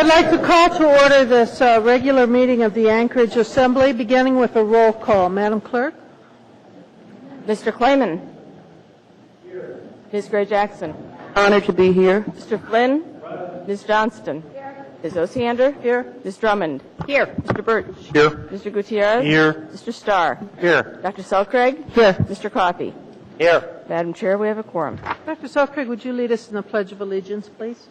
I'd like to call to order this regular meeting of the Anchorage Assembly, beginning with a roll call. Madam Clerk? Mr. Clayman. Here. Ms. Gray-Jackson. Honored to be here. Mr. Flynn. Ms. Johnston. Here. Ms. Osiander. Here. Ms. Drummond. Here. Mr. Birch. Here. Mr. Gutierrez. Here. Mr. Starr. Here. Dr. Selcraig. Here. Mr. Coffey. Here. Madam Chair, we have a quorum. Dr. Selkirk, would you lead us in the Pledge of Allegiance, please?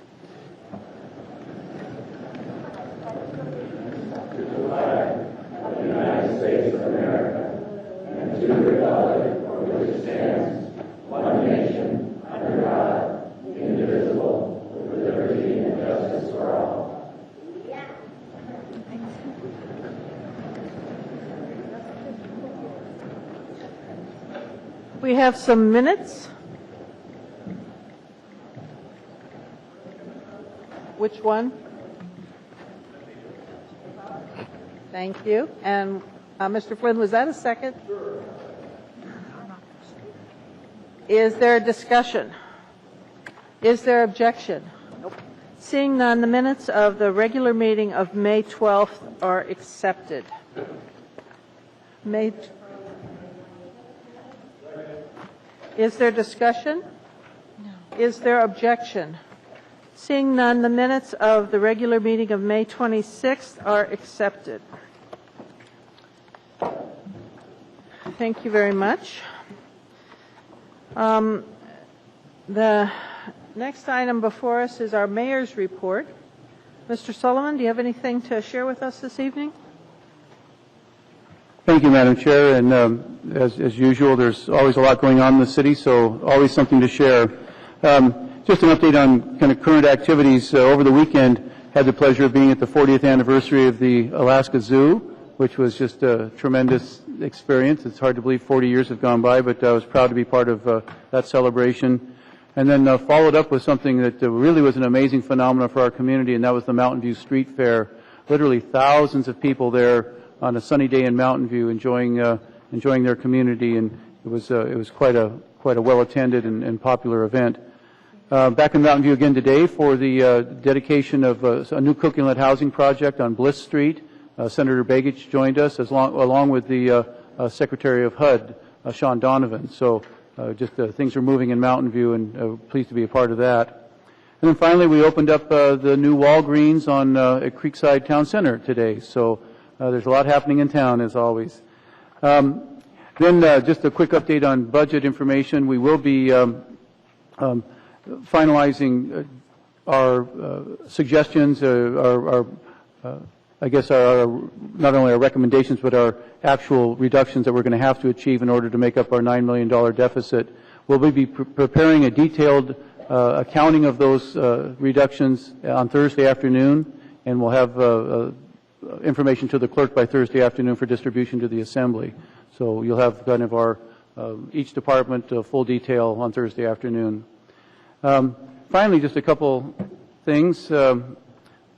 We have some minutes. Which one? Thank you. And Mr. Flynn, was that a second? Sure. Is there a discussion? Is there objection? Nope. Seeing none, the minutes of the regular meeting of May 12th are accepted. Is there discussion? No. Is there objection? Seeing none, the minutes of the regular meeting of May 26th are accepted. Thank you very much. The next item before us is our mayor's report. Mr. Sullivan, do you have anything to share with us this evening? Thank you, Madam Chair. And as usual, there's always a lot going on in the city, so always something to share. Just an update on kind of current activities. Over the weekend, had the pleasure of being at the 40th anniversary of the Alaska Zoo, which was just a tremendous experience. It's hard to believe 40 years have gone by, but I was proud to be part of that celebration. And then followed up with something that really was an amazing phenomenon for our community, and that was the Mountain View Street Fair. Literally thousands of people there on a sunny day in Mountain View enjoying their community, and it was quite a well-attended and popular event. Back in Mountain View again today for the dedication of a new cookie-lit housing project on Bliss Street. Senator Begich joined us along with the Secretary of HUD, Sean Donovan. So things are moving in Mountain View, and pleased to be a part of that. And then finally, we opened up the new Walgreens at Creekside Town Center today. So there's a lot happening in town, as always. Then just a quick update on budget information. We will be finalizing our suggestions, I guess not only our recommendations, but our actual reductions that we're going to have to achieve in order to make up our $9 million deficit. We'll be preparing a detailed accounting of those reductions on Thursday afternoon, and we'll have information to the clerk by Thursday afternoon for distribution to the Assembly. So you'll have kind of our each department full detail on Thursday afternoon. Finally, just a couple things.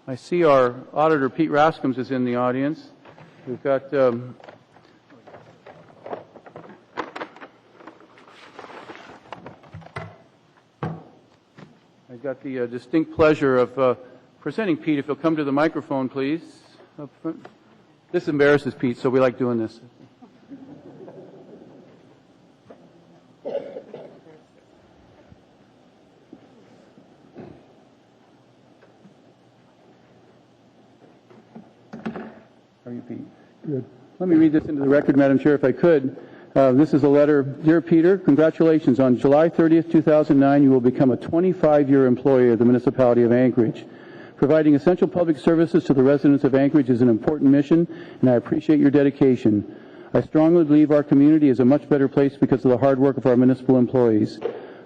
I see our auditor, Pete Raskams, is in the audience. We've got I've got the distinct pleasure of presenting Pete. If he'll come to the microphone, please. Up front. This embarrasses Pete, so we like doing this. How are you, Pete? Good. Let me read this into the record, Madam Chair, if I could. This is a letter. Dear Peter, congratulations. On July 30th, 2009, you will become a 25-year employee of the Municipality of Anchorage. Providing essential public services to the residents of Anchorage is an important mission, and I appreciate your dedication. I strongly believe our community is a much better place because of the hard work of our municipal employees.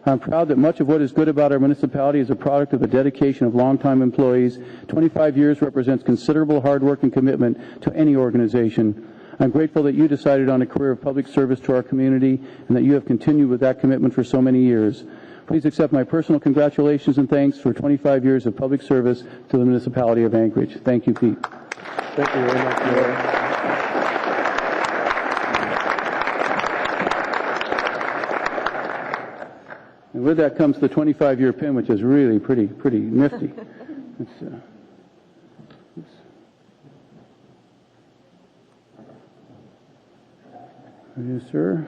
I'm proud that much of what is good about our municipality is a product of the dedication of longtime employees. 25 years represents considerable hard work and commitment to any organization. I'm grateful that you decided on a career of public service to our community and that you have continued with that commitment for so many years. Please accept my personal congratulations and thanks for 25 years of public service to the Municipality of Anchorage. Thank you, Pete. Thank you very much, Mayor. And with that comes the 25-year pin, which is really pretty nifty. Yes, sir.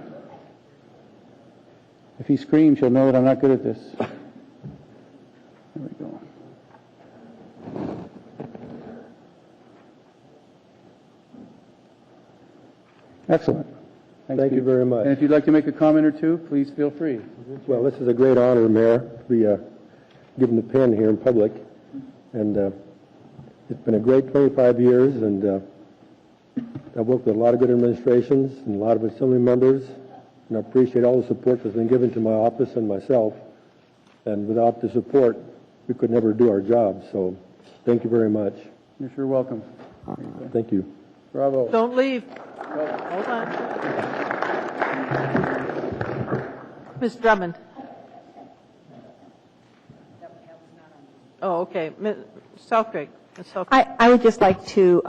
If he screams, you'll know that I'm not good at this. There we go. Excellent. Thank you very much. And if you'd like to make a comment or two, please feel free. Well, this is a great honor, Mayor, to be given the pen here in public. And it's been a great 25 years, and I've worked with a lot of good administrations and a lot of assembly members, and I appreciate all the support that's been given to my office and myself. And without the support, we could never do our job. So thank you very much. You're sure welcome. Thank you. Bravo. Don't leave. Hold on. Ms. Drummond. Oh, okay. Ms. Southgate. Ms. Southgate. I would just like to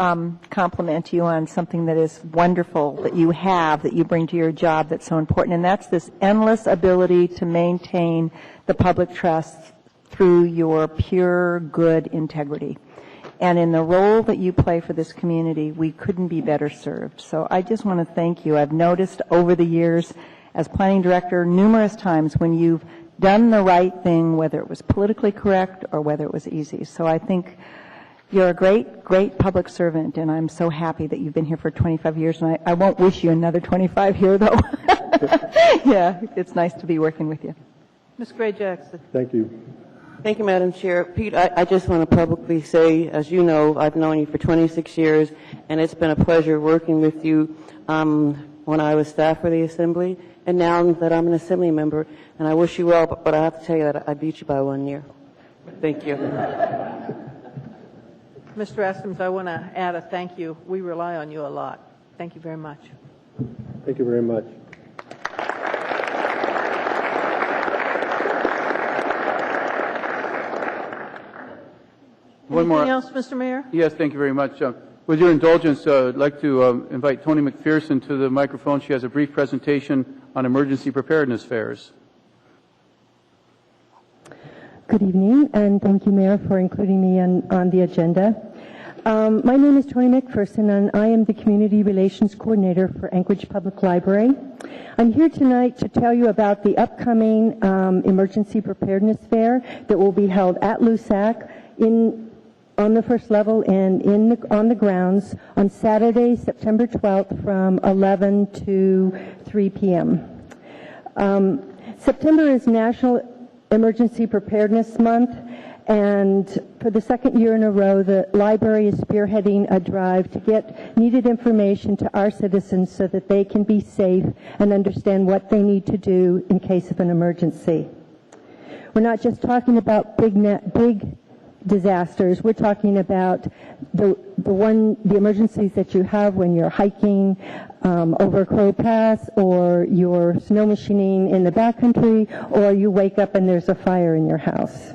compliment you on something that is wonderful that you have, that you bring to your job that's so important, and that's this endless ability to maintain the public trust through your pure good integrity. And in the role that you play for this community, we couldn't be better served. So I just want to thank you. I've noticed over the years as planning director numerous times when you've done the right thing, whether it was politically correct or whether it was easy. So I think you're a great, great public servant, and I'm so happy that you've been here for 25 years, and I won't wish you another 25 here, though. Yeah, it's nice to be working with you. Ms. Gray-Jackson. Thank you. Thank you, Madam Chair. Pete, I just want to publicly say, as you know, I've known you for 26 years, and it's been a pleasure working with you when I was staff for the Assembly, and now that I'm an Assembly member, and I wish you well, but I have to tell you that I beat you by 1 year. Thank you. Mr. Askins, I want to add a thank you. We rely on you a lot. Thank you very much. Thank you very much. One more. Anything else, Mr. Mayor? Yes, thank you very much. With your indulgence, I'd like to invite Tony McPherson to the microphone. She has a brief presentation on emergency preparedness fairs. Good evening, and thank you, Mayor, for including me on the agenda. My name is Tony McPherson, and I am the Community Relations Coordinator for Anchorage Public Library. I'm here tonight to tell you about the upcoming Emergency Preparedness Fair that will be held at LUSAC on the first level and on the grounds on Saturday, September 12th from 11 to 3 p.m. September is National Emergency Preparedness Month, and for the second year in a row, the library is spearheading a drive to get needed information to our citizens so that they can be safe and understand what they need to do in case of an emergency. We're not just talking about big disasters. We're talking about the emergencies that you have when you're hiking over Crow Pass, or you're snow machining in the backcountry, or you wake up and there's a fire in your house.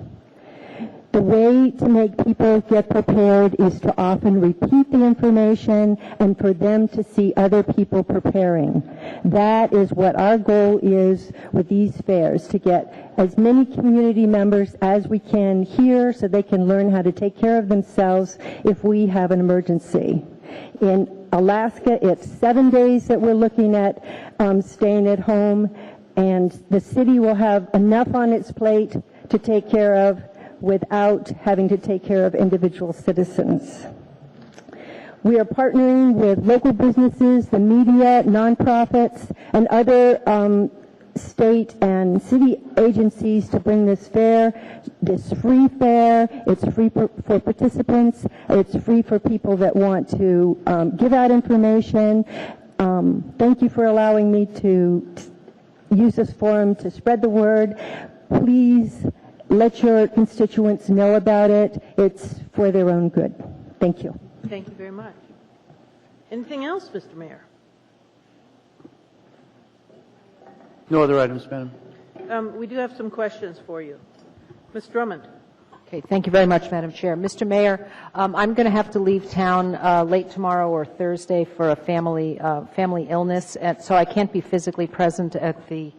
The way to make people get prepared is to often repeat the information and for them to see other people preparing. That is what our goal is with these fairs, to get as many community members as we can here so they can learn how to take care of themselves if we have an emergency. In Alaska, it's 7 days that we're looking at staying at home, and the city will have enough on its plate to take care of without having to take care of individual citizens. We are partnering with local businesses, the media, nonprofits, and other state and city agencies to bring this fair, this free fair. It's free for participants. It's free for people that want to give out information. Thank you for allowing me to use this forum to spread the word. Please let your constituents know about it. It's for their own good. Thank you. Thank you very much. Anything else, Mr. Mayor? No other items, Madam. We do have some questions for you. Ms. Drummond. Okay, thank you very much, Madam Chair. Mr. Mayor, I'm going to have to leave town late tomorrow or Thursday for a family illness, so I can't be physically present at the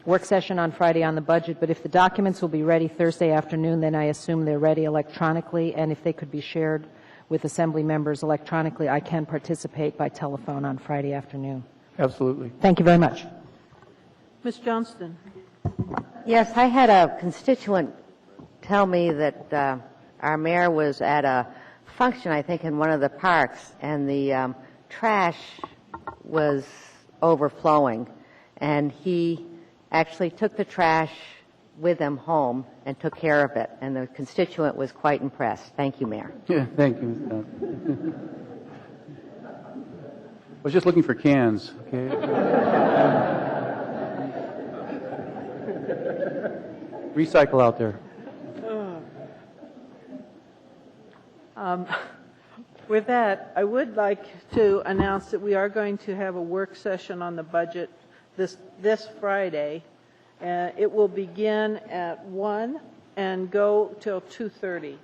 work session on Friday on the budget, but if the documents will be ready Thursday afternoon, then I assume they're ready electronically, and if they could be shared with Assembly members electronically, I can participate by telephone on Friday afternoon. Absolutely. Thank you very much. Ms. Johnston? Yes, I had a constituent tell me that our mayor was at a function, I think, in one of the parks, and the trash was overflowing, and he actually took the trash with him home and took care of it, and the constituent was quite impressed. Thank you, Mayor. Yeah, thank you, Ms. Johnson. I was just looking for cans, okay? Recycle out there. With that, I would like to announce that we are going to have a work session on the budget this Friday. It will begin at 1 and go till 2:30.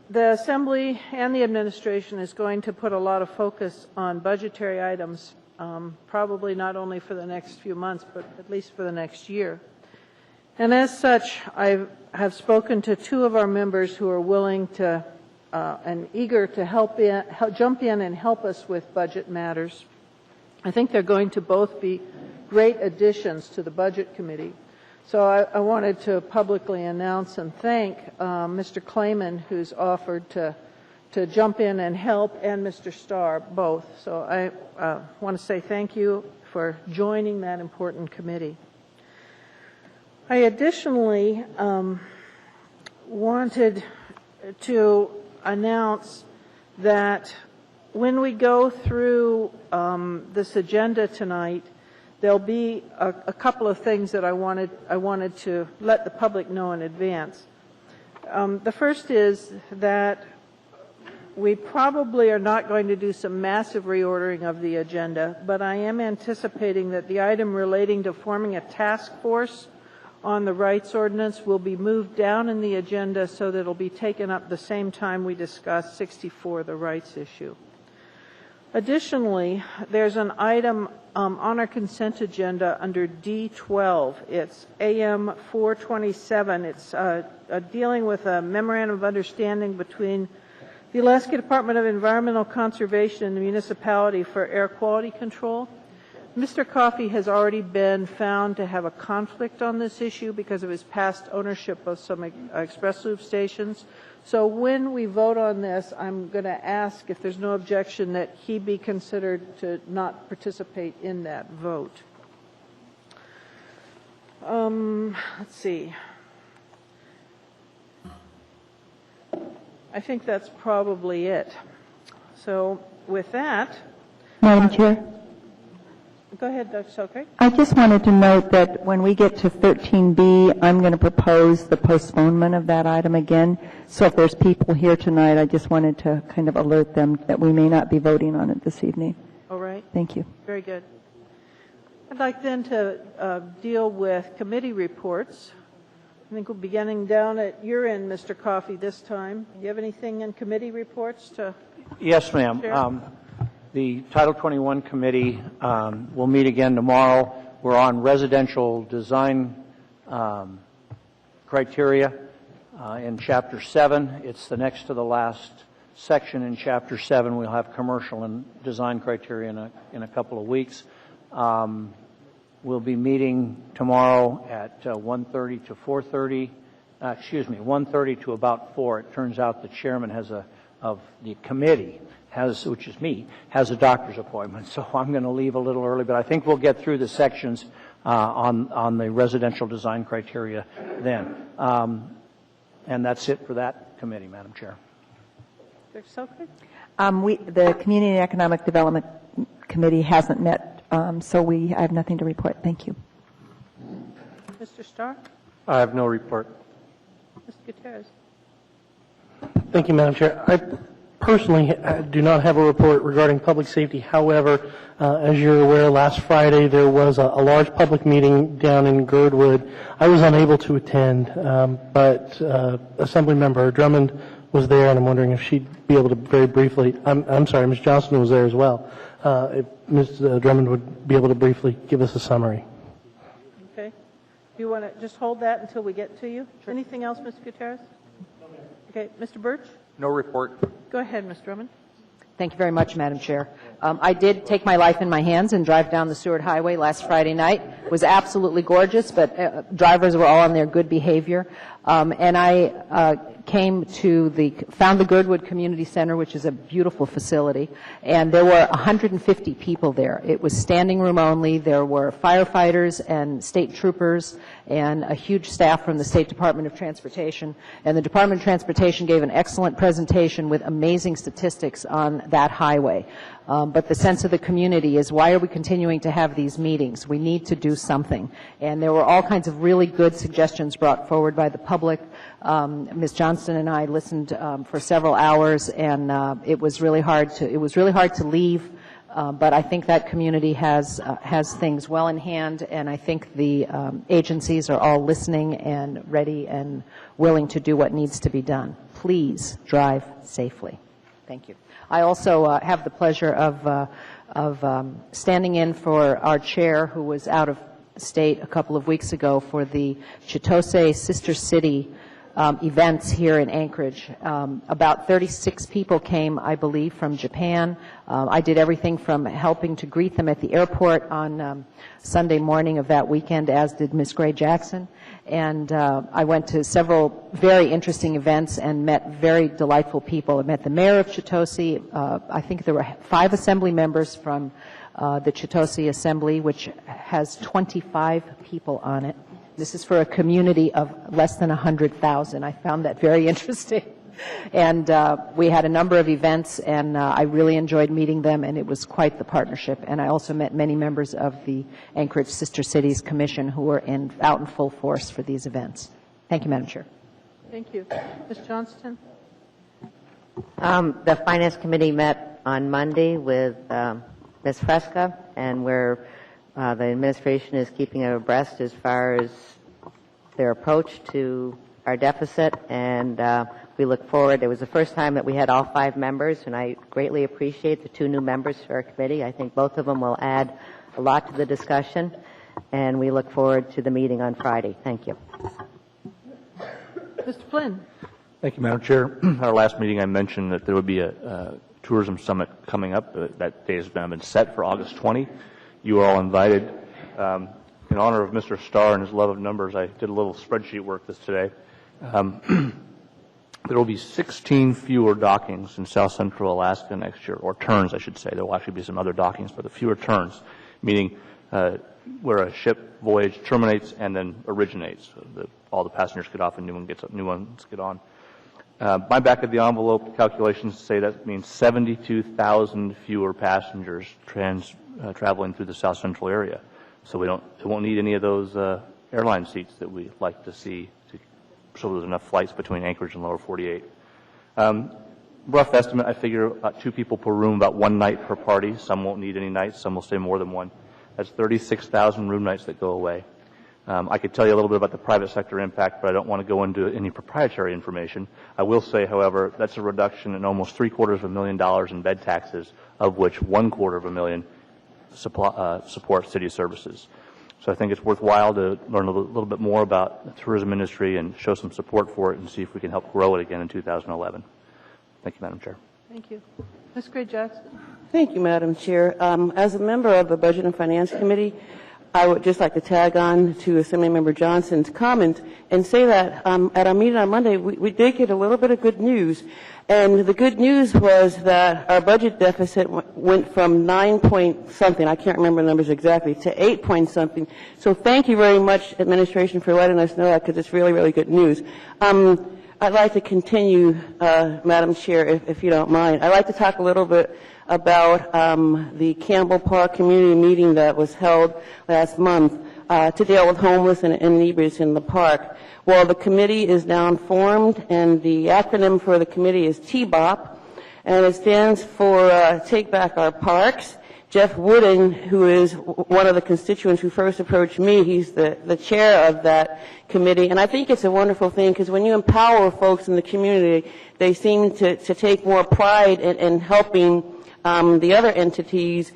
The Assembly and the administration is going to put a lot of focus on budgetary items, probably not only for the next few months, but at least for the next year. And as such, I have spoken to two of our members who are willing to and eager to jump in and help us with budget matters. I think they're going to both be great additions to the Budget Committee. So I wanted to publicly announce and thank Mr. Clayman, who's offered to jump in and help, and Mr. Starr, both. So I want to say thank you for joining that important committee. I additionally wanted to announce that when we go through this agenda tonight, there'll be a couple of things that I wanted to let the public know in advance. The first is that we probably are not going to do some massive reordering of the agenda, but I am anticipating that the item relating to forming a task force on the rights ordinance will be moved down in the agenda so that it'll be taken up the same time we discuss 64, the rights issue. Additionally, there's an item on our consent agenda under D12. It's AM 427. It's dealing with a memorandum of understanding between the Alaska Department of Environmental Conservation and the municipality for air quality control. Mr. Coffey has already been found to have a conflict on this issue because of his past ownership of some express loop stations. So when we vote on this, I'm going to ask, if there's no objection, that he be considered to not participate in that vote. Let's see. I think that's probably it. So with that, Madam Chair? go ahead, Dr. Selkirk. I just wanted to note that when we get to 13B, I'm going to propose the postponement of that item again. So if there's people here tonight, I just wanted to kind of alert them that we may not be voting on it this evening. All right. Thank you. Very good. I'd like then to deal with committee reports. I think we're beginning down at your end, Mr. Coffey, this time. Do you have anything in committee reports to Yes, ma'am. share? The Title 21 committee will meet again tomorrow. We're on residential design criteria in Chapter 7. It's the next to the last section in Chapter 7. We'll have commercial and design criteria in a couple of weeks. We'll be meeting tomorrow at 1:30 to 4:30. 1:30 to about 4. It turns out the chairman of the committee which is me, has a doctor's appointment, so I'm going to leave a little early, but I think we'll get through the sections on the residential design criteria then. And that's it for that committee, Madam Chair. Dr. Selkirk? The Community and Economic Development Committee hasn't met, so I have nothing to report. Thank you. Mr. Starr? I have no report. Mr. Gutierrez? Thank you, Madam Chair. I personally do not have a report regarding public safety. However, as you're aware, last Friday there was a large public meeting down in Girdwood. I was unable to attend, but Assemblymember Drummond was there, and I'm wondering if she'd be able to very briefly, I'm sorry, Ms. Johnston was there as well, if Ms. Drummond would be able to briefly give us a summary. Okay. Do you want to just hold that until we get to you? Sure. Anything else, Mr. Gutierrez? Okay. Mr. Birch? No report. Go ahead, Ms. Drummond. Thank you very much, Madam Chair. I did take my life in my hands and drive down the Seward Highway last Friday night. It was absolutely gorgeous, but drivers were all on their good behavior. And I found the Girdwood Community Center, which is a beautiful facility, and there were 150 people there. It was standing room only. There were firefighters and state troopers and a huge staff from the State Department of Transportation. And the Department of Transportation gave an excellent presentation with amazing statistics on that highway. But the sense of the community is, why are we continuing to have these meetings? We need to do something. And there were all kinds of really good suggestions brought forward by the public. Ms. Johnston and I listened for several hours, and it was really hard to leave. But I think that community has things well in hand, and I think the agencies are all listening and ready and willing to do what needs to be done. Please drive safely. Thank you. I also have the pleasure of standing in for our chair, who was out of state a couple of weeks ago, for the Chitose Sister City events here in Anchorage. About 36 people came, I believe, from Japan. I did everything from helping to greet them at the airport on Sunday morning of that weekend, as did Ms. Gray Jackson. And I went to several very interesting events and met very delightful people. I met the mayor of Chitose. I think there were 5 assembly members from the Chitose Assembly, which has 25 people on it. This is for a community of less than 100,000. I found that very interesting. And we had a number of events, and I really enjoyed meeting them, and it was quite the partnership. And I also met many members of the Anchorage Sister Cities Commission who were out in full force for these events. Thank you, Madam Chair. Thank you. Ms. Johnston? The Finance Committee met on Monday with Ms. Fresca, and the administration is keeping it abreast as far as their approach to our deficit, and we look forward. It was the first time that we had all 5 members, and I greatly appreciate the 2 new members to our committee. I think both of them will add a lot to the discussion, and we look forward to the meeting on Friday. Thank you. Mr. Flynn? Thank you, Madam Chair. At our last meeting, I mentioned that there would be a tourism summit coming up. That day has now been set for August 20. You are all invited. In honor of Mr. Starr and his love of numbers, I did a little spreadsheet work today. There will be 16 fewer dockings in South Central Alaska next year, or turns, I should say. There will actually be some other dockings, but the fewer turns, meaning where a ship voyage terminates and then originates. So all the passengers get off and new ones get on. My back of the envelope calculations say that means 72,000 fewer passengers traveling through the South Central area. So it won't need any of those airline seats that we like to see, so there's enough flights between Anchorage and Lower 48. Rough estimate, I figure about 2 people per room, about 1 night per party. Some won't need any nights, some will stay more than 1. That's 36,000 room nights that go away. I could tell you a little bit about the private sector impact, but I don't want to go into any proprietary information. I will say, however, that's a reduction in almost $750,000 in bed taxes, of which $250,000 support city services. So I think it's worthwhile to learn a little bit more about the tourism industry and show some support for it and see if we can help grow it again in 2011. Thank you, Madam Chair. Thank you. Ms. Gray Jackson? Thank you, Madam Chair. As a member of the Budget and Finance Committee, I would just like to tag on to Assemblymember Johnson's comment and say that at our meeting on Monday, we did get a little bit of good news. And the good news was that our budget deficit went from 9 point something, I can't remember the numbers exactly, to 8 point something. So thank you very much, administration, for letting us know that, because it's really, really good news. I'd like to continue, Madam Chair, if you don't mind. I'd like to talk a little bit about the Campbell Park community meeting that was held last month to deal with homeless and inebriates in the park. Well, the committee is now formed, and the acronym for the committee is TBOP, and it stands for Take Back Our Parks. Jeff Wooden, who is one of the constituents who first approached me, he's the chair of that committee. And I think it's a wonderful thing, because when you empower folks in the community, they seem to take more pride in helping the other entities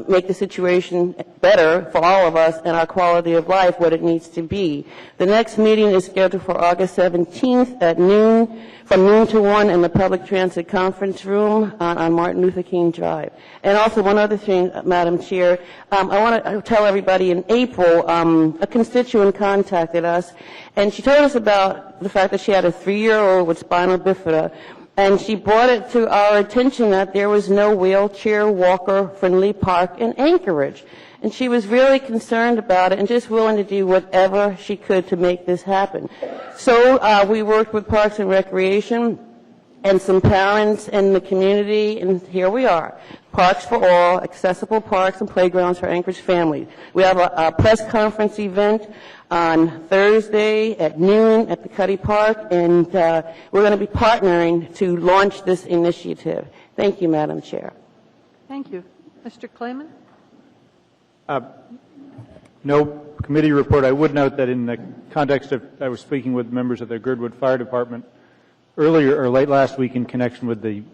make the situation better for all of us and our quality of life what it needs to be. The next meeting is scheduled for August 17th at noon, from noon to 1 in the Public Transit Conference Room on Martin Luther King Drive. And also one other thing, Madam Chair, I want to tell everybody in April, a constituent contacted us, and she told us about the fact that she had a 3-year-old with spinal bifida, and she brought it to our attention that there was no wheelchair walker-friendly park in Anchorage. And she was really concerned about it and just willing to do whatever she could to make this happen. So we worked with Parks and Recreation and some parents in the community, and here we are. Parks for All, accessible parks and playgrounds for Anchorage families. We have a press conference event on Thursday at noon at the Cuddy Park, and we're going to be partnering to launch this initiative. Thank you, Madam Chair. Thank you. Mr. Clayman? No committee report. I would note that in the context of, I was speaking with members of the Girdwood Fire Department earlier or late last week in connection with the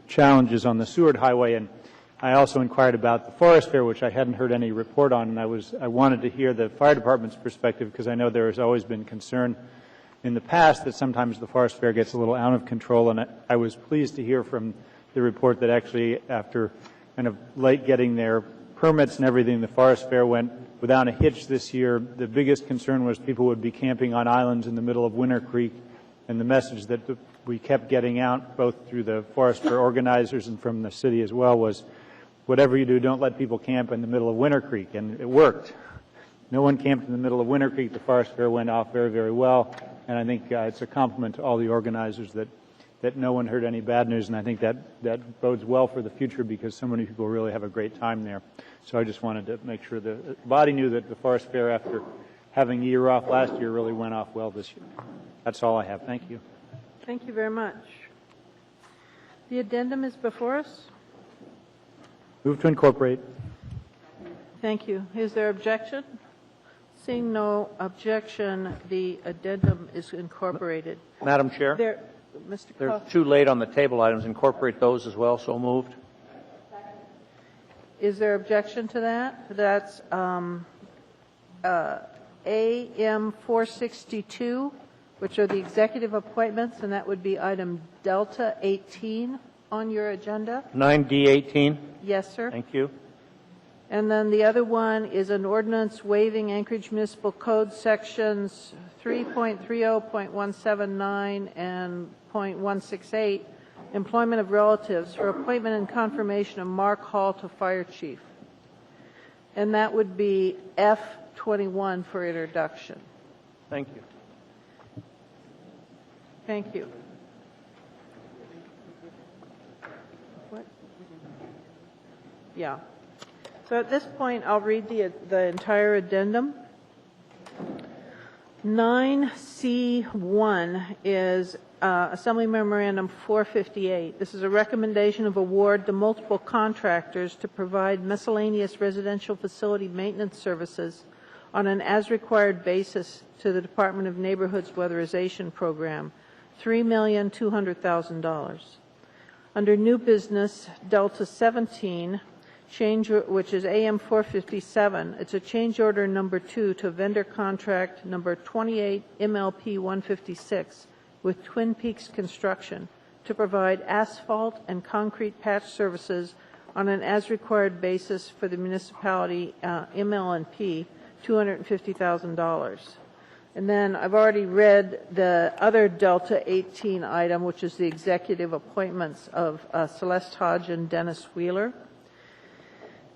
challenges on the Seward Highway, and I also inquired about the Forest Fair, which I hadn't heard any report on, and I wanted to hear the fire department's perspective because I know there has always been concern in the past that sometimes the Forest Fair gets a little out of control, and I was pleased to hear from the report that actually after kind of late getting their permits and everything, the Forest Fair went without a hitch this year. The biggest concern was people would be camping on islands in the middle of Winter Creek, and the message that we kept getting out, both through the Forest Fair organizers and from the city as well, was whatever you do, don't let people camp in the middle of Winter Creek, and it worked. No one camped in the middle of Winter Creek. The Forest Fair went off very, very well, and I think it's a compliment to all the organizers that no one heard any bad news, and I think that bodes well for the future because so many people really have a great time there. So I just wanted to make sure the body knew that the Forest Fair, after having a year off last year, really went off well this year. That's all I have. Thank you. Thank you very much. The addendum is before us. Move to incorporate. Thank you. Is there objection? Seeing no objection, the addendum is incorporated. Madam Chair, Mr. they're Coughlin. too late on the table items. Incorporate those as well. So moved. Is there objection to that? That's AM 462, which are the executive appointments, and that would be item Delta 18 on your agenda. 9D18. Yes, sir. Thank you. And then the other one is an ordinance waiving Anchorage Municipal Code sections 3.30.179 and .168, employment of relatives, for appointment and confirmation of Mark Hall to Fire Chief. And that would be F21 for introduction. Thank you. Thank you. What? Yeah. So at this point, I'll read the entire addendum. 9C1 is Assembly Memorandum 458. This is a recommendation of award to multiple contractors to provide miscellaneous residential facility maintenance services on an as-required basis to the Department of Neighborhood's Weatherization Program, $3,200,000. Under new business, Delta 17, which is AM 457, it's a change order number 2 to vendor contract number 28 MLP 156 with Twin Peaks Construction to provide asphalt and concrete patch services on an as-required basis for the municipality ML&P, $250,000. And then I've already read the other Delta 18 item, which is the executive appointments of Celeste Hodge and Dennis Wheeler.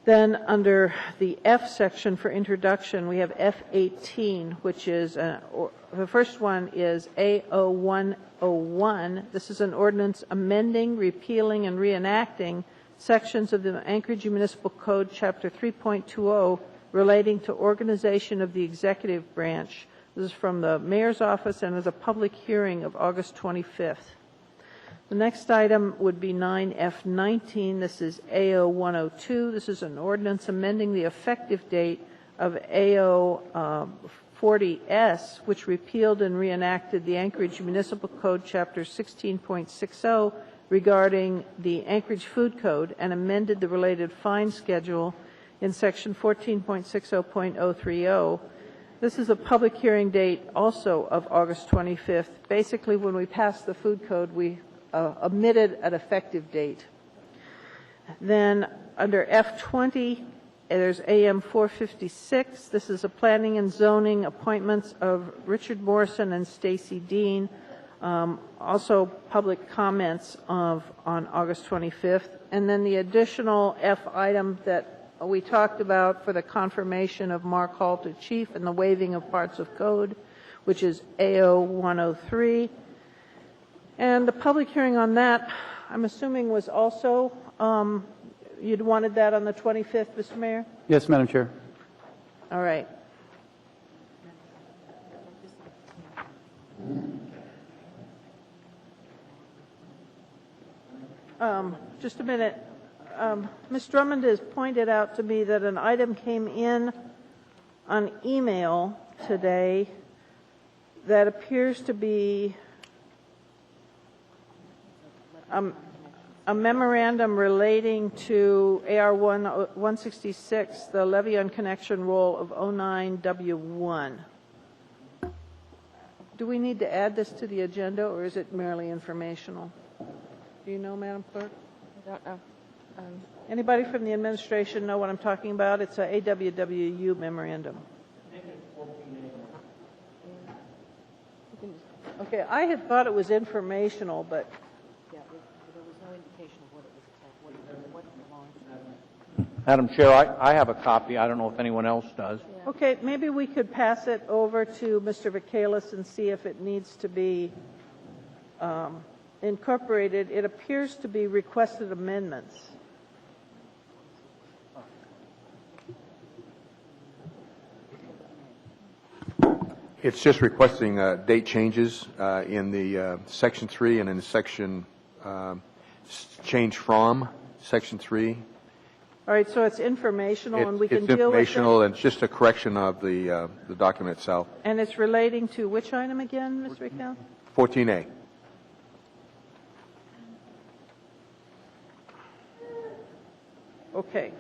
Then under the F section for introduction, we have F18, which is, the first one is A0101. This is an ordinance amending, repealing, and reenacting sections of the Anchorage Municipal Code, Chapter 3.20, relating to organization of the executive branch. This is from the Mayor's Office and is a public hearing of August 25th. The next item would be 9F19. This is AO102. This is an ordinance amending the effective date of AO40S, which repealed and reenacted the Anchorage Municipal Code, Chapter 16.60, regarding the Anchorage Food Code and amended the related fine schedule in Section 14.60.030. This is a public hearing date also of August 25th. Basically, when we passed the food code, we omitted an effective date. Then under F20, there's AM 456. This is a planning and zoning appointments of Richard Morrison and Stacy Dean. Also public comments on August 25th. And then the additional F item that we talked about for the confirmation of Mark Hall to chief and the waiving of parts of code, which is AO 103. And the public hearing on that, I'm assuming, was also, you'd wanted that on the 25th, Mr. Mayor? Yes, Madam Chair. All right. Just a minute. Ms. Drummond has pointed out to me that an item came in on email today that appears to be a memorandum relating to AR 166, the levy on connection roll of 09W1. Do we need to add this to the agenda, or is it merely informational? Do you know, Madam Clerk? I don't know. Anybody from the administration know what I'm talking about? It's a AWWU memorandum. Okay, I had thought it was informational, but Yeah, there was no indication of what it belonged to. Madam Chair, I have a copy. I don't know if anyone else does. okay, maybe we could pass it over to Mr. Vacalis and see if it needs to be incorporated. It appears to be requested amendments. It's just requesting date changes in the Section 3 and in the section change from Section 3. All right, so it's informational, and we can It's deal with informational, it. and it's just a correction of the document itself. And it's relating to which item again, Ms. Vacalis? 14A. Okay,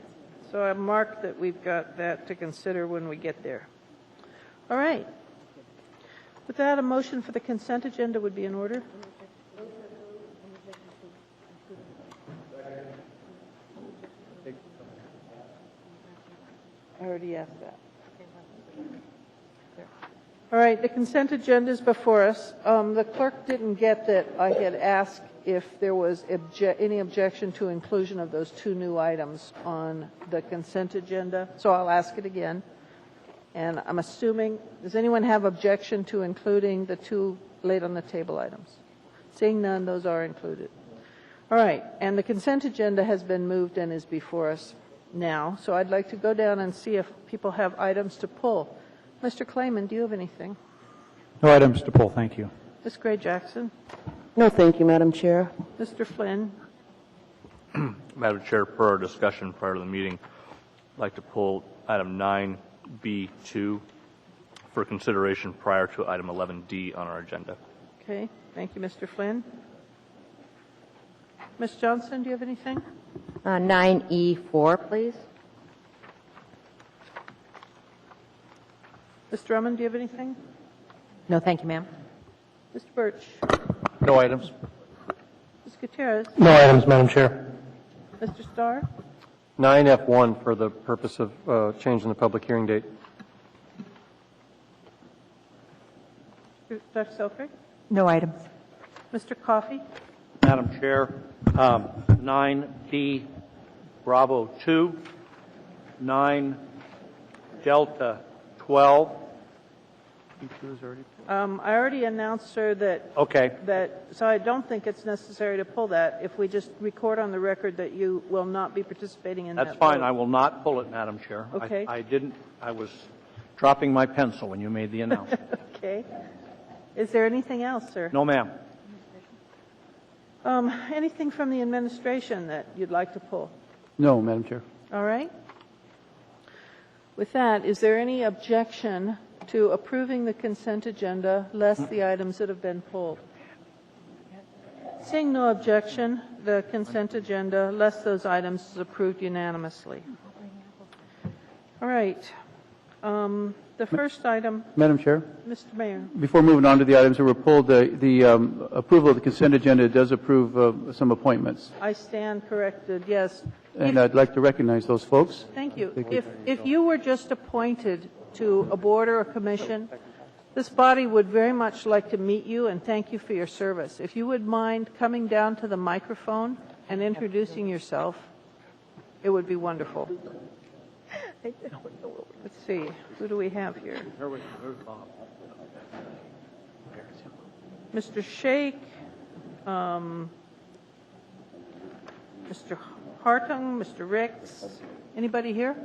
so I've marked that we've got that to consider when we get there. All right. With that, a motion for the consent agenda would be in order. I already asked that. All right, the consent agenda is before us. The clerk didn't get that I had asked if there was any objection to inclusion of those two new items on the consent agenda, so I'll ask it again. And I'm assuming, does anyone have objection to including the two laid on the table items? Seeing none, those are included. All right, and the consent agenda has been moved and is before us now, so I'd like to go down and see if people have items to pull. Mr. Clayman, do you have anything? No items to pull, thank you. Ms. Gray Jackson? No, thank you, Madam Chair. Mr. Flynn? Madam Chair, per our discussion prior to the meeting, I'd like to pull item 9B2 for consideration prior to item 11D on our agenda. Okay, thank you, Mr. Flynn. Ms. Johnson, do you have anything? 9E4, please. Ms. Drummond, do you have anything? No, thank you, ma'am. Mr. Birch? No items. Ms. Gutierrez? No items, Madam Chair. Mr. Starr? 9F1 for the purpose of changing the public hearing date. Dr. Selkirk? No items. Mr. Coffey? Madam Chair, 9D Bravo 2, 9 Delta 12. I already announced, sir, that, Okay. so I don't think it's necessary to pull that if we just record on the record that you will not be participating in that That's fine. vote. I will not pull it, Madam Chair. Okay. I was dropping my pencil when you made the announcement. Okay. Is there anything else, sir? No, ma'am. Anything from the administration that you'd like to pull? No, Madam Chair. All right. With that, is there any objection to approving the consent agenda less the items that have been pulled? Seeing no objection, the consent agenda, less those items, is approved unanimously. All right. The first item, Madam Chair, Mr. Mayor. before moving on to the items that were pulled, the approval of the consent agenda does approve some appointments. I stand corrected, yes. And I'd like to recognize those folks. Thank you. If you were just appointed to a board or a commission, this body would very much like to meet you and thank you for your service. If you would mind coming down to the microphone and introducing yourself, it would be wonderful. Let's see, who do we have here? Mr. Sheikh, Mr. Hartung, Mr. Ricks. Anybody here?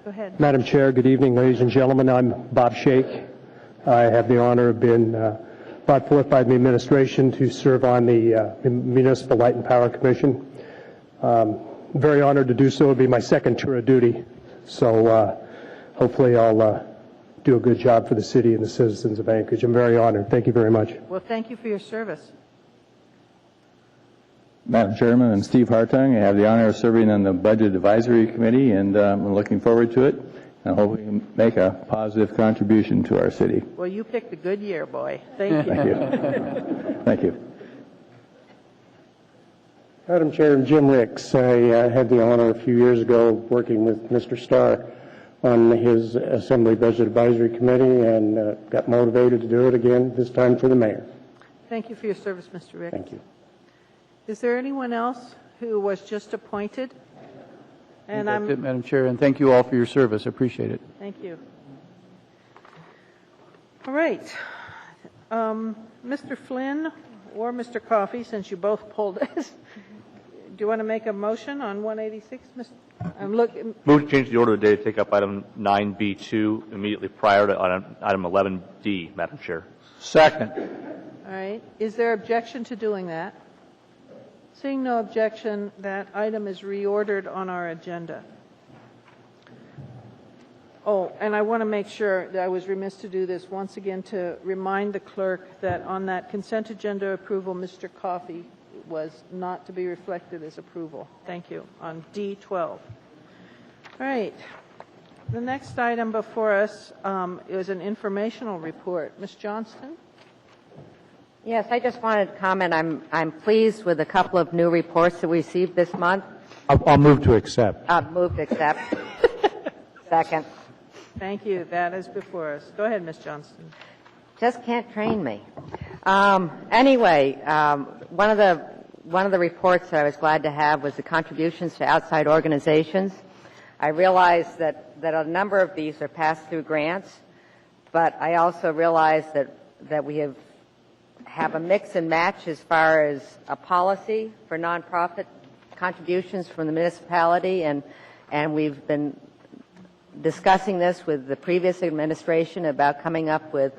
Go ahead. Madam Chair, good evening, ladies and gentlemen. I'm Bob Sheikh. I have the honor of being brought forth by the administration to serve on the Municipal Light and Power Commission. Very honored to do so. It'll be my second tour of duty. So hopefully I'll do a good job for the city and the citizens of Anchorage. I'm very honored. Thank you very much. Well, thank you for your service. Madam Chairman, I'm Steve Hartung. I have the honor of serving on the Budget Advisory Committee, and I'm looking forward to it. I hope we can make a positive contribution to our city. Well, you picked a good year, boy. Thank you. Thank you. Thank you. Madam Chair, Jim Ricks. I had the honor a few years ago working with Mr. Starr on his Assembly Budget Advisory Committee and got motivated to do it again, this time for the mayor. Thank you for your service, Mr. Ricks. Thank you. Is there anyone else who was just appointed? And That's it, Madam Chair, and thank you all for your service. I appreciate it. Thank you. All right. Mr. Flynn or Mr. Coffey, since you both pulled it, do you want to make a motion on 186? I'm looking. Move to change the order of the day to take up item 9B2 immediately prior to item 11D, Madam Chair. Second. All right. Is there objection to doing that? Seeing no objection, that item is reordered on our agenda. Oh, and I want to make sure that I was remiss to do this once again to remind the clerk that on that consent agenda approval, Mr. Coffey was not to be reflected as approval. Thank you. On D12. All right. The next item before us is an informational report. Ms. Johnston? Yes, I just wanted to comment. I'm pleased with a couple of new reports that we received this month. I'll move to accept. Move to accept. Second. Thank you. That is before us. Go ahead, Ms. Johnston. Just can't train me. Anyway, one of the reports that I was glad to have was the contributions to outside organizations. I realize that a number of these are pass-through grants, but I also realize that we have a mix and match as far as a policy for nonprofit contributions from the municipality, and we've been discussing this with the previous administration about coming up with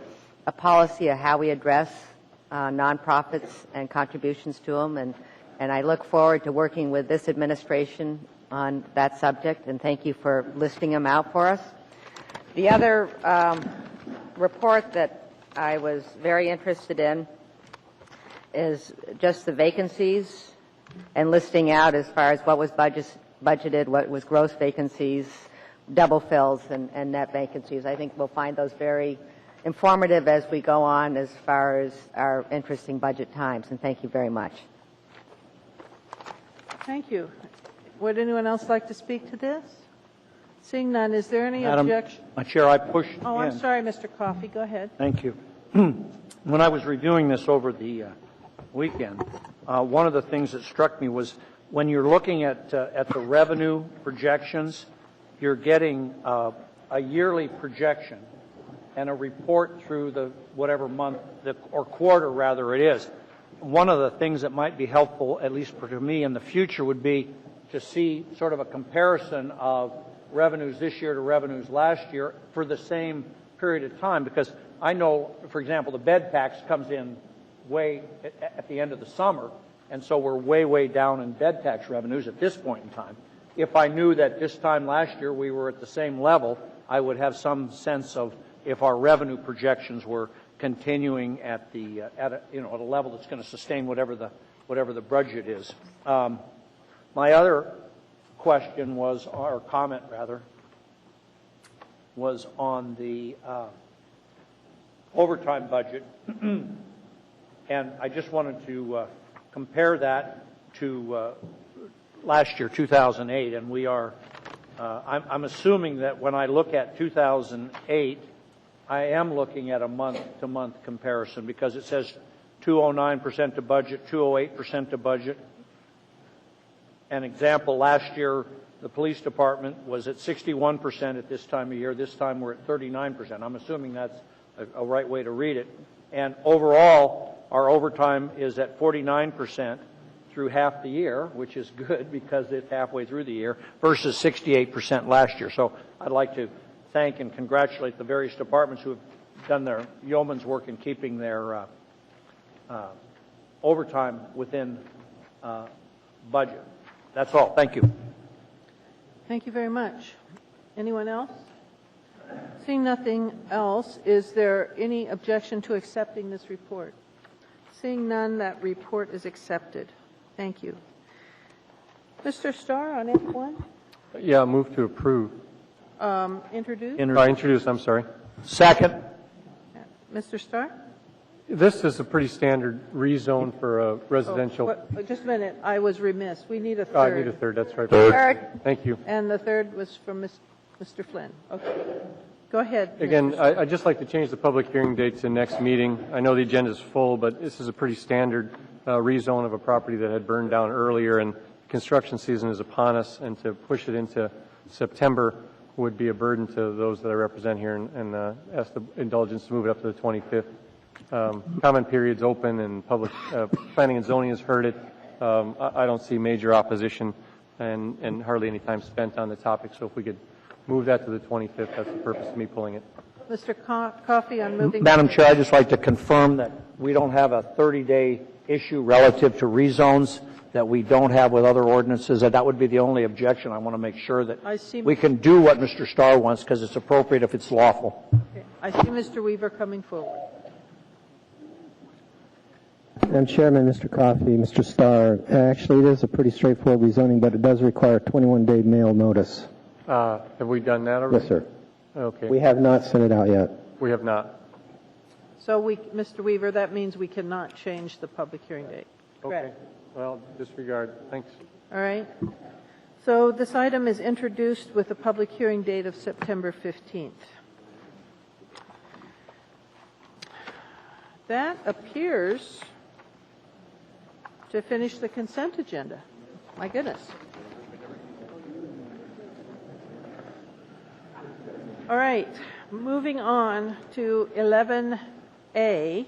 a policy of how we address nonprofits and contributions to them, and I look forward to working with this administration on that subject, and thank you for listing them out for us. The other report that I was very interested in is just the vacancies and listing out as far as what was budgeted, what was gross vacancies, double fills, and net vacancies. I think we'll find those very informative as we go on as far as our interesting budget times, and thank you very much. Thank you. Would anyone else like to speak to this? Seeing none, is there any objection? Madam Chair, I pushed Oh, I'm sorry, Mr. Coffey. Go ahead. Thank you. When I was reviewing this over the weekend, one of the things that struck me was when you're looking at the revenue projections, you're getting a yearly projection and a report through the whatever month or quarter rather it is. One of the things that might be helpful, at least for me in the future, would be to see sort of a comparison of revenues this year to revenues last year for the same period of time, because I know, for example, the bed tax comes in way at the end of the summer, and so we're way down in bed tax revenues at this point in time. If I knew that this time last year we were at the same level, I would have some sense of if our revenue projections were continuing at the at a level that's going to sustain whatever the budget is. My other question was, or comment rather, was on the overtime budget, and I just wanted to compare that to last year, 2008, and we are. I'm assuming that when I look at 2008, I am looking at a month-to-month comparison because it says 209% to budget, 208% to budget. An example, last year the police department was at 61% at this time of year. This time we're at 39%. I'm assuming that's a right way to read it. And overall, our overtime is at 49% through half the year, which is good because it's halfway through the year, versus 68% last year. So I'd like to thank and congratulate the various departments who have done their yeoman's work in keeping their overtime within budget. That's all. Thank you. Thank you very much. Anyone else? Seeing nothing else, is there any objection to accepting this report? Seeing none, that report is accepted. Thank you. Mr. Starr on F1? Yeah, move to approve. Introduce? Introduce, I'm sorry. Second. Mr. Starr? This is a pretty standard rezone for a residential. Just a minute. I was remiss. We need a third. I need a third, that's right. Third. Thank you. And the third was from Mr. Flynn. Okay. Go ahead. Again, I'd just like to change the public hearing date to next meeting. I know the agenda is full, but this is a pretty standard rezone of a property that had burned down earlier, and construction season is upon us, and to push it into September would be a burden to those that I represent here, and ask the indulgence to move it up to the 25th. Comment period's open, and public planning and zoning has heard it. I don't see major opposition and hardly any time spent on the topic, so if we could move that to the 25th, that's the purpose of me pulling it. Mr. Coffey on moving. Madam Chair, I'd just like to confirm that we don't have a 30-day issue relative to rezones that we don't have with other ordinances. That would be the only objection. I want to make sure that we can do what Mr. Starr wants because it's appropriate if it's lawful. Okay. I see Mr. Weaver coming forward. Madam Chairman, Mr. Coffey, Mr. Starr, actually it is a pretty straightforward rezoning, but it does require a 21-day mail notice. Have we done that already? Yes, sir. Okay. We have not sent it out yet. We have not. So Mr. Weaver, that means we cannot change the public hearing date. Okay. Correct. Well, disregard. Thanks. All right. So this item is introduced with a public hearing date of September 15th. That appears to finish the consent agenda. My goodness. All right. Moving on to 11A.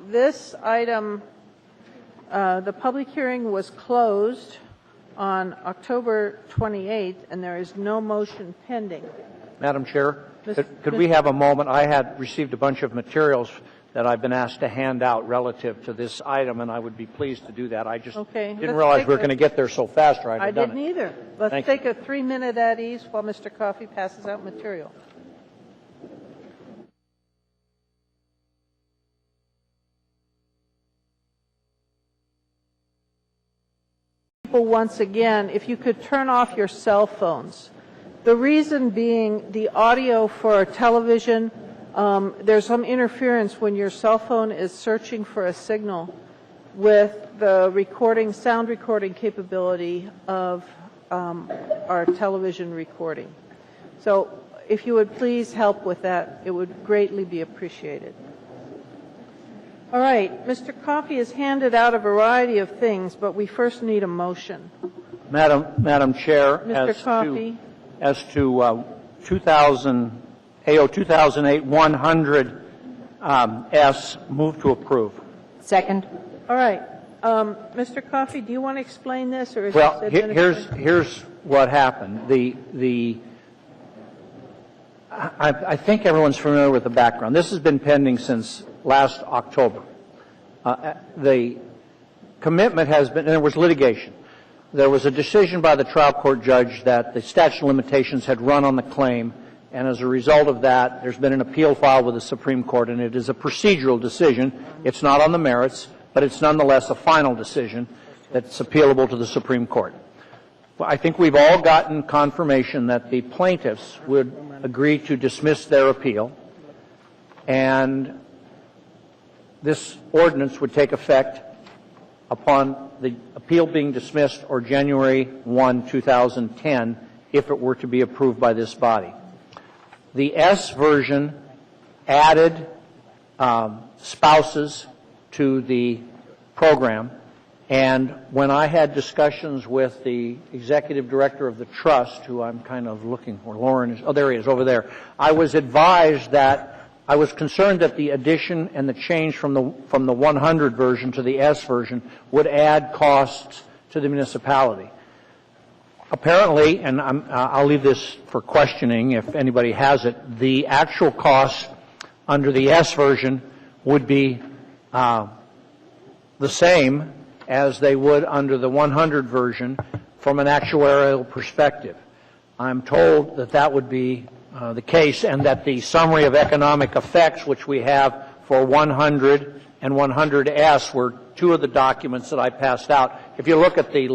This item, the public hearing was closed on October 28th, and there is no motion pending. Madam Chair, could we have a moment? I had received a bunch of materials that I've been asked to hand out relative to this item, and I would be pleased to do that. I just didn't realize we were going to get there so fast, or I'd have done it. I didn't either. Let's take a 3-minute at ease while Mr. Coffey passes out material. Once again, if you could turn off your cell phones. The reason being the audio for television, there's some interference when your cell phone is searching for a signal with the sound recording capability of our television recording. So if you would please help with that, it would greatly be appreciated. All right, Mr. Coffey has handed out a variety of things, but we first need a motion. Madam Chair, Mr. Coffey. as to AO 2008-100 S, move to approve. Second. All right. Mr. Coffey, do you want to explain this? Or is Well, this here's what happened. I think everyone's familiar with the background. This has been pending since last October. The commitment has been, and there was litigation. There was a decision by the trial court judge that the statute of limitations had run on the claim, and as a result of that, there's been an appeal filed with the Supreme Court, and it is a procedural decision. It's not on the merits, but it's nonetheless a final decision that's appealable to the Supreme Court. Well, I think we've all gotten confirmation that the plaintiffs would agree to dismiss their appeal, and this ordinance would take effect upon the appeal being dismissed or January 1, 2010, if it were to be approved by this body. The S version added spouses to the program, and when I had discussions with the executive director of the trust, who I'm kind of looking for, Lauren is, oh, there he is, over there, I was advised that I was concerned that the addition and the change from the 100 version to the S version would add costs to the municipality. Apparently, and I'll leave this for questioning if anybody has it, the actual costs under the S version would be the same as they would under the 100 version from an actuarial perspective. I'm told that that would be the case, and that the summary of economic effects, which we have for 100 and 100S, were two of the documents that I passed out. If you look at the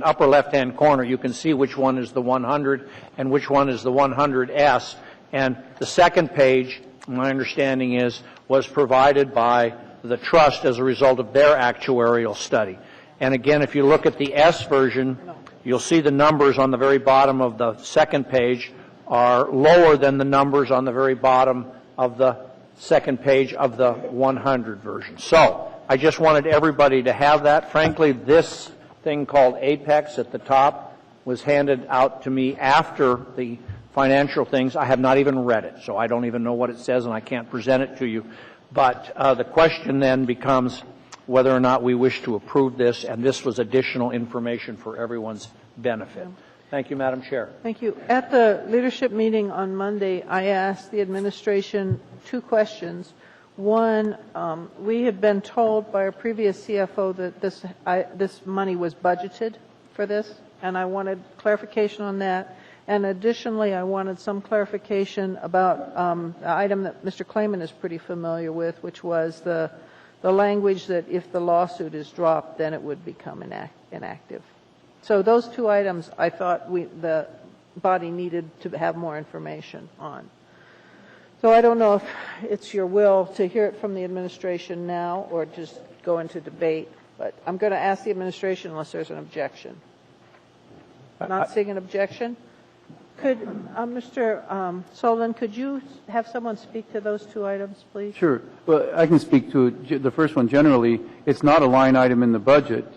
upper left-hand corner, you can see which one is the 100 and which one is the 100S. And the second page, my understanding is, was provided by the trust as a result of their actuarial study. And again, if you look at the S version, you'll see the numbers on the very bottom of the second page are lower than the numbers on the very bottom of the second page of the 100 version. So I just wanted everybody to have that. Frankly, this thing called Apex at the top was handed out to me after the financial things. I have not even read it, so I don't even know what it says, and I can't present it to you. But the question then becomes whether or not we wish to approve this, and this was additional information for everyone's benefit. Thank you, Madam Chair. Thank you. At the leadership meeting on Monday, I asked the administration two questions. One, we had been told by our previous CFO that this money was budgeted for this, and I wanted clarification on that. And additionally, I wanted some clarification about the item that Mr. Klayman is pretty familiar with, which was the language that if the lawsuit is dropped, then it would become inactive. So those two items I thought the body needed to have more information on. So I don't know if it's your will to hear it from the administration now or just go into debate, but I'm going to ask the administration unless there's an objection. Not seeing an objection? Could, Mr. Sullivan, could you have someone speak to those two items, please? Sure. Well, I can speak to the first one generally. It's not a line item in the budget.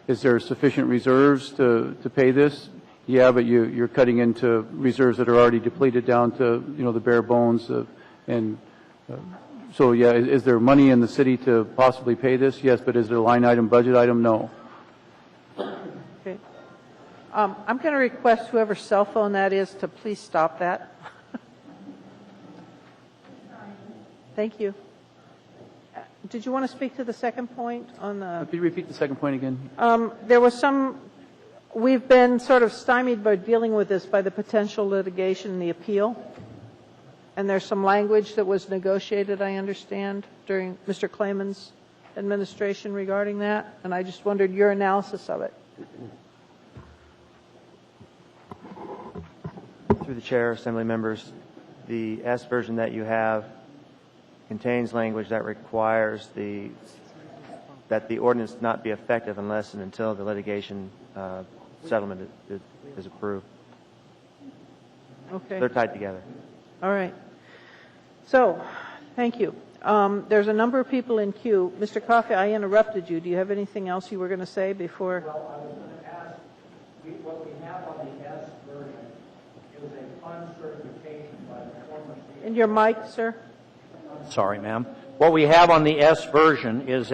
Is there sufficient reserves to pay this? Yeah, but you're cutting into reserves that are already depleted down to, the bare bones. So, yeah, is there money in the city to possibly pay this? Yes, but is there a line item, budget item? No. Okay. I'm going to request whoever's cell phone that is to please stop that. Thank you. Did you want to speak to the second point on the... Could you repeat the second point again? There was we've been sort of stymied by dealing with this by the potential litigation and the appeal. And there's some language that was negotiated, I understand, during Mr. Klayman's administration regarding that. And I just wondered your analysis of it. Through the chair, assembly members, the S version that you have contains language that requires that the ordinance not be effective unless and until the litigation settlement is approved. Okay. They're tied together. All right. So, thank you. There's a number of people in queue. Mr. Coffey, I interrupted you. Do you have anything else you were going to say before? Well, I was going to ask, what we have on the S version is a fund certification by the former... In your mic, sir? Sorry, ma'am. What we have on the S version is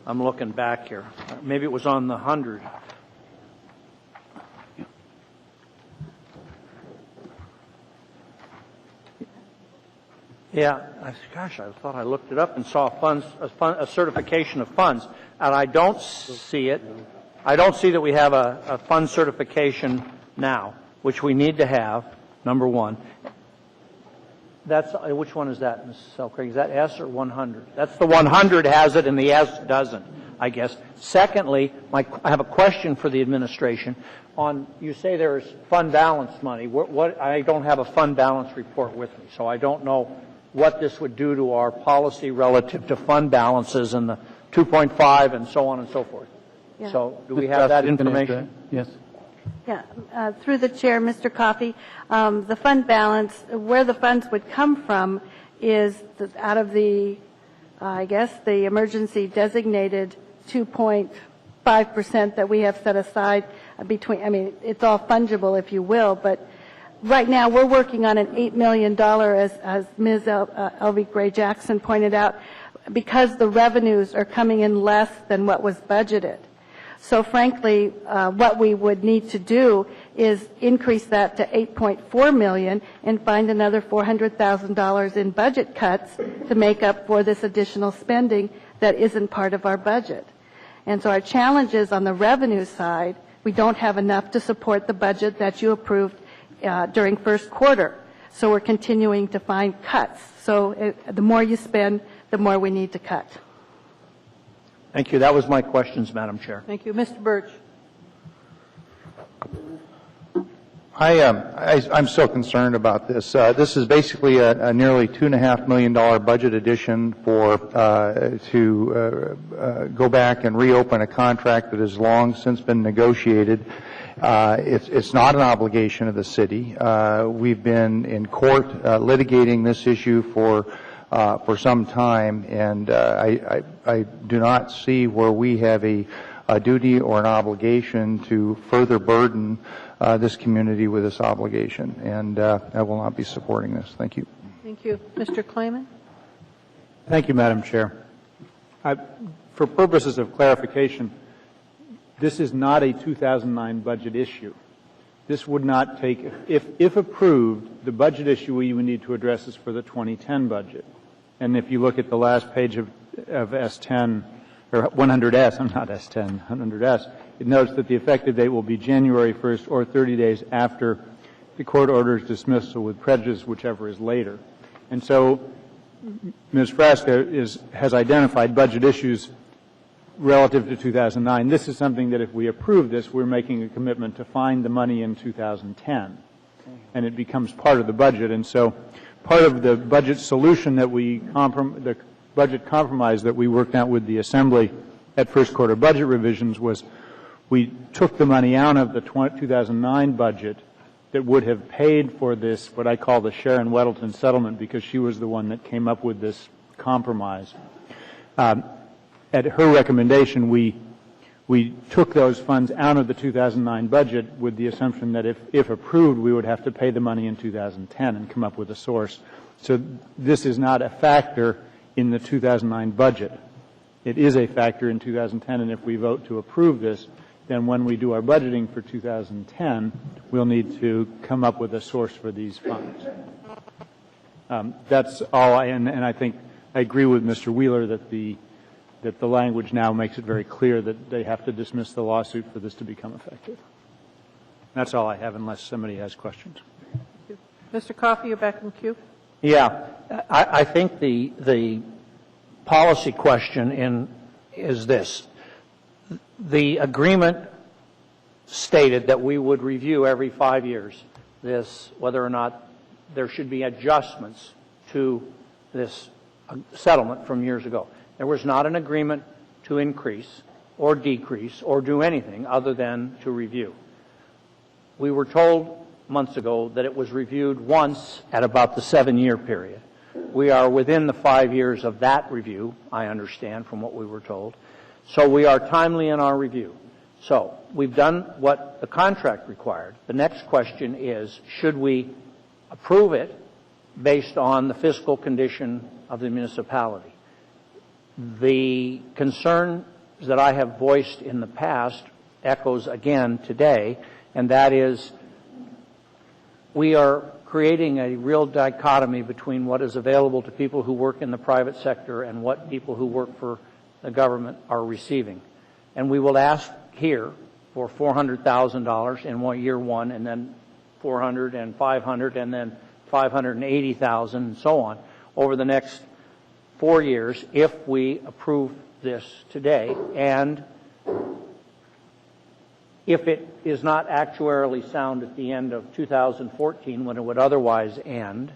I'm looking back here. Maybe it was on the 100. Yeah, gosh, I thought I looked it up and saw a certification of funds, and I don't see it. I don't see that we have a fund certification now. which we need to have, number one. That's, which one is that, Mrs. Selkirk? Is that S or 100? That's the 100 has it and the S doesn't, I guess. Secondly, I have a question for the administration. You say there's fund balance money. I don't have a fund balance report with me, so I don't know what this would do to our policy relative to fund balances and the 2.5 and so on and so forth. Yeah. So do we have that information? Yes. Yeah, through the chair, Mr. Coffey, the fund balance, where the funds would come from is out of the, I guess, the emergency designated 2.5% that we have set aside between, I mean, it's all fungible, if you will, but right now we're working on an $8 million, as Ms. Elvie Gray-Jackson pointed out, because the revenues are coming in less than what was budgeted. So frankly, what we would need to do is increase that to $8.4 million and find another $400,000 in budget cuts to make up for this additional spending that isn't part of our budget. And so our challenge is on the revenue side, we don't have enough to support the budget that you approved during first quarter. So we're continuing to find cuts. So the more you spend, the more we need to cut. Thank you. That was my questions, Madam Chair. Thank you. Mr. Birch. I'm so concerned about this. This is basically a nearly $2.5 million budget addition for to go back and reopen a contract that has long since been negotiated. It's not an obligation of the city. We've been in court litigating this issue for some time, and I do not see where we have a duty or an obligation to further burden this community with this obligation, and I will not be supporting this. Thank you. Thank you. Mr. Klayman? Thank you, Madam Chair. For purposes of clarification, this is not a 2009 budget issue. This would not take, if approved, the budget issue we would need to address is for the 2010 budget. And if you look at the last page of S10, or 100S, I'm not S10, 100S, it notes that the effective date will be January 1st or 30 days after the court orders dismissal with prejudice, whichever is later. And so Ms. Frasca has identified budget issues relative to 2009. This is something that if we approve this, we're making a commitment to find the money in 2010. And it becomes part of the budget. And so part of the budget solution that the budget compromise that we worked out with the Assembly at first quarter budget revisions was we took the money out of the 2009 budget that would have paid for this, what I call the Sharon Weddleton settlement, because she was the one that came up with this compromise. At her recommendation, we took those funds out of the 2009 budget with the assumption that if approved, we would have to pay the money in 2010 and come up with a source. So this is not a factor in the 2009 budget. It is a factor in 2010, and if we vote to approve this, then when we do our budgeting for 2010, we'll need to come up with a source for these funds. That's all, and I think I agree with Mr. Wheeler that the language now makes it very clear that they have to dismiss the lawsuit for this to become effective. That's all I have, unless somebody has questions. Mr. Coffey, you're back in the queue. Yeah, I think the policy question is this. The agreement stated that we would review every 5 years whether or not there should be adjustments to this settlement from years ago. There was not an agreement to increase or decrease or do anything other than to review. We were told months ago that it was reviewed once at about the 7-year period. We are within the 5 years of that review, I understand from what we were told. So we are timely in our review. So we've done what the contract required. The next question is, should we approve it based on the fiscal condition of the municipality? The concern that I have voiced in the past echoes again today, and that is we are creating a real dichotomy between what is available to people who work in the private sector and what people who work for the government are receiving. And we will ask here for $400,000 in year one and then 400 and 500 and then 580,000 and so on over the next 4 years if we approve this today. And if it is not actuarially sound at the end of 2014 when it would otherwise end,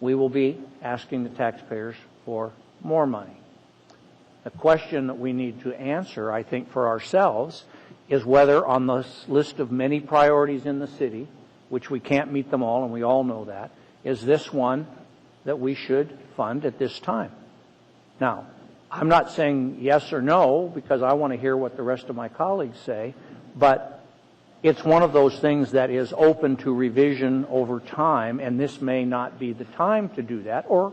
we will be asking the taxpayers for more money. The question that we need to answer, I think, for ourselves is whether on this list of many priorities in the city, which we can't meet them all and we all know that, is this one that we should fund at this time. Now, I'm not saying yes or no because I want to hear what the rest of my colleagues say, but it's one of those things that is open to revision over time, and this may not be the time to do that, or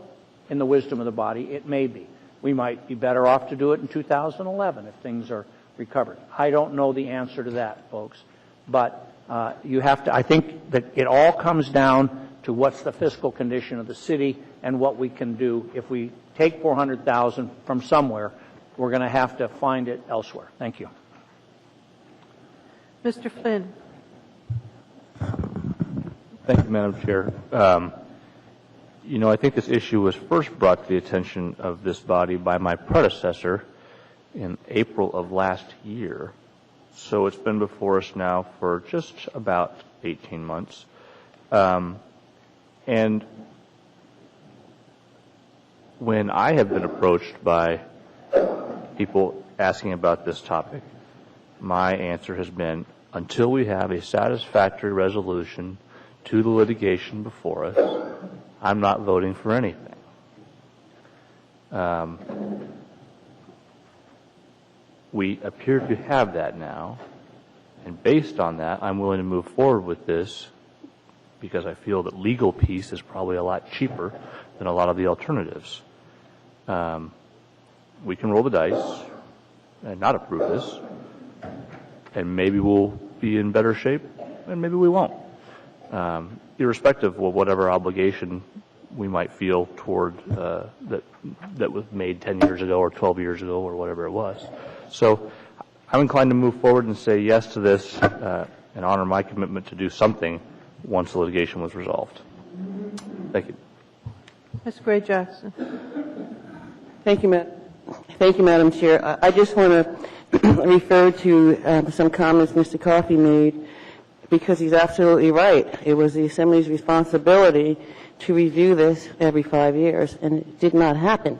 in the wisdom of the body, it may be. We might be better off to do it in 2011 if things are recovered. I don't know the answer to that, folks, but you have to, I think that it all comes down to what's the fiscal condition of the city and what we can do. If we take $400,000 from somewhere, we're going to have to find it elsewhere. Thank you. Mr. Flynn. Thank you, Madam Chair. I think this issue was first brought to the attention of this body by my predecessor in April of last year. So it's been before us now for just about 18 months. And when I have been approached by people asking about this topic, my answer has been, until we have a satisfactory resolution to the litigation before us, I'm not voting for anything. We appear to have that now, and based on that, I'm willing to move forward with this because I feel that legal piece is probably a lot cheaper than a lot of the alternatives. We can roll the dice and not approve this, and maybe we'll be in better shape, and maybe we won't. Irrespective of whatever obligation we might feel toward that was made 10 years ago or 12 years ago or whatever it was. So I'm inclined to move forward and say yes to this and honor my commitment to do something once the litigation was resolved. Thank you. Ms. Gray Jackson. Thank you, Madam Chair. I just want to refer to some comments Mr. Coffey made, because he's absolutely right. It was the Assembly's responsibility to review this every 5 years, and it did not happen.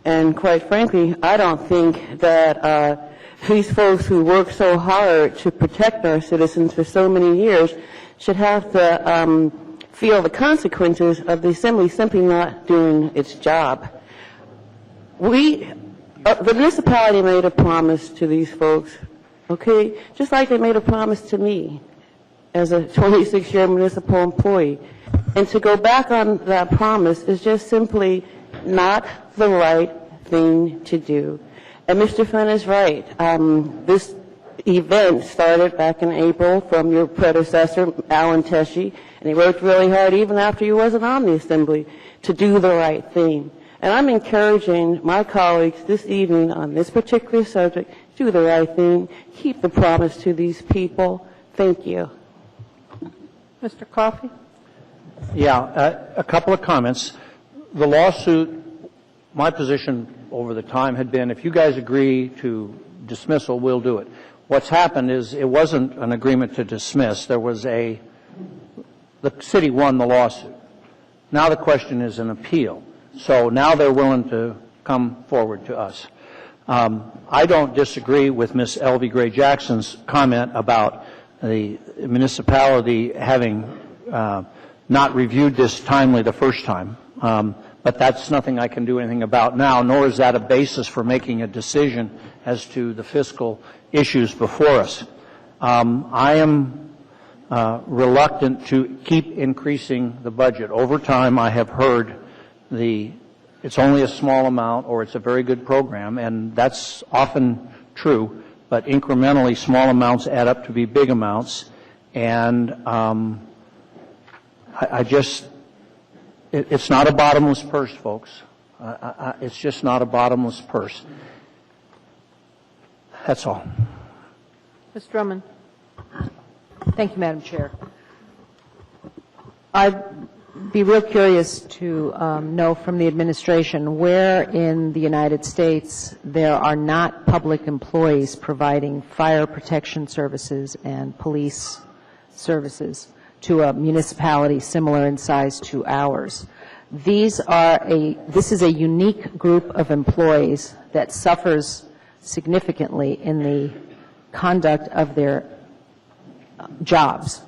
And quite frankly, I don't think that these folks who work so hard to protect our citizens for so many years should have to feel the consequences of the Assembly simply not doing its job. The municipality made a promise to these folks, okay, just like they made a promise to me as a 26-year municipal employee. And to go back on that promise is just simply not the right thing to do. And Mr. Flynn is right. This event started back in April from your predecessor, Alan Teshi, and he worked really hard even after he wasn't on the Assembly to do the right thing. And I'm encouraging my colleagues this evening on this particular subject, do the right thing, keep the promise to these people. Thank you. Mr. Coffey? Yeah, a couple of comments. The lawsuit, my position over the time had been, if you guys agree to dismissal, we'll do it. What's happened is it wasn't an agreement to dismiss. There was the city won the lawsuit. Now the question is an appeal. So now they're willing to come forward to us. I don't disagree with Ms. Elvie Gray Jackson's comment about the municipality having not reviewed this timely the first time. But that's nothing I can do anything about now, nor is that a basis for making a decision as to the fiscal issues before us. I am reluctant to keep increasing the budget. Over time, I have heard it's only a small amount or it's a very good program, and that's often true, but incrementally small amounts add up to be big amounts, and it's not a bottomless purse, folks. It's just not a bottomless purse. That's all. Ms. Drummond. Thank you, Madam Chair. I'd be real curious to know from the administration where in the United States there are not public employees providing fire protection services and police services to a municipality similar in size to ours. This is a unique group of employees that suffers significantly in the conduct of their jobs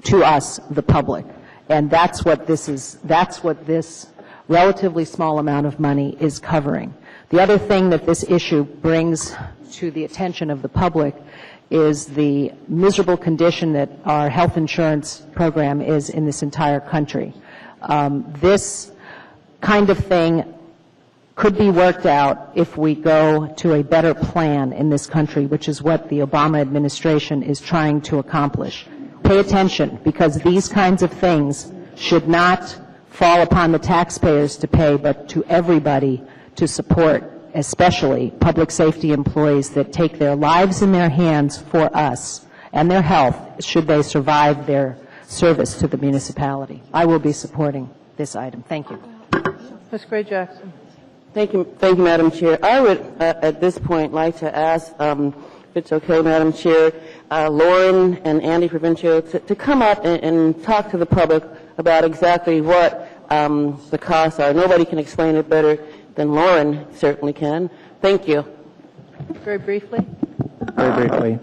to us, the public. And that's what this relatively small amount of money is covering. The other thing that this issue brings to the attention of the public is the miserable condition that our health insurance program is in this entire country. This kind of thing could be worked out if we go to a better plan in this country, which is what the Obama administration is trying to accomplish. Pay attention, because these kinds of things should not fall upon the taxpayers to pay, but to everybody to support, especially public safety employees that take their lives in their hands for us and their health should they survive their service to the municipality. I will be supporting this item. Thank you. Ms. Gray Jackson. Thank you, Madam Chair. I would, at this point, like to ask, if it's okay, Madam Chair, Lauren and Andy Provincial to come up and talk to the public about exactly what the costs are. Nobody can explain it better than Lauren certainly can. Thank you. Very briefly. Very briefly.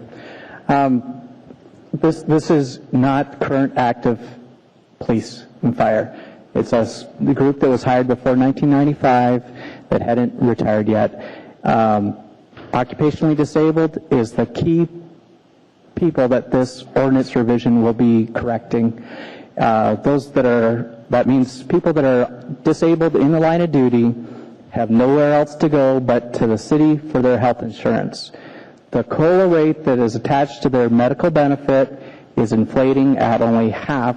This is not current active police and fire. It's the group that was hired before 1995 that hadn't retired yet. Occupationally disabled is the key people that this ordinance revision will be correcting. That means people that are disabled in the line of duty have nowhere else to go but to the city for their health insurance. The COLA rate that is attached to their medical benefit is inflating at only half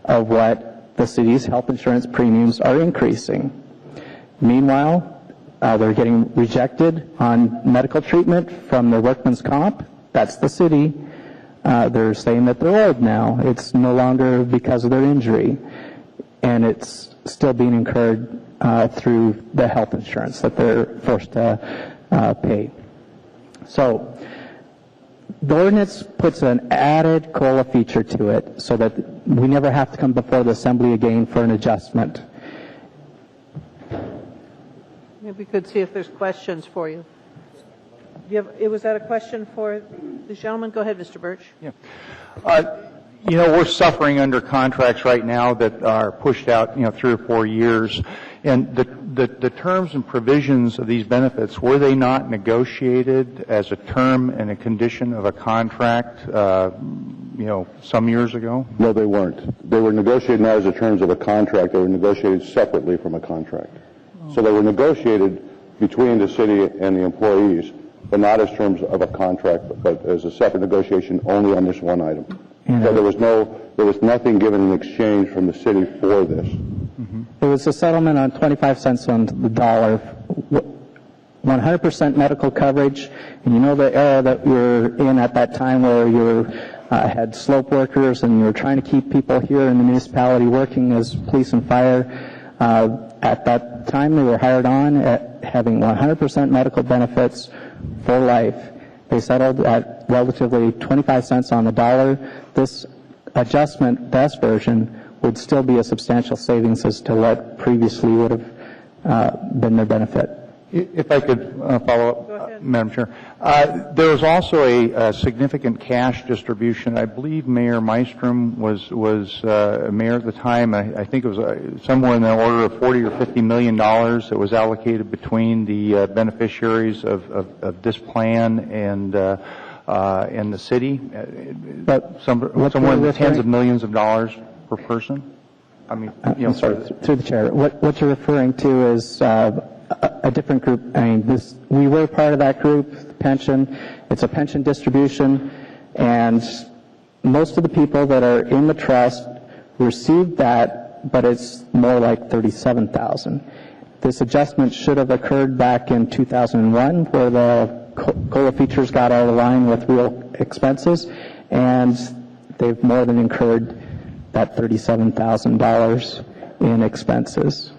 of what the city's health insurance premiums are increasing. Meanwhile, they're getting rejected on medical treatment from their workman's comp. That's the city. They're saying that they're old now. It's no longer because of their injury. And it's still being incurred through the health insurance that they're forced to pay. So the ordinance puts an added COLA feature to it so that we never have to come before the Assembly again for an adjustment. Maybe we could see if there's questions for you. Was that a question for the gentleman? Go ahead, Mr. Birch. Yeah. We're suffering under contracts right now that are pushed out, 3 or 4 years. And the terms and provisions of these benefits, were they not negotiated as a term and a condition of a contract, some years ago? No, they weren't. They were negotiated not as the terms of a contract. They were negotiated separately from a contract. So they were negotiated between the city and the employees, but not as terms of a contract, but as a separate negotiation only on this one item. So there was nothing given in exchange from the city for this. It was a settlement on 25 cents on the dollar, 100% medical coverage. And you know the era that we were in at that time where you had slope workers and you were trying to keep people here in the municipality working as police and fire. At that time, they were hired on at having 100% medical benefits for life. They settled at relatively 25 cents on the dollar. This adjustment, this version, would still be a substantial savings as to what previously would have been their benefit. If I could follow up, Madam Chair. There was also a significant cash distribution. I believe Mayor Mystrom was mayor at the time. I think it was somewhere in the order of $40 or $50 million that was allocated between the beneficiaries of this plan and the city. But somewhere in the tens of millions of dollars per person. I'm sorry, through the chair. What you're referring to is a different group. We were part of that group, the pension. It's a pension distribution, and most of the people that are in the trust received that, but it's more like $37,000. This adjustment should have occurred back in 2001, where the COLA features got out of line with real expenses, and they've more than incurred that $37,000 in expenses.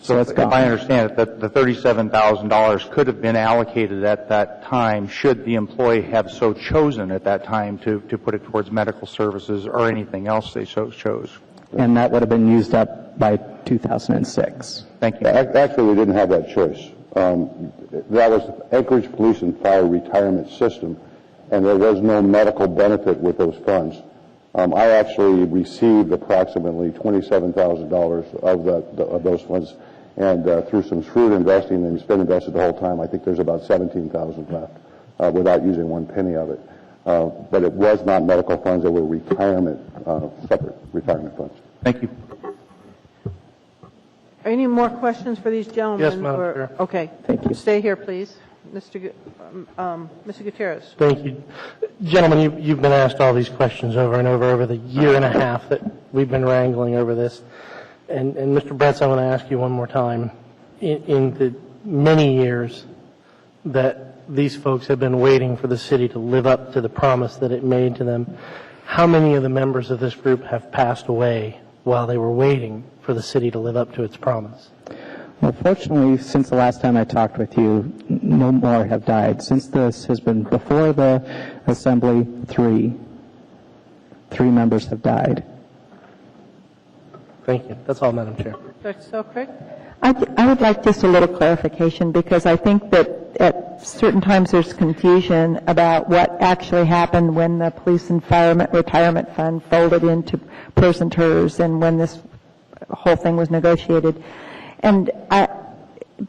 So it's gone. If I understand it, that the $37,000 could have been allocated at that time should the employee have so chosen at that time to put it towards medical services or anything else they so chose. And that would have been used up by 2006. Thank you. Actually, we didn't have that choice. That was Anchorage Police and Fire retirement system, and there was no medical benefit with those funds. I actually received approximately $27,000 of those funds, and through some shrewd investing, and it's been invested the whole time, I think there's about $17,000 left without using one penny of it. But it was not medical funds; they were retirement, separate retirement funds. Thank you. Any more questions for these gentlemen? Yes, Madam Chair. Okay. Thank you. Stay here, please. Mr. Gutierrez. Thank you. Gentlemen, you've been asked all these questions over and over the year and a half that we've been wrangling over this. And Mr. Bretz, I want to ask you one more time. In the many years that these folks have been waiting for the city to live up to the promise that it made to them, how many of the members of this group have passed away while they were waiting for the city to live up to its promise? Well, fortunately, since the last time I talked with you, no more have died. Since this has been before the assembly, three members have died. Thank you. That's all, Madam Chair. Dr. Selkirk? I would like just a little clarification, because I think that at certain times there's confusion about what actually happened when the Police and Firemen Retirement Fund folded into PERS and TERS and when this whole thing was negotiated. And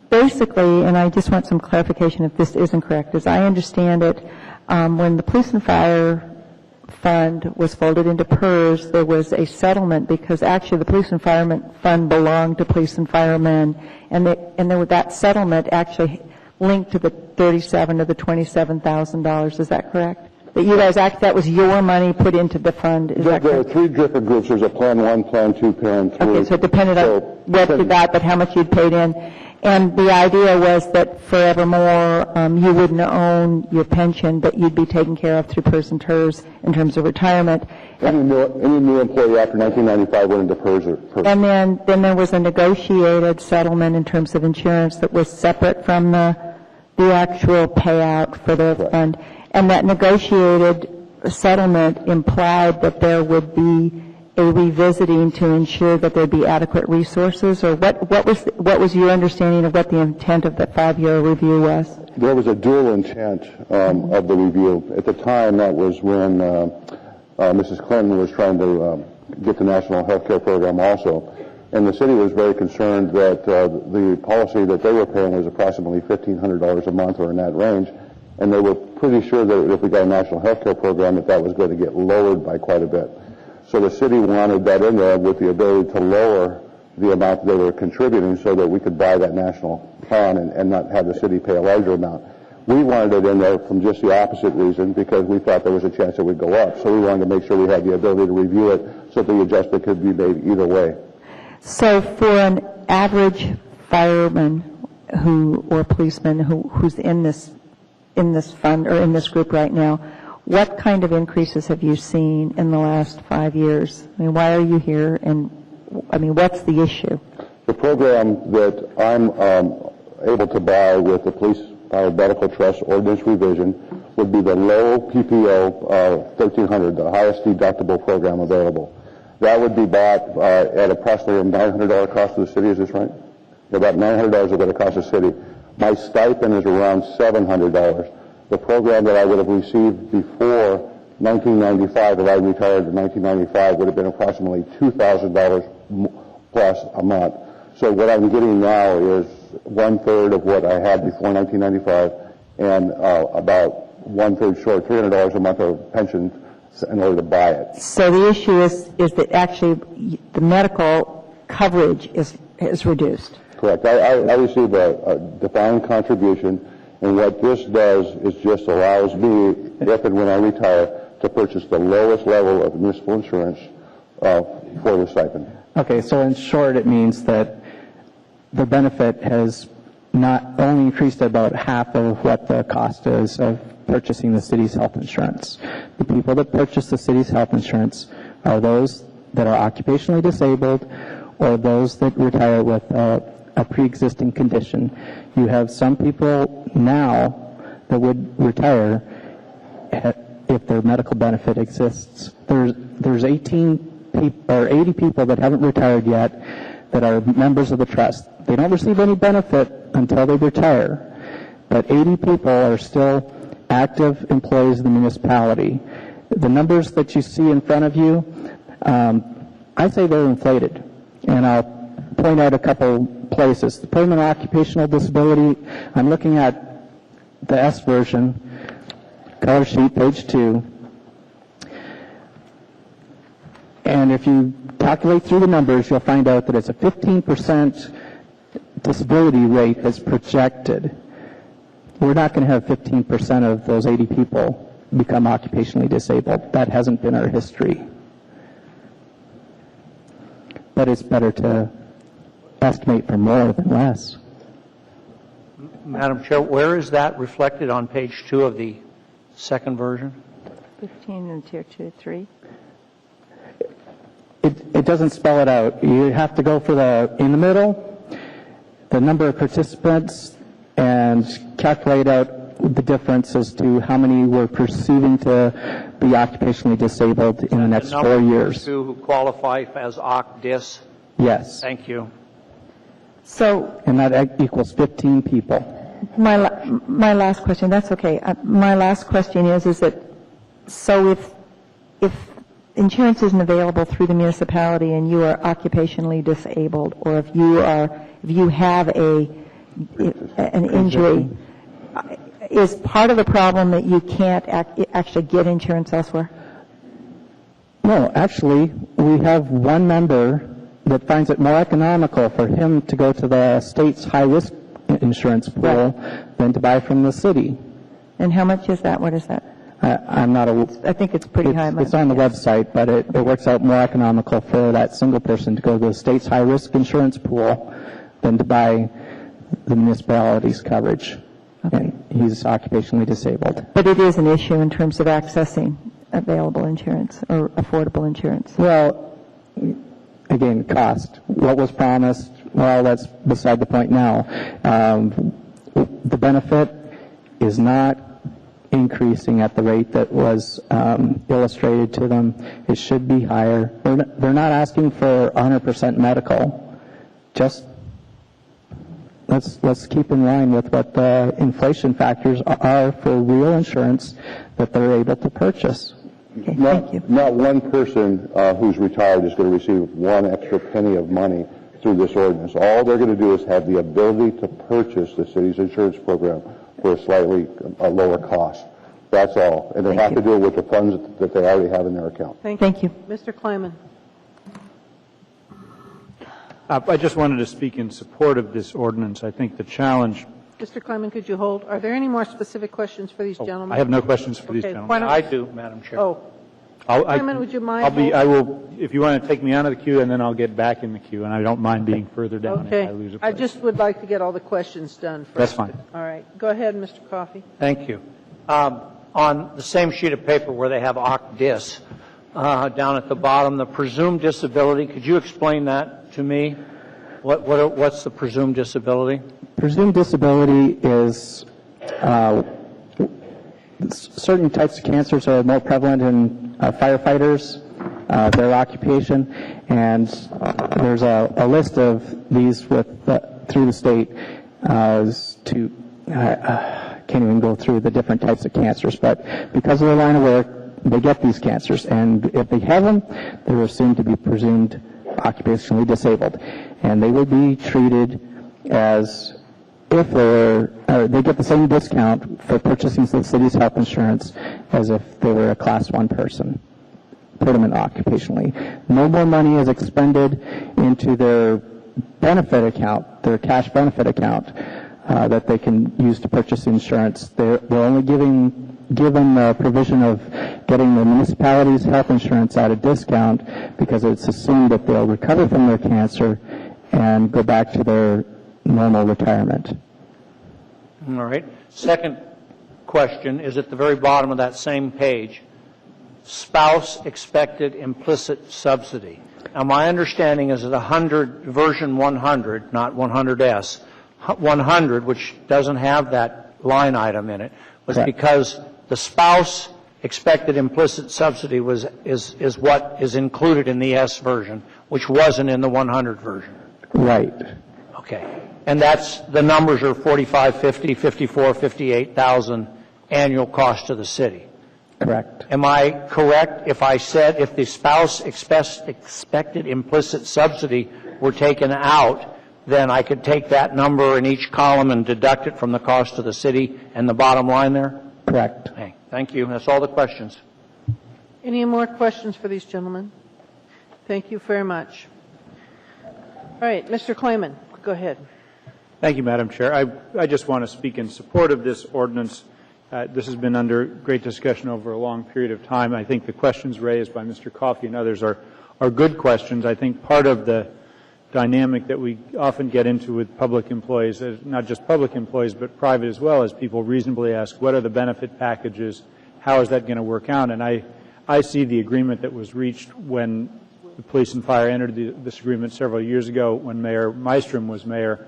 basically, and I just want some clarification if this isn't correct, as I understand it, when the Police and Fire Fund was folded into PERS, there was a settlement because actually the Police and Firemen Fund belonged to police and firemen, and that settlement actually linked to the $37,000 to the $27,000. Is that correct? That you guys that was your money put into the fund. Is that There are correct? three different groups. There's a Plan 1, Plan 2, Plan 3. Okay, so it depended on what you got, but how much you'd paid in. And the idea was that forevermore you wouldn't own your pension, but you'd be taken care of through PERS and TERS in terms of retirement. Any new employee after 1995 went into PERS. And then there was a negotiated settlement in terms of insurance that was separate from the actual payout for the fund. And that negotiated settlement implied that there would be a revisiting to ensure that there'd be adequate resources, or what was your understanding of what the intent of the 5-year review was? There was a dual intent of the review. At the time, that was when Mrs. Clinton was trying to get the National Health Care Program also. And the city was very concerned that the policy that they were paying was approximately $1,500 a month or in that range. And they were pretty sure that if we got a National Health Care Program, that was going to get lowered by quite a bit. So the city wanted that in there with the ability to lower the amount they were contributing so that we could buy that national plan and not have the city pay a larger amount. We wanted it in there from just the opposite reason, because we thought there was a chance it would go up. So we wanted to make sure we had the ability to review it so the adjustment could be made either way. So for an average fireman or policeman who's in this fund or in this group right now, what kind of increases have you seen in the last 5 years? I mean, why are you here? And I mean, what's the issue? The program that I'm able to buy with the Police Fire Medical Trust Ordinance Revision would be the low PPO 1300, the highest deductible program available. That would be bought at approximately a $900 cost to the city. Is this right? About $900 is what it costs the city. My stipend is around $700. The program that I would have received before 1995, if I retired in 1995, would have been approximately $2,000 plus a month. So what I'm getting now is 1/3 of what I had before 1995, and about 1/3 short, $300 a month of pension in order to buy it. So the issue is that actually the medical coverage is reduced. Correct. I receive a defined contribution, and what this does is just allows me, if and when I retire, to purchase the lowest level of municipal insurance for the stipend. Okay, so in short, it means that the benefit has not only increased about half of what the cost is of purchasing the city's health insurance. The people that purchase the city's health insurance are those that are occupationally disabled or those that retire with a pre-existing condition. You have some people now that would retire if their medical benefit exists. There's 80 people that haven't retired yet that are members of the trust. They don't receive any benefit until they retire, but 80 people are still active employees of the municipality. The numbers that you see in front of you, I say they're inflated, and I'll point out a couple places. The permanent occupational disability, I'm looking at the S version, color sheet, page 2. And if you calculate through the numbers, you'll find out that it's a 15% disability rate that's projected. We're not going to have 15% of those 80 people become occupationally disabled. That hasn't been our history. But it's better to estimate for more than less. Madam Chair, where is that reflected on page 2 of the second version? 15 in tier 2, 3. It doesn't spell it out. You have to go for in the middle, the number of participants, and calculate out the difference as to how many we're perceiving to be occupationally disabled in the next 4 years. Who qualify as OCDIS? Yes. Thank you. So, and that equals 15 people. My last question, that's okay. My last question is that, so if insurance isn't available through the municipality and you are occupationally disabled, or if you have an injury, is part of the problem that you can't actually get insurance elsewhere? No, actually, we have one member that finds it more economical for him to go to the state's high-risk insurance pool than to buy from the city. And how much is that? What is that? I'm not I think it's pretty high. It's on the website, but it works out more economical for that single person to go to the state's high-risk insurance pool than to buy the municipality's coverage. Okay. And he's occupationally disabled. But it is an issue in terms of accessing available insurance or affordable insurance. Well, again, cost. What was promised, well, that's beside the point now. The benefit is not increasing at the rate that was illustrated to them. It should be higher. They're not asking for 100% medical. Just let's keep in line with what the inflation factors are for real insurance that they're able to purchase. Okay, thank you. Not one person who's retired is going to receive one extra penny of money through this ordinance. All they're going to do is have the ability to purchase the city's insurance program for a slightly lower cost. That's all. And they have to do it with the funds that they already have in their account. Thank you. Mr. Kleiman. I just wanted to speak in support of this ordinance. I think the challenge... Mr. Kleiman, could you hold? Are there any more specific questions for these gentlemen? I have no questions for these gentlemen. I do, Madam Chair. Oh. Kleiman, would you mind? I will, if you want to take me out of the queue, and then I'll get back in the queue, and I don't mind being further down if I lose a place. I just would like to get all the questions done first. That's fine. All right. Go ahead, Mr. Coffey. Thank you. On the same sheet of paper where they have OCDIS, down at the bottom, the presumed disability, could you explain that to me? What's the presumed disability? Presumed disability is certain types of cancers are more prevalent in firefighters, their occupation, and there's a list of these through the state can't even go through the different types of cancers, but because of their line of work, they get these cancers, and if they have them, they're assumed to be presumed occupationally disabled, and they will be treated as if they get the same discount for purchasing the city's health insurance as if they were a Class 1 person, permanent occupationally. No more money is expended into their benefit account, their cash benefit account, that they can use to purchase insurance. They're only given the provision of getting the municipality's health insurance at a discount because it's assumed that they'll recover from their cancer and go back to their normal retirement. All right. Second question is at the very bottom of that same page. spouse expected implicit subsidy. Now, my understanding is that version 100, not 100S, 100, which doesn't have that line item in it, was because the spouse expected implicit subsidy is what is included in the S version, which wasn't in the 100 version. Right. Okay. And that's, the numbers are 45, 50, 54, 58,000 annual cost to the city. Correct. Am I correct if I said if the spouse expected implicit subsidy were taken out, then I could take that number in each column and deduct it from the cost to the city and the bottom line there? Correct. Okay. Thank you. That's all the questions. Any more questions for these gentlemen? Thank you very much. All right, Mr. Klayman, go ahead. Thank you, Madam Chair. I just want to speak in support of this ordinance. This has been under great discussion over a long period of time. I think the questions raised by Mr. Coffey and others are good questions. I think part of the dynamic that we often get into with public employees, not just public employees, but private as well, is people reasonably ask, what are the benefit packages? How is that going to work out? And I see the agreement that was reached when the police and fire entered this agreement several years ago when Mayor Mystrom was mayor,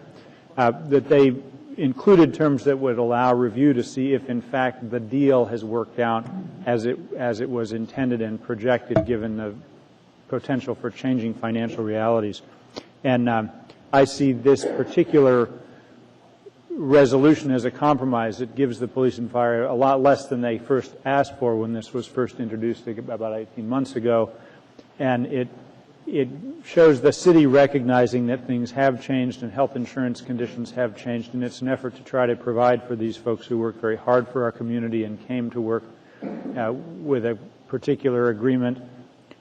that they included terms that would allow review to see if, in fact, the deal has worked out as it was intended and projected, given the potential for changing financial realities. And I see this particular resolution as a compromise. It gives the police and fire a lot less than they first asked for when this was first introduced about 18 months ago. And it shows the city recognizing that things have changed and health insurance conditions have changed, and it's an effort to try to provide for these folks who work very hard for our community and came to work with a particular agreement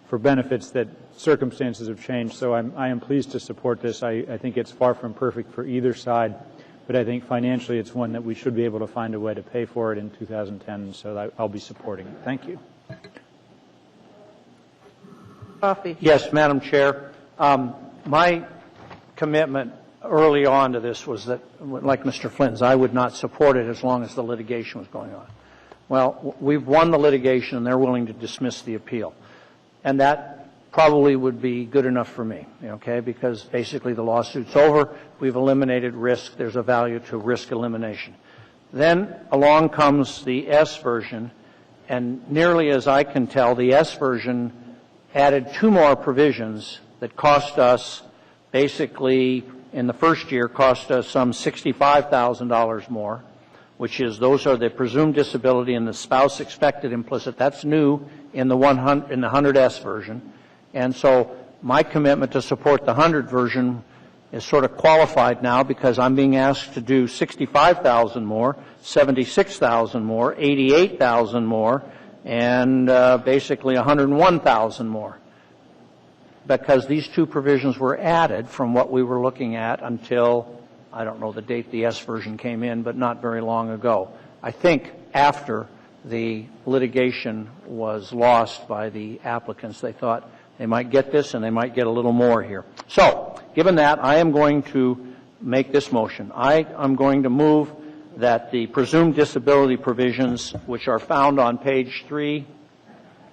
for benefits that circumstances have changed. So I am pleased to support this. I think it's far from perfect for either side, but I think financially it's one that we should be able to find a way to pay for it in 2010, so I'll be supporting it. Thank you. Coffey. Yes, Madam Chair. My commitment early on to this was that, like Mr. Flinton's, I would not support it as long as the litigation was going on. Well, we've won the litigation, and they're willing to dismiss the appeal. And that probably would be good enough for me, okay, because basically the lawsuit's over. We've eliminated risk. There's a value to risk elimination. Then along comes the S version, and nearly as I can tell, the S version added two more provisions that cost us, basically in the first year, cost us some $65,000 more, which is, those are the presumed disability and the spouse expected implicit. That's new in the 100S version. And so my commitment to support the 100 version is sort of qualified now because I'm being asked to do $65,000 more, $76,000 more, $88,000 more, and basically $101,000 more, because these two provisions were added from what we were looking at until, I don't know the date the S version came in, but not very long ago. I think after the litigation was lost by the applicants, they thought they might get this and they might get a little more here. So, given that, I am going to make this motion. I am going to move that the presumed disability provisions, which are found on page 3,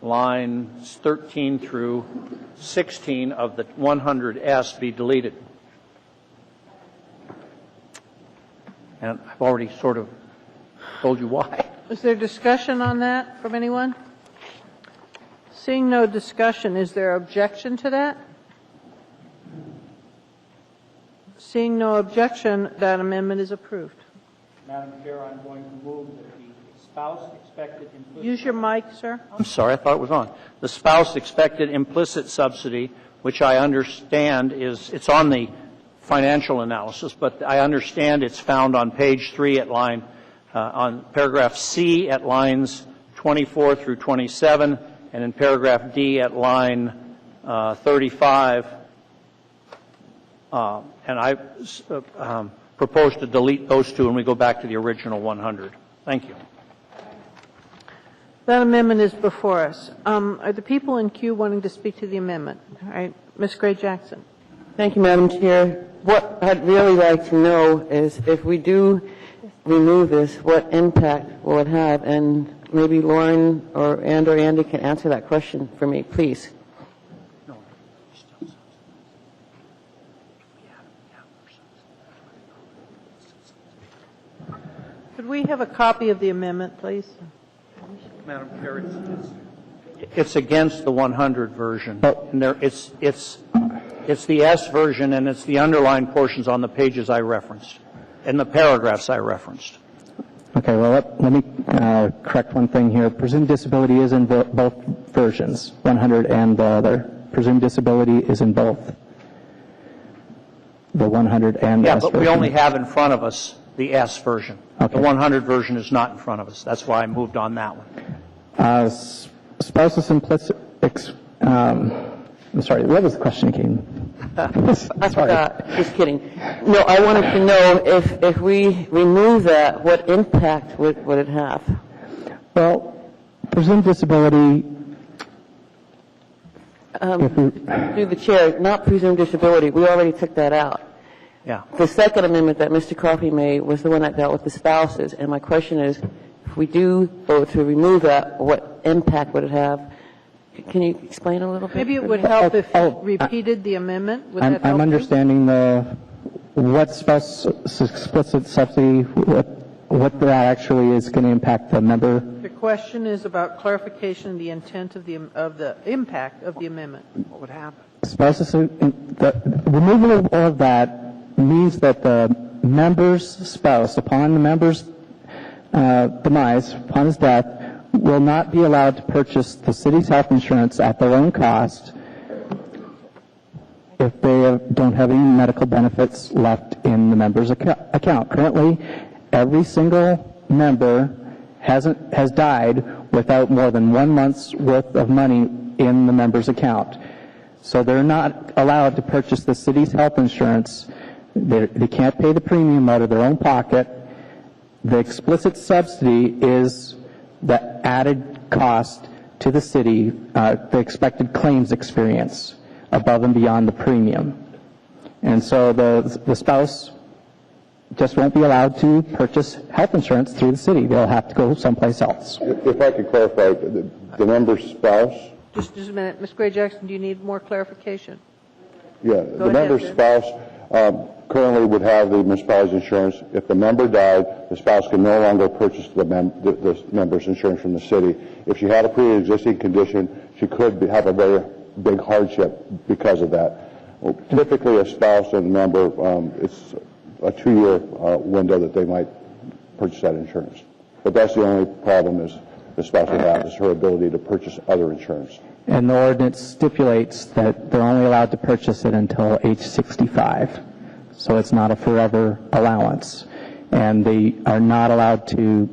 lines 13 through 16 of the 100S, be deleted. And I've already sort of told you why. Is there discussion on that from anyone? Seeing no discussion, is there objection to that? Seeing no objection, that amendment is approved. Madam Chair, I'm going to move that the spouse expected implicit... Use your mic, sir. I'm sorry, I thought it was on. The spouse expected implicit subsidy, which I understand it's on the financial analysis, but I understand it's found on page 3 at on paragraph C at lines 24 through 27, and in paragraph D at line 35. And I propose to delete those two and we go back to the original 100. Thank you. That amendment is before us. Are the people in queue wanting to speak to the amendment? All right. Ms. Gray-Jackson. Thank you, Madam Chair. What I'd really like to know is if we do remove this, what impact will it have? And maybe Lauren or Andy can answer that question for me, please. Could we have a copy of the amendment, please? Madam Chair, it's against the 100 version. And it's the S version, and it's the underlined portions on the pages I referenced, and the paragraphs I referenced. Okay, well, let me correct one thing here. Presumed disability is in both versions, 100 and the other. Presumed disability is in both, the 100 and the S version. Yeah, but we only have in front of us the S version. Okay. The 100 version is not in front of us. That's why I moved on that one. Spousal implicit, I'm sorry, what was the question again? I forgot. Just kidding. No, I wanted to know if we remove that, what impact would it have? Well, presumed disability. Through the chair, not presumed disability. We already took that out. Yeah. The second amendment that Mr. Coffey made was the one that dealt with the spouses. And my question is, if we do vote to remove that, what impact would it have? Can you explain a little bit? Maybe it would help if you repeated the amendment. Would that help I'm you? understanding what spouse explicit subsidy, what that actually is going to impact the member. The question is about clarification of the intent of the impact of the amendment. What would happen? Spouses, the removal of that means that the member's spouse, upon the member's demise, upon his death, will not be allowed to purchase the city's health insurance at their own cost if they don't have any medical benefits left in the member's account. Currently, every single member has died without more than 1 month's worth of money in the member's account. So they're not allowed to purchase the city's health insurance. They can't pay the premium out of their own pocket. The explicit subsidy is the added cost to the city, the expected claims experience above and beyond the premium. And so the spouse just won't be allowed to purchase health insurance through the city. They'll have to go someplace else. If I could clarify, the member's spouse? Just a minute. Ms. Gray Jackson, do you need more clarification? Yeah, the member's spouse currently would have the municipality's insurance. If the member died, the spouse can no longer purchase the member's insurance from the city. If she had a pre-existing condition, she could have a very big hardship because of that. Well, typically, a spouse and a member, it's a 2-year window that they might purchase that insurance. But that's the only problem is the spouse would have is her ability to purchase other insurance. And the ordinance stipulates that they're only allowed to purchase it until age 65. So it's not a forever allowance. And they are not allowed to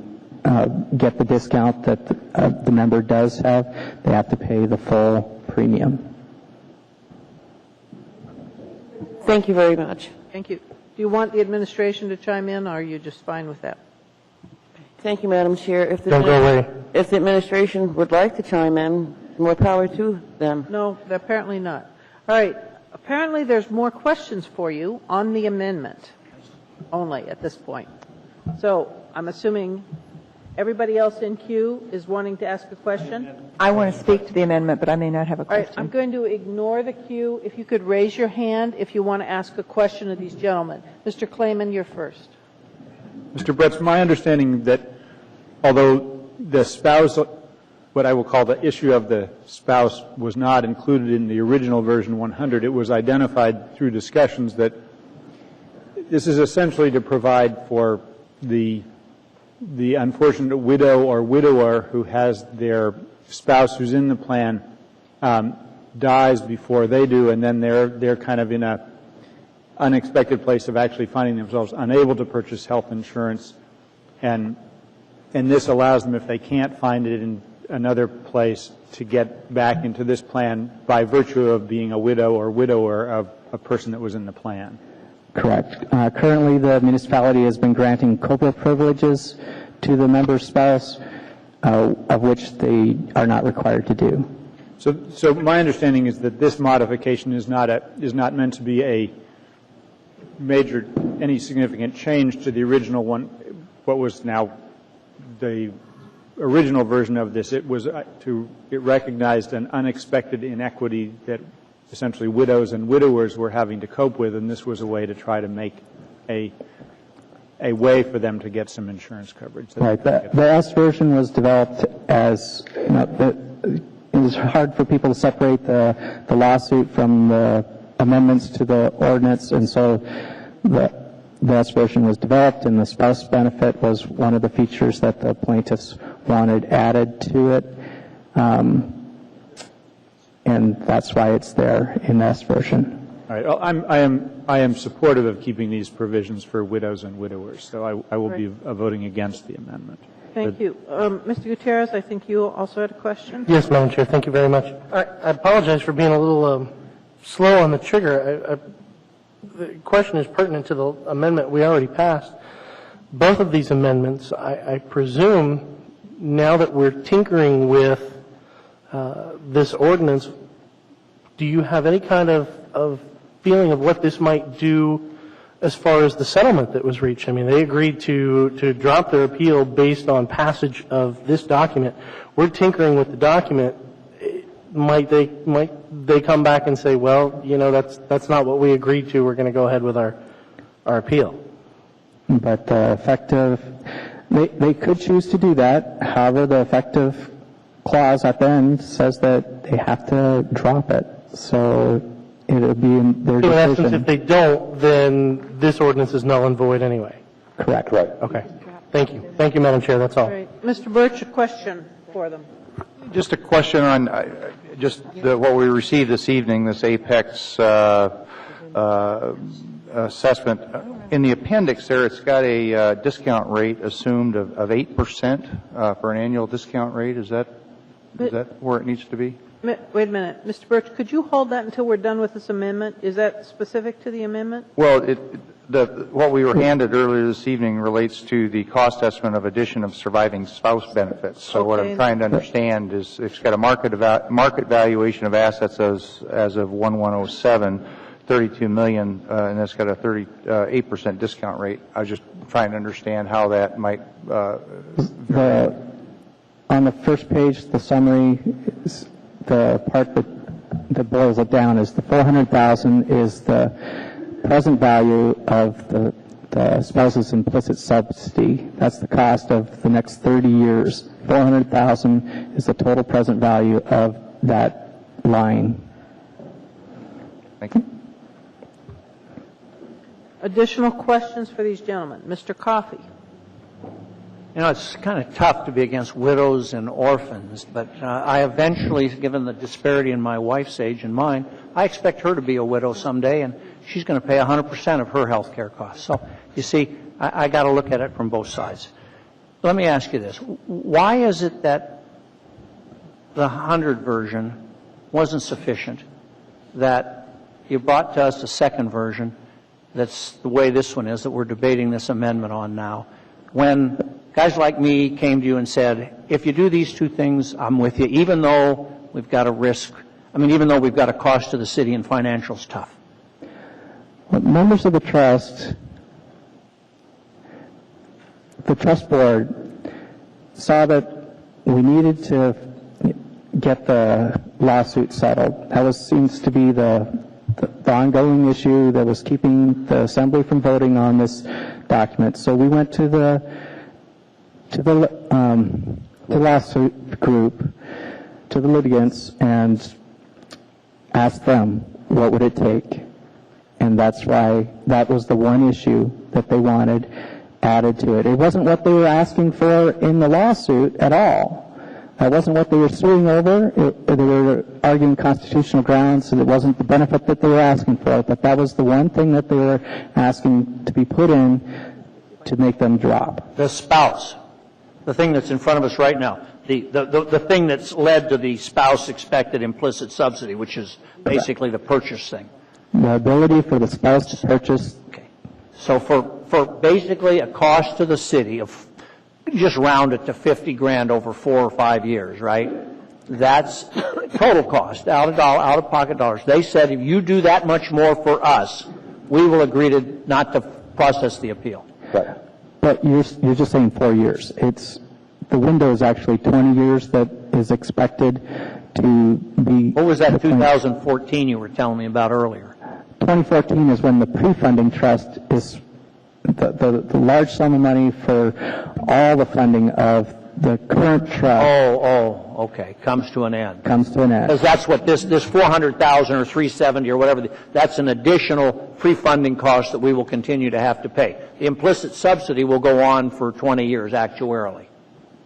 get the discount that the member does have. They have to pay the full premium. Thank you very much. Thank you. Do you want the administration to chime in, or are you just fine with that? Thank you, Madam Chair. If the Don't go away. If the administration would like to chime in, more power to them. No, apparently not. All right. Apparently there's more questions for you on the amendment only at this point. So I'm assuming everybody else in queue is wanting to ask a question? I want to speak to the amendment, but I may not have a All right. question. I'm going to ignore the queue. If you could raise your hand if you want to ask a question of these gentlemen. Mr. Clayman, you're first. Mr. Bretz, my understanding that although the spouse, what I will call the issue of the spouse, was not included in the original version 100, it was identified through discussions that this is essentially to provide for the unfortunate widow or widower who has their spouse who's in the plan dies before they do, and then they're kind of in a unexpected place of actually finding themselves unable to purchase health insurance, and this allows them, if they can't find it in another place, to get back into this plan by virtue of being a widow or widower of a person that was in the plan. Correct. Currently, the municipality has been granting COBRA privileges to the member's spouse, of which they are not required to do. So my understanding is that this modification is not meant to be a any significant change to the original one, what was now the original version of this, it recognized an unexpected inequity that essentially widows and widowers were having to cope with, and this was a way to try to make a way for them to get some insurance coverage. Right. The S version was developed as, it was hard for people to separate the lawsuit from the amendments to the ordinance, and so the S version was developed, and the spouse benefit was one of the features that the plaintiffs wanted added to it. And that's why it's there in the S version. All right. Well, I am supportive of keeping these provisions for widows and widowers, so I will be voting against the amendment. Thank you. Mr. Gutierrez, I think you also had a question? Yes, Madam Chair. Thank you very much. I apologize for being a little slow on the trigger. The question is pertinent to the amendment we already passed. Both of these amendments, I presume, now that we're tinkering with this ordinance, do you have any kind of feeling of what this might do as far as the settlement that was reached? I mean, they agreed to drop their appeal based on passage of this document. We're tinkering with the document. Might they come back and say, well, that's not what we agreed to. We're going to go ahead with our appeal. But the effective, they could choose to do that. However, the effective clause at the end says that they have to drop it. So it'll be in their decision. In essence, if they don't, then this ordinance is null and void anyway. Correct. Okay. Thank you. Thank you, Madam Chair. That's all. All right. Mr. Birch, a question for them. Just a question on what we received this evening, this Apex assessment. In the appendix there, it's got a discount rate assumed of 8% for an annual discount rate. Is that where it needs to be? Wait a minute. Mr. Birch, could you hold that until we're done with this amendment? Is that specific to the amendment? Well, what we were handed earlier this evening relates to the cost estimate of addition of surviving spouse benefits. So what I'm trying to understand is it's got a market valuation of assets as of 1/1/07, $32 million, and it's got a 8% discount rate. I was just trying to understand how that might. On the first page, the summary, the part that boils it down is the $400,000 is the present value of the spouse's implicit subsidy. That's the cost of the next 30 years. $400,000 is the total present value of that line. Thank you. Additional questions for these gentlemen? Mr. Coffey. It's kind of tough to be against widows and orphans, but I eventually, given the disparity in my wife's age and mine, I expect her to be a widow someday, and she's going to pay 100% of her health care costs. So, you see, I got to look at it from both sides. Let me ask you this. Why is it that the 100 version wasn't sufficient, that you brought to us a second version that's the way this one is, that we're debating this amendment on now, when guys like me came to you and said, if you do these two things, I'm with you, even though we've got a risk, even though we've got a cost to the city and financial's tough? Well, members of the trust board saw that we needed to get the lawsuit settled. That seems to be the ongoing issue that was keeping the Assembly from voting on this document. So we went to the lawsuit group, to the litigants, and asked them what would it take. And that's why that was the one issue that they wanted added to it. It wasn't what they were asking for in the lawsuit at all. That wasn't what they were suing over. They were arguing constitutional grounds, and it wasn't the benefit that they were asking for. But that was the one thing that they were asking to be put in to make them drop. The spouse, the thing that's in front of us right now, the thing that's led to the spouse expected implicit subsidy, which is basically the purchase thing. The ability for the spouse to purchase. Okay. So for basically a cost to the city of, just round it to $50,000 over 4 or 5 years, right? That's total cost, out of pocket dollars. They said, if you do that much more for us, we will agree to not to process the appeal. Right. But you're just saying 4 years. It's the window is actually 20 years that is expected to be. What was that 2014 you were telling me about earlier? 2014 is when the pre-funding trust is the large sum of money for all the funding of the current trust. Okay. Comes to an end. Comes to an end. Because that's what this 400,000 or 370 or whatever, that's an additional pre-funding cost that we will continue to have to pay. The implicit subsidy will go on for 20 years actuarially.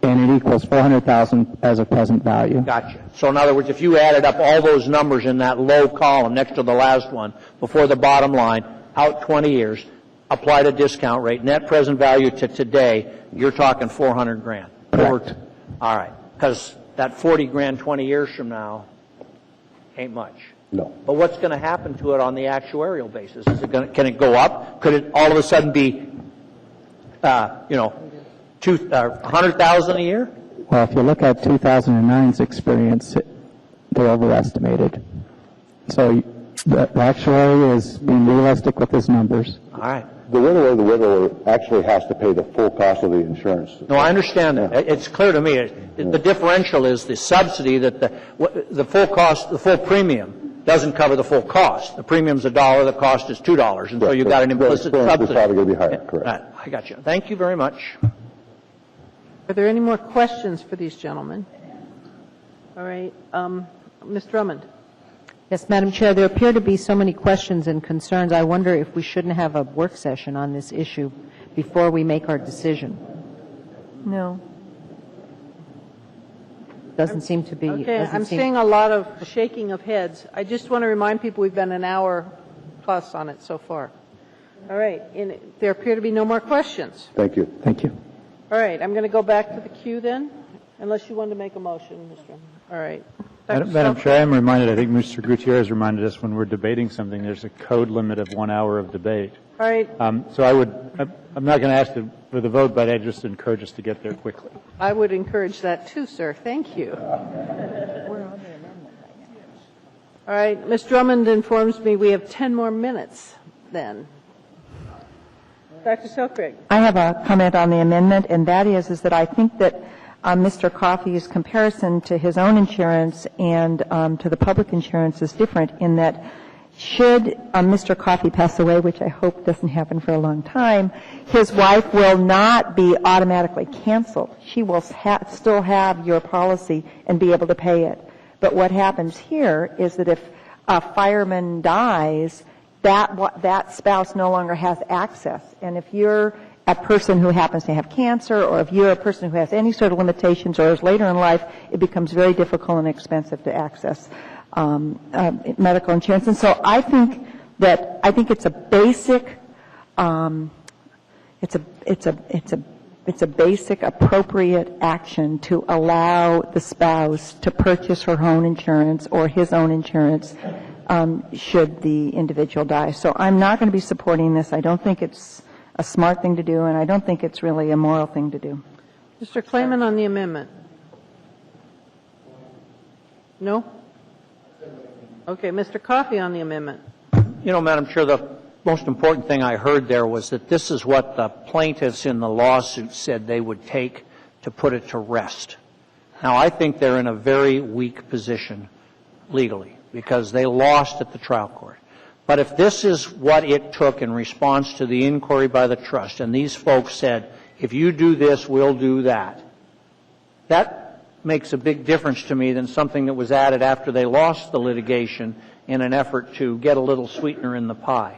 And it equals 400,000 as a present value. Gotcha. So in other words, if you added up all those numbers in that low column next to the last one, before the bottom line, out 20 years, applied a discount rate, net present value to today, you're talking 400 grand. Correct. All right. Because that 40 grand 20 years from now ain't much. No. But what's going to happen to it on the actuarial basis? Is it can it go up? Could it all of a sudden be, 100,000 a year? Well, if you look at 2009's experience, they're overestimated. So the actuary is being realistic with his numbers. All right. The widower actually has to pay the full cost of the insurance. No, I understand that. It's clear to me. The differential is the subsidy that the full cost, the full premium doesn't cover the full cost. The premium's $1, the cost is $2, and so you've got an implicit subsidy. It's probably going to be higher, correct. Right. I got you. Thank you very much. Are there any more questions for these gentlemen? All right. Ms. Drummond. Yes, Madam Chair, there appear to be so many questions and concerns. I wonder if we shouldn't have a work session on this issue before we make our decision. No. Doesn't seem to be. Okay, I'm seeing a lot of shaking of heads. I just want to remind people we've been an hour plus on it so far. All right. There appear to be no more questions. Thank you. Thank you. All right. I'm going to go back to the queue then, unless you want to make a motion, Mr. All right. Madam Chair, I am reminded, I think Mr. Gutierrez reminded us when we're debating something, there's a code limit of 1 hour of debate. All right. So I'm not going to ask for the vote, but I just encourage us to get there quickly. I would encourage that too, sir. Thank you. All right. Ms. Drummond informs me we have 10 more minutes then. Dr. Selkrig. I have a comment on the amendment, and that is that I think that Mr. Coffey's comparison to his own insurance and to the public insurance is different in that should Mr. Coffey pass away, which I hope doesn't happen for a long time, his wife will not be automatically canceled. She will still have your policy and be able to pay it. But what happens here is that if a fireman dies, that spouse no longer has access. And if you're a person who happens to have cancer, or if you're a person who has any sort of limitations or is later in life, it becomes very difficult and expensive to access medical insurance. And so I think it's a basic, it's a basic appropriate action to allow the spouse to purchase her own insurance or his own insurance should the individual die. So I'm not going to be supporting this. I don't think it's a smart thing to do, and I don't think it's really a moral thing to do. Mr. Klayman on the amendment. No? Okay. Mr. Coffey on the amendment. Madam Chair, the most important thing I heard there was that this is what the plaintiffs in the lawsuit said they would take to put it to rest. Now, I think they're in a very weak position legally because they lost at the trial court. But if this is what it took in response to the inquiry by the trust, and these folks said, if you do this, we'll do that, that makes a big difference to me than something that was added after they lost the litigation in an effort to get a little sweetener in the pie.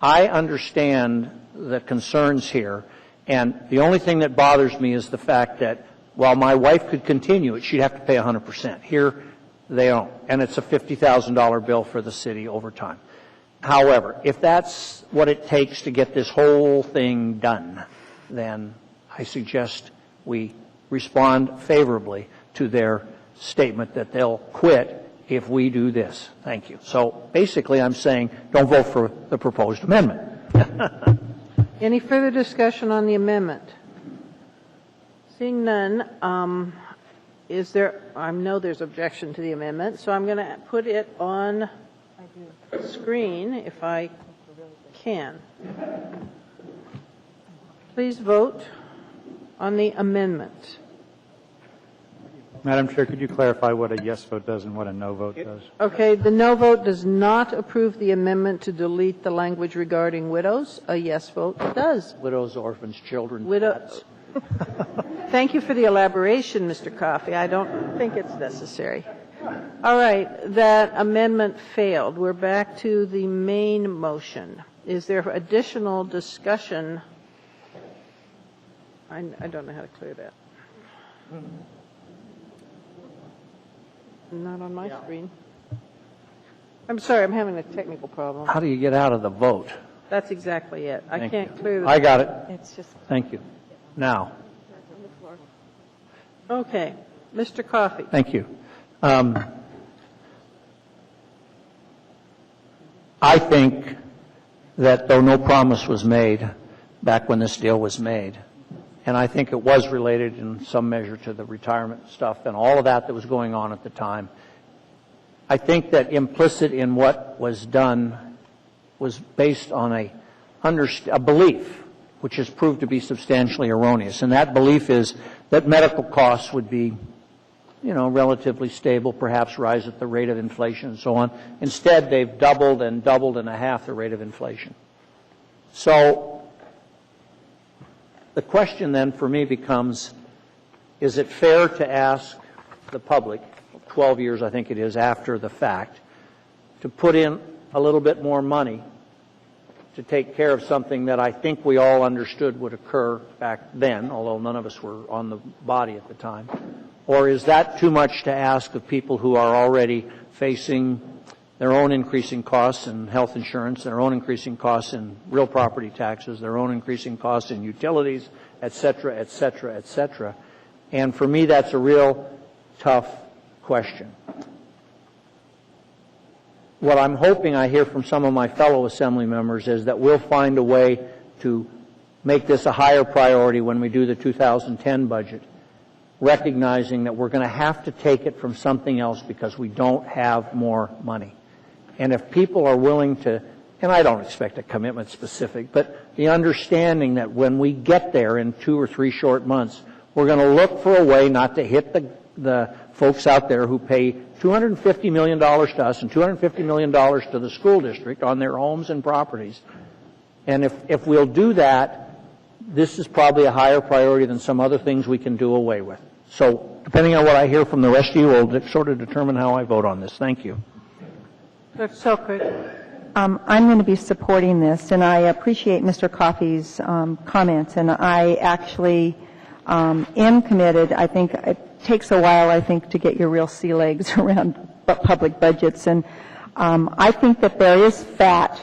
I understand the concerns here, and the only thing that bothers me is the fact that while my wife could continue it, she'd have to pay 100%. Here, they don't, and it's a $50,000 bill for the city over time. However, if that's what it takes to get this whole thing done, then I suggest we respond favorably to their statement that they'll quit if we do this. Thank you. So basically I'm saying don't vote for the proposed amendment. Any further discussion on the amendment? Seeing none, I know there's objection to the amendment, so I'm going to put it on screen if I can. Please vote on the amendment. Madam Chair, could you clarify what a yes vote does and what a no vote does? Okay, the no vote does not approve the amendment to delete the language regarding widows. A yes vote does. Widows, orphans, children, Widows. Thank you for the elaboration, Mr. Coffey. I don't think it's necessary. All right, that amendment failed. We're back to the main motion. Is there additional discussion? I don't know how to clear that. Not on my screen. I'm sorry, I'm having a technical problem. How do you get out of the vote? That's exactly it. I Thank can't you. clear the... I got it. It's just... Thank you. Now, Okay. Mr. Coffey. thank you. I think that though no promise was made back when this deal was made, and I think it was related in some measure to the retirement stuff and all of that was going on at the time, I think that implicit in what was done was based on a belief, which has proved to be substantially erroneous. And that belief is that medical costs would be, relatively stable, perhaps rise at the rate of inflation and so on. Instead, they've doubled and a half the rate of inflation. So the question then for me becomes, is it fair to ask the public, 12 years I think it is after the fact, to put in a little bit more money to take care of something that I think we all understood would occur back then, although none of us were on the body at the time? Or is that too much to ask of people who are already facing their own increasing costs in health insurance, their own increasing costs in real property taxes, their own increasing costs in utilities, et cetera, et cetera, et cetera? And for me, that's a real tough question. What I'm hoping I hear from some of my fellow Assembly members is that we'll find a way to make this a higher priority when we do the 2010 budget, recognizing that we're going to have to take it from something else because we don't have more money. And if people are willing to, and I don't expect a commitment specific, but the understanding that when we get there in 2 or 3 short months, we're going to look for a way not to hit the folks out there who pay $250 million to us and $250 million to the school district on their homes and properties. And if we'll do that, this is probably a higher priority than some other things we can do away with. So depending on what I hear from the rest of you will sort of determine how I vote on this. Thank you. Dr. Selkirk. I'm going to be supporting this, and I appreciate Mr. Coffey's comments, and I actually am committed. I think it takes a while, to get your real sea legs around public budgets, and I think that there is fat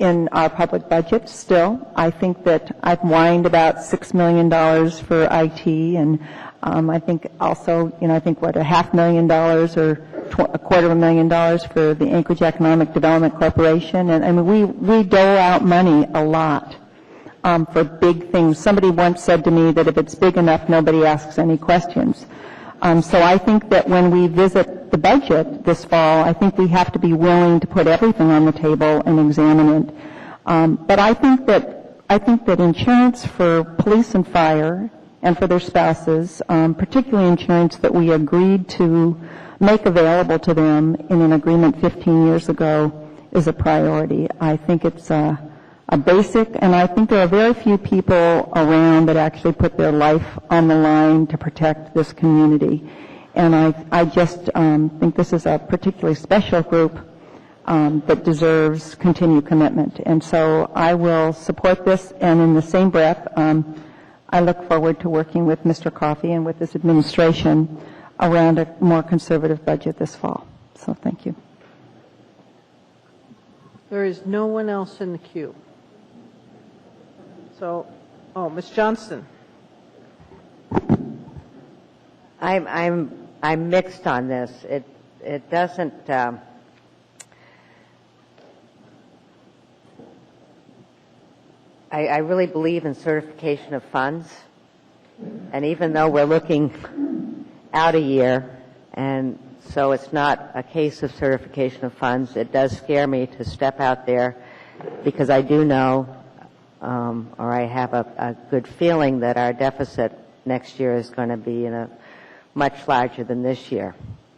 in our public budget still. I think that I've whined about $6 million for IT, and I think also, $500,000 or $250,000 for the Anchorage Economic Development Corporation, and we dole out money a lot for big things. Somebody once said to me that if it's big enough, nobody asks any questions. So I think that when we visit the budget this fall, I think we have to be willing to put everything on the table and examine it. But I think that insurance for police and fire and for their spouses, particularly insurance that we agreed to make available to them in an agreement 15 years ago, is a priority. I think it's a basic, and I think there are very few people around that actually put their life on the line to protect this community. And I just think this is a particularly special group that deserves continued commitment. And so I will support this, and in the same breath, I look forward to working with Mr. Coffey and with this administration around a more conservative budget this fall. So thank you. There is no one else in the queue. So, Ms. Johnston. I'm mixed on this. It doesn't. I really believe in certification of funds, and even though we're looking out a year, and so it's not a case of certification of funds, it does scare me to step out there, because I do know, or I have a good feeling that our deficit next year is going to be in a much larger than this year.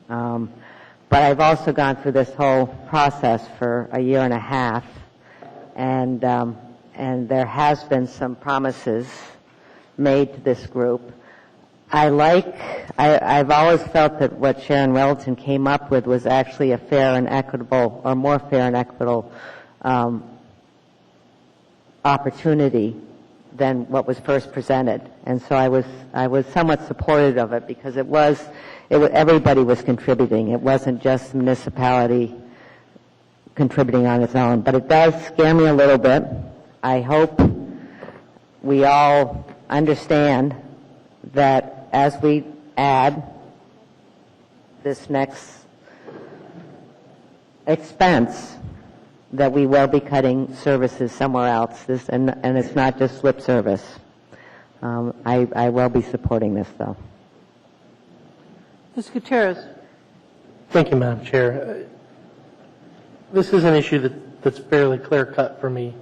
But I've also gone through this whole process for a year and a half, and there has been some promises made to this group. I've always felt that what Sharon Relton came up with was actually a fair and equitable, or more fair and equitable opportunity than what was first presented. And so I was somewhat supportive of it because everybody was contributing. It wasn't just the municipality contributing on its own. But it does scare me a little bit. I hope we all understand that as we add this next expense, that we will be cutting services somewhere else, and it's not just lip service. I will be supporting this, though. Ms. Gutierrez. Thank you, Madam Chair. This is an issue that's fairly clear-cut for me.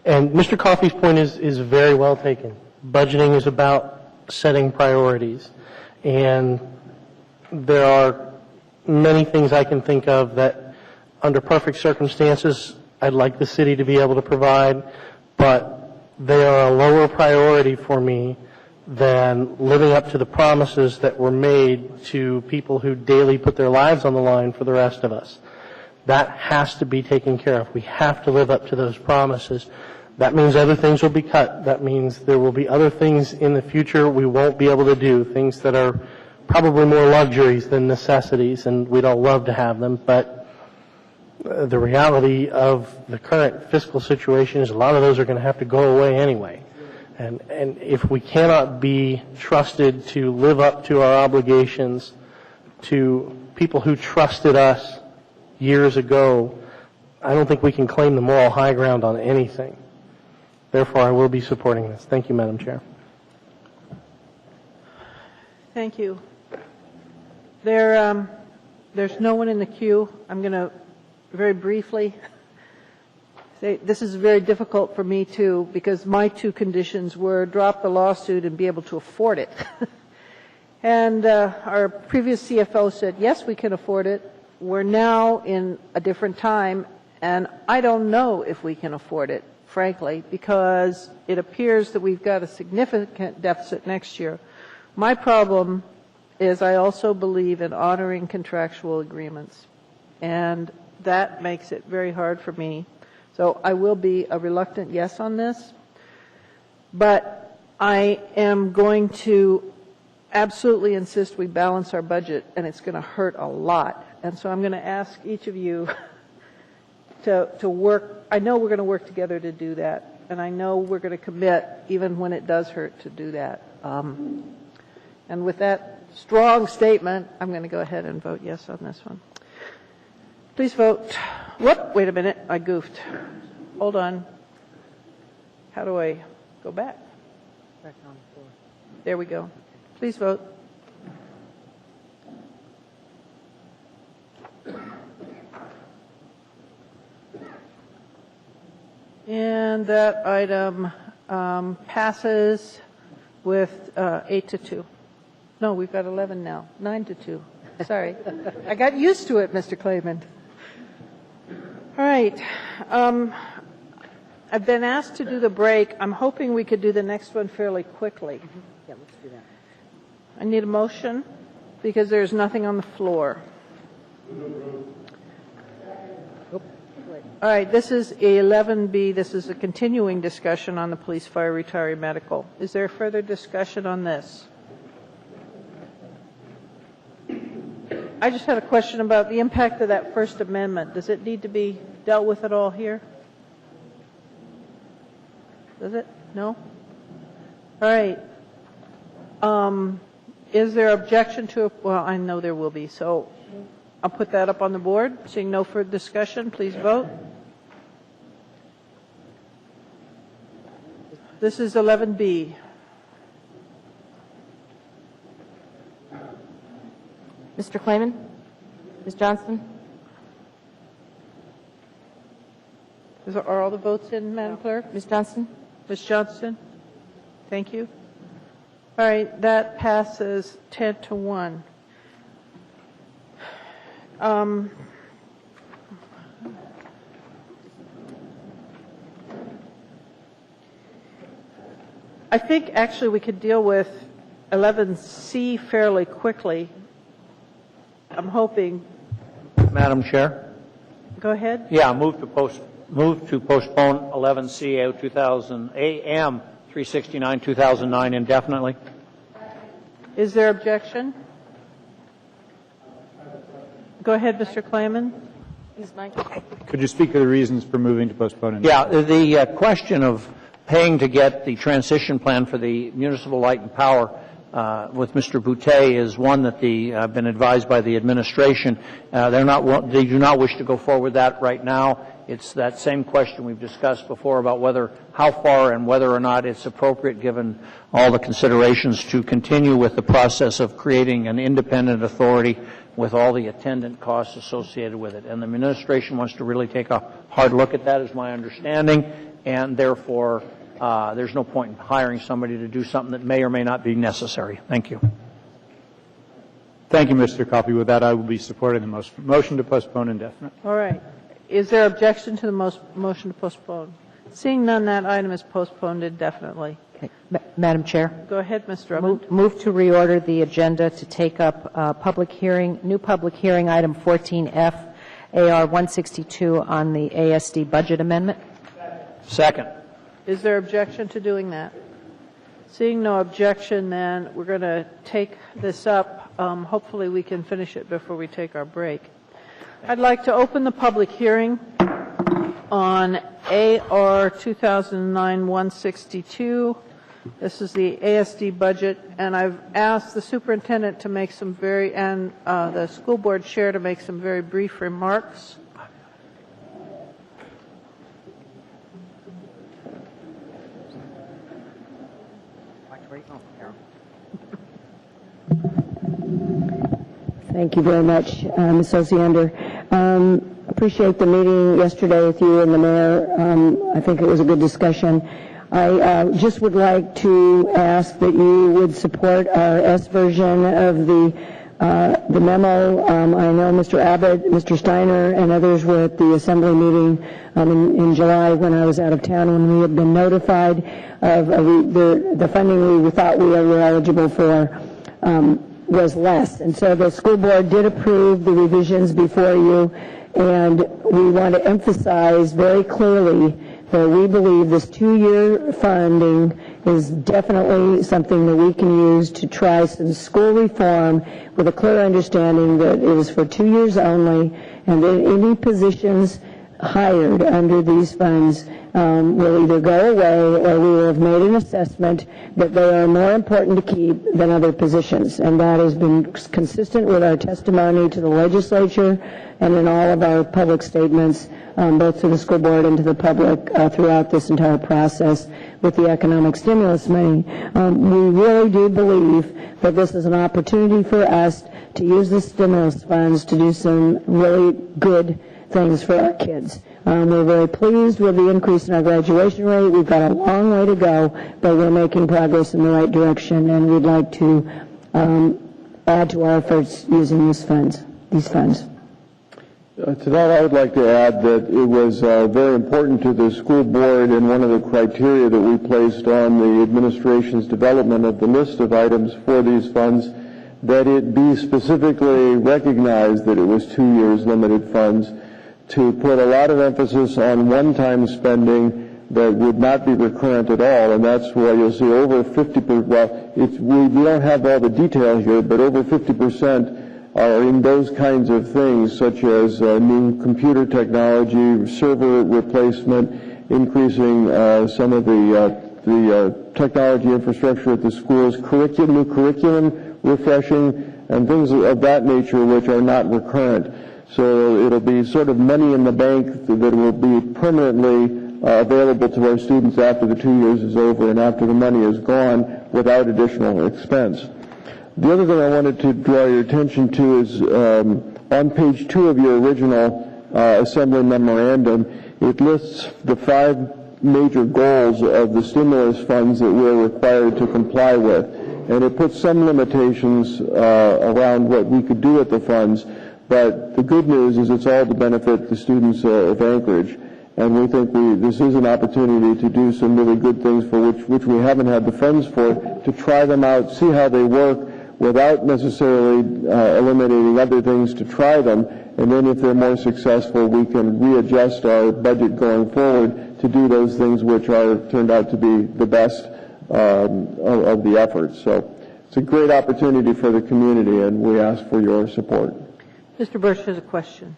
And Mr. Coffey's point is very well taken. Budgeting is about setting priorities. And there are many things I can think of that, under perfect circumstances, I'd like the city to be able to provide, but they are a lower priority for me than living up to the promises that were made to people who daily put their lives on the line for the rest of us. That has to be taken care of. We have to live up to those promises. That means other things will be cut. That means there will be other things in the future we won't be able to do, things that are probably more luxuries than necessities, and we'd all love to have them, but the reality of the current fiscal situation is a lot of those are going to have to go away anyway. And if we cannot be trusted to live up to our obligations to people who trusted us years ago, I don't think we can claim the moral high ground on anything. Therefore, I will be supporting this. Thank you, Madam Chair. Thank you. There's no one in the queue. I'm going to very briefly say this is very difficult for me too, because my two conditions were drop the lawsuit and be able to afford it. And our previous CFO said, yes, we can afford it. We're now in a different time, and I don't know if we can afford it, frankly, because it appears that we've got a significant deficit next year. My problem is I also believe in honoring contractual agreements, and that makes it very hard for me. So I will be a reluctant yes on this, but I am going to absolutely insist we balance our budget, and it's going to hurt a lot. And so I'm going to ask each of you to work. I know we're going to work together to do that, and I know we're going to commit, even when it does hurt, to do that. And with that strong statement, I'm going to go ahead and vote yes on this one. Please vote. Whoop, wait a minute, I goofed. Hold on. How do I go back? Back on the floor. There we go. Please vote. And that item passes with 8-2. No, we've got 11 now. 9-2. Sorry. I got used to it, Mr. Clayman. All right. I've been asked to do the break. I'm hoping we could do the next one fairly quickly. Yeah, let's do that. I need a motion because there's nothing on the floor. All right, this is 11B. This is a continuing discussion on the police, fire, retiree, medical. Is there further discussion on this? I just had a question about the impact of that First Amendment. Does it need to be dealt with at all here? Does it? No? All right. Is there objection to it? Well, I know there will be, so I'll put that up on the board. Seeing no further discussion, please vote. This is 11B. Mr. Clayman? Ms. Johnston? Are all the votes in, Madam Clerk? Ms. Johnston? Ms. Johnston? Thank you. All right, that passes 10-1. I think actually we could deal with 11C fairly quickly. I'm hoping. Madam Chair? Go ahead. Yeah, move to postpone 11C out 2000 AM 369 2009 indefinitely. Is there objection? Go ahead, Mr. Klayman. Could you speak of the reasons for moving to postpone it? Yeah, the question of paying to get the transition plan for the municipal light and power with Mr. Boutte is one that I've been advised by the administration. They do not wish to go forward with that right now. It's that same question we've discussed before about how far and whether or not it's appropriate, given all the considerations, to continue with the process of creating an independent authority with all the attendant costs associated with it. And the administration wants to really take a hard look at that, is my understanding, and therefore there's no point in hiring somebody to do something that may or may not be necessary. Thank you. Thank you, Mr. Coffey. With that, I will be supporting the motion to postpone indefinite. All right. Is there objection to the motion to postpone? Seeing none, that item is postponed indefinitely. Okay. Madam Chair? Go ahead, Mr. Drummond. Move to reorder the agenda to take up new public hearing item 14F, AR 162 on the ASD budget amendment. Second. Is there objection to doing that? Seeing no objection, then we're going to take this up. Hopefully we can finish it before we take our break. I'd like to open the public hearing on AR 2009-162. This is the ASD budget, and I've asked the superintendent to make some and the school board chair to make some very brief remarks. Thank you very much, Ms. Osiander. Appreciate the meeting yesterday with you and the mayor. I think it was a good discussion. I just would like to ask that you would support our S version of the memo. I know Mr. Abbott, Mr. Steiner, and others were at the assembly meeting in July when I was out of town, when we had been notified of the funding we thought we were eligible for was less. And so the school board did approve the revisions before you, and we want to emphasize very clearly that we believe this 2-year funding is definitely something that we can use to try some school reform with a clear understanding that it is for 2 years only, and that any positions hired under these funds will either go away, or we will have made an assessment that they are more important to keep than other positions. And that has been consistent with our testimony to the legislature and in all of our public statements, both to the school board and to the public throughout this entire process with the economic stimulus money. We really do believe that this is an opportunity for us to use the stimulus funds to do some really good things for our kids. We're very pleased with the increase in our graduation rate. We've got a long way to go, but we're making progress in the right direction, and we'd like to add to our efforts using these funds. To that, I would like to add that it was very important to the school board, and one of the criteria that we placed on the administration's development of the list of items for these funds, that it be specifically recognized that it was 2 years limited funds, to put a lot of emphasis on one-time spending that would not be recurrent at all, and that's why you'll see over 50%, we don't have all the detail here, but over 50% are in those kinds of things, such as new computer technology, server replacement, increasing some of the technology infrastructure at the schools, new curriculum refreshing, and things of that nature which are not recurrent. So it'll be sort of money in the bank that will be permanently available to our students after the 2 years is over and after the money is gone without additional expense. The other thing I wanted to draw your attention to is on page 2 of your original Assembly memorandum, it lists the 5 major goals of the stimulus funds that we're required to comply with. and it puts some limitations around what we could do with the funds. But the good news is it's all to benefit the students of Anchorage, and we think this is an opportunity to do some really good things for which we haven't had the funds for, to try them out, see how they work, without necessarily eliminating other things to try them. And then if they're more successful, we can readjust our budget going forward to do those things which are turned out to be the best of the efforts. So it's a great opportunity for the community, and we ask for your support. Mr. Bursch has a question.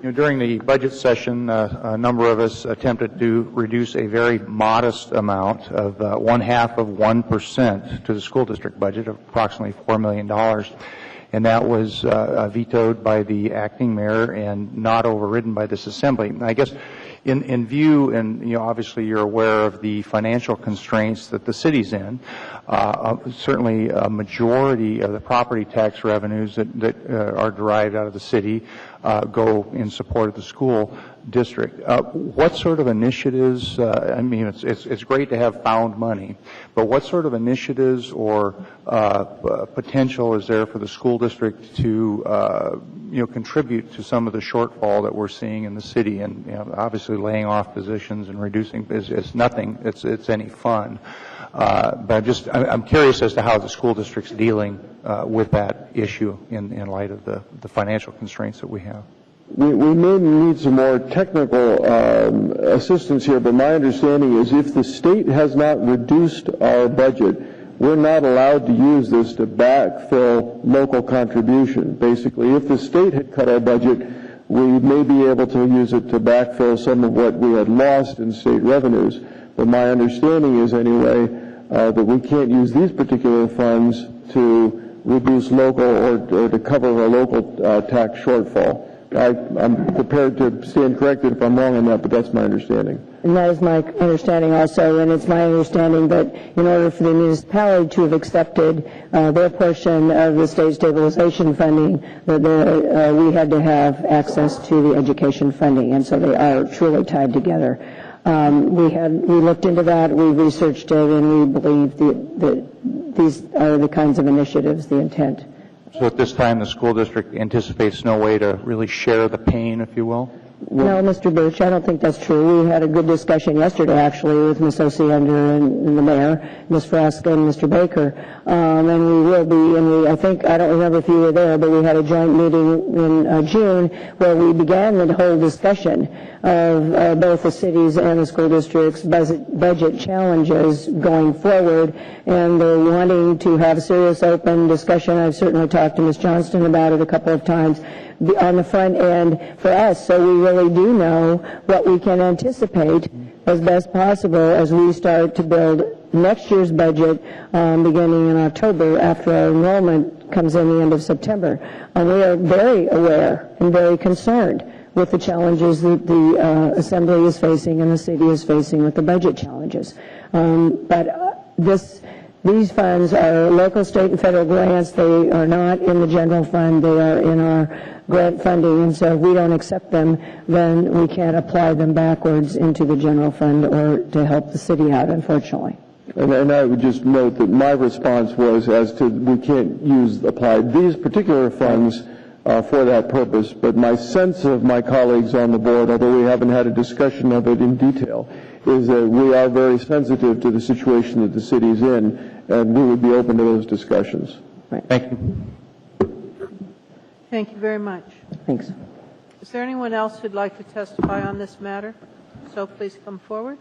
During the budget session, a number of us attempted to reduce a very modest amount of 0.5% to the school district budget of approximately $4 million. And that was vetoed by the acting mayor and not overridden by this assembly. I guess in view, and obviously you're aware of the financial constraints that the city's in, certainly a majority of the property tax revenues that are derived out of the city go in support of the school district. What sort of initiatives, I mean, it's great to have found money, but what sort of initiatives or potential is there for the school district to, contribute to some of the shortfall that we're seeing in the city? And obviously laying off positions and reducing is nothing, it's any fun. But I'm curious as to how the school district's dealing with that issue in light of the financial constraints that we have. We may need some more technical assistance here, but my understanding is if the state has not reduced our budget, we're not allowed to use this to backfill local contribution. Basically, if the state had cut our budget, we may be able to use it to backfill some of what we had lost in state revenues. But my understanding is, anyway, that we can't use these particular funds to reduce local or to cover a local tax shortfall. I'm prepared to stand corrected if I'm wrong on that, but that's my understanding. And that is my understanding also, and it's my understanding that in order for the municipality to have accepted their portion of the state stabilization funding, that we had to have access to the education funding, and so they are truly tied together. We looked into that, we researched it, and we believe that these are the kinds of initiatives, the intent. So at this time, the school district anticipates no way to really share the pain, if you will? No, Mr. Burch, I don't think that's true. We had a good discussion yesterday, actually, with Ms. Osiander and the mayor, Ms. Frasca and Mr. Baker, and we will be, and I don't remember if you were there, but we had a joint meeting in June where we began the whole discussion of both the cities and the school districts' budget challenges going forward, and they're wanting to have a serious open discussion. I've certainly talked to Ms. Johnston about it a couple of times on the front end for us, so we really do know what we can anticipate as best possible as we start to build next year's budget beginning in October after our enrollment comes in the end of September. And we are very aware and very concerned with the challenges that the Assembly is facing and the city is facing with the budget challenges. But these funds are local, state, and federal grants. They are not in the general fund. They are in our grant funding, and so if we don't accept them, then we can't apply them backwards into the general fund or to help the city out, unfortunately. And I would just note that my response was as to we can't apply these particular funds for that purpose, but my sense of my colleagues on the board, although we haven't had a discussion of it in detail, is that we are very sensitive to the situation that the city is in, and we would be open to those discussions. Right. Thank you. Thank you very much. Thanks. Is there anyone else who'd like to testify on this matter? So please come forward.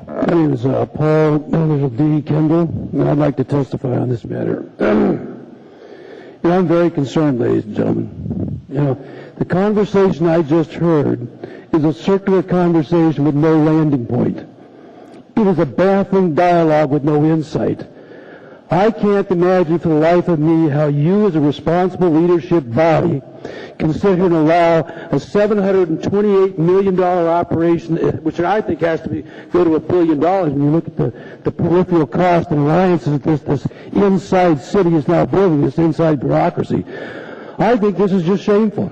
My name is Paul Miller D. Kendall, and I'd like to testify on this matter. I'm very concerned, ladies and gentlemen. The conversation I just heard is a circular conversation with no landing point. It is a baffling dialogue with no insight. I can't imagine for the life of me how you as a responsible leadership body can sit here and allow a $728 million operation, which I think has to go to $1 billion when you look at the peripheral cost and alliances that this inside city is now building, this inside bureaucracy. I think this is just shameful.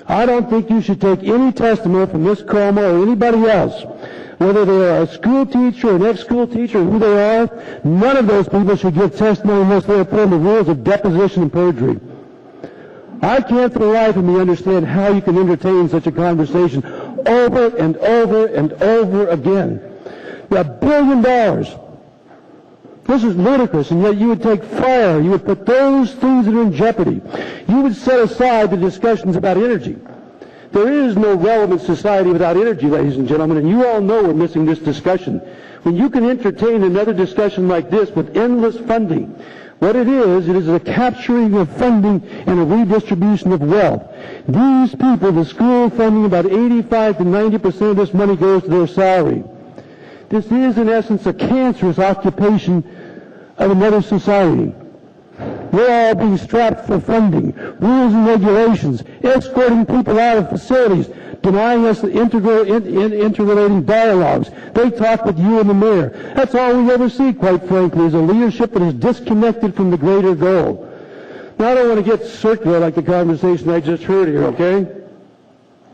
I don't think you should take any testimony from Ms. Como or anybody else, whether they are a school teacher or an ex-school teacher or who they are. None of those people should give testimony unless they are put in the rules of deposition and perjury. I can't for the life of me understand how you can entertain such a conversation over and over and over again. $1 billion. This is ludicrous, and yet you would take fire, you would put those things that are in jeopardy. You would set aside the discussions about energy. There is no relevant society without energy, ladies and gentlemen, and you all know we're missing this discussion. When you can entertain another discussion like this with endless funding, what it is a capturing of funding and a redistribution of wealth. These people, the school funding, about 85 to 90% of this money goes to their salary. This is, in essence, a cancerous occupation of another society. We're all being strapped for funding, rules and regulations, escorting people out of facilities, denying us the interrelating dialogues. They talk with you and the mayor. That's all we ever see, quite frankly, is a leadership that is disconnected from the greater goal. Now, I don't want to get circular like the conversation I just heard here, okay?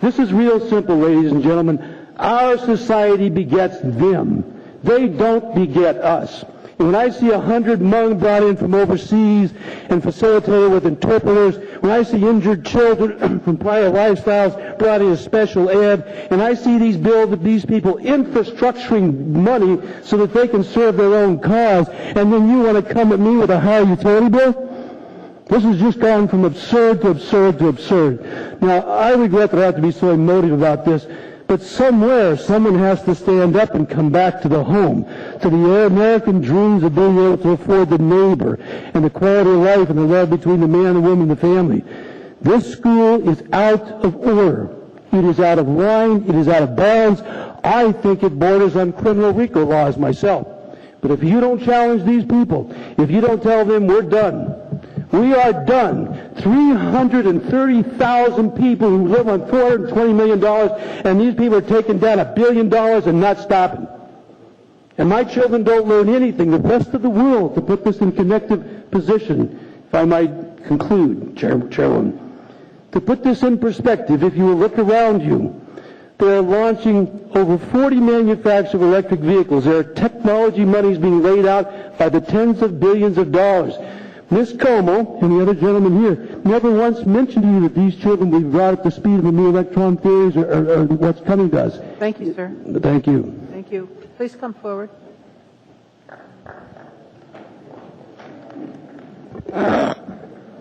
This is real simple, ladies and gentlemen. Our society begets them. They don't beget us. And when I see 100 Hmong brought in from overseas and facilitated with interpreters, when I see injured children from prior lifestyles brought in as special ed, and I see these people infrastructuring money so that they can serve their own cause, and then you want to come at me with a higher utility bill? This has just gone from absurd to absurd to absurd. Now, I regret that I have to be so emotive about this, but somewhere, someone has to stand up and come back to the home, to the American dreams of being able to afford the neighbor and the quality of life and the love between the man, the woman, and the family. This school is out of order. It is out of line. It is out of bounds. I think it borders on criminal RICO laws myself. But if you don't challenge these people, if you don't tell them we're done, we are done. 330,000 people who live on $420 million, and these people are taking down $1 billion and not stopping. And my children don't learn anything, the rest of the world, to put this in connective position, if I might conclude, Chairwoman. To put this in perspective, if you will look around you, they are launching over 40 manufacturers of electric vehicles. There are technology monies being laid out by the tens of billions of dollars. Ms. Como and the other gentleman here never once mentioned to you that these children will be brought up to speed of the new electron theories or what's coming to us. Thank you, sir. Thank you. Thank you. Please come forward. Hi,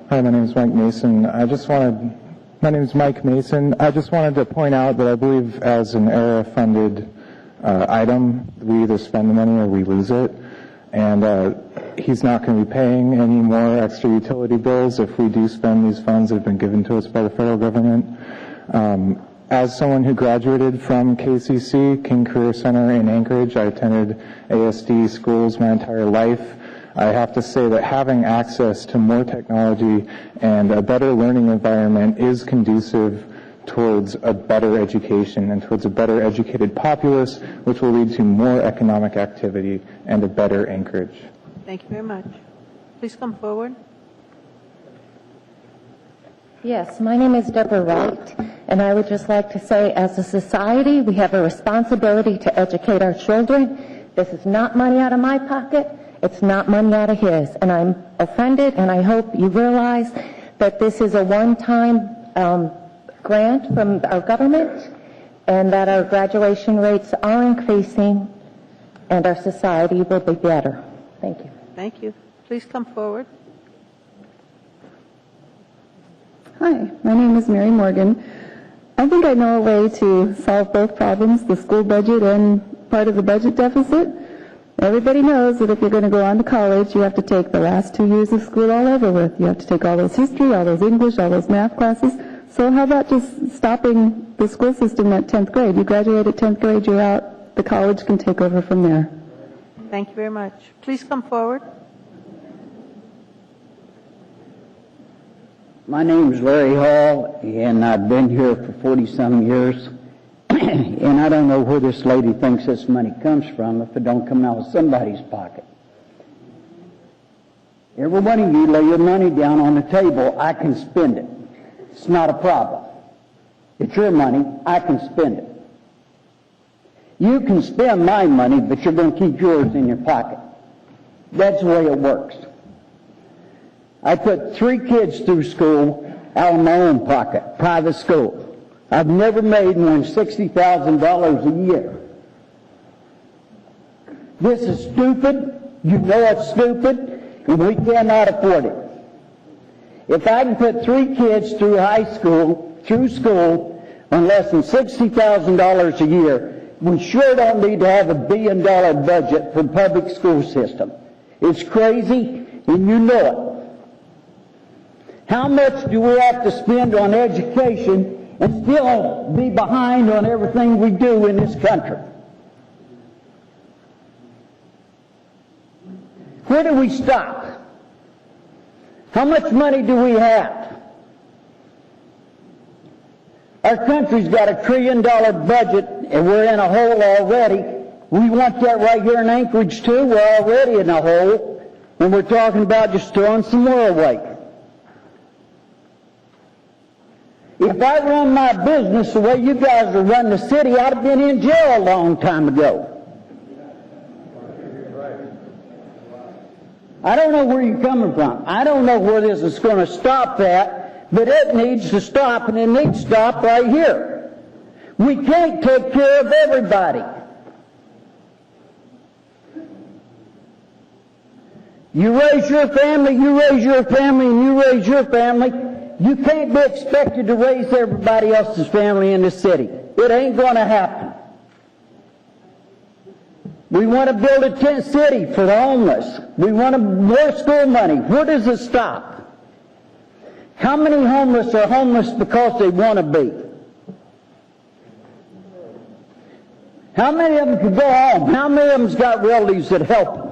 my name is Mike Mason. My name is Mike Mason. I just wanted to point out that I believe as an ERA-funded item, we either spend the money or we lose it. And he's not going to be paying any more extra utility bills if we do spend these funds that have been given to us by the federal government. As someone who graduated from KCC, King Career Center in Anchorage, I attended ASD schools my entire life. I have to say that having access to more technology and a better learning environment is conducive towards a better education and towards a better educated populace, which will lead to more economic activity and a better Anchorage. Thank you very much. Please come forward. Yes, my name is Deborah Wright, and I would just like to say, as a society, we have a responsibility to educate our children. This is not money out of my pocket. It's not money out of his. And I'm offended, and I hope you realize that this is a one-time grant from our government, and that our graduation rates are increasing, and our society will be better. Thank you. Thank you. Please come forward. Hi, my name is Mary Morgan. I think I know a way to solve both problems, the school budget and part of the budget deficit. Everybody knows that if you're going to go on to college, you have to take the last 2 years of school all over with. You have to take all those history, all those English, all those math classes. So how about just stopping the school system at 10th grade? You graduate at 10th grade, you're out. The college can take over from there. Thank you very much. Please come forward. My name is Larry Hall, and I've been here for 40-some years. And I don't know where this lady thinks this money comes from if it don't come out of somebody's pocket. Every one of you lay your money down on the table, I can spend it. It's not a problem. It's your money, I can spend it. You can spend my money, but you're going to keep yours in your pocket. That's the way it works. I put 3 kids through school out of my own pocket, private school. I've never made more than $60,000 a year. This is stupid. You know it's stupid, and we cannot afford it. If I can put 3 kids through school on less than $60,000 a year, we sure don't need to have $1 billion budget for the public school system. It's crazy, and you know it. How much do we have to spend on education and still be behind on everything we do in this country? Where do we stop? How much money do we have? Our country's got $1 trillion budget, and we're in a hole already. We want that right here in Anchorage, too. We're already in a hole, and we're talking about just throwing some more away. If I run my business the way you guys are running the city, I'd have been in jail a long time ago. I don't know where you're coming from. I don't know where this is going to stop at, but it needs to stop, and it needs to stop right here. We can't take care of everybody. You raise your family, you raise your family, and you raise your family. You can't be expected to raise everybody else's family in the city. It ain't going to happen. We want to build a tent city for the homeless. We want more school money. Where does it stop? How many homeless are homeless because they want to be? How many of them could go home? How many of them's got relatives that help them?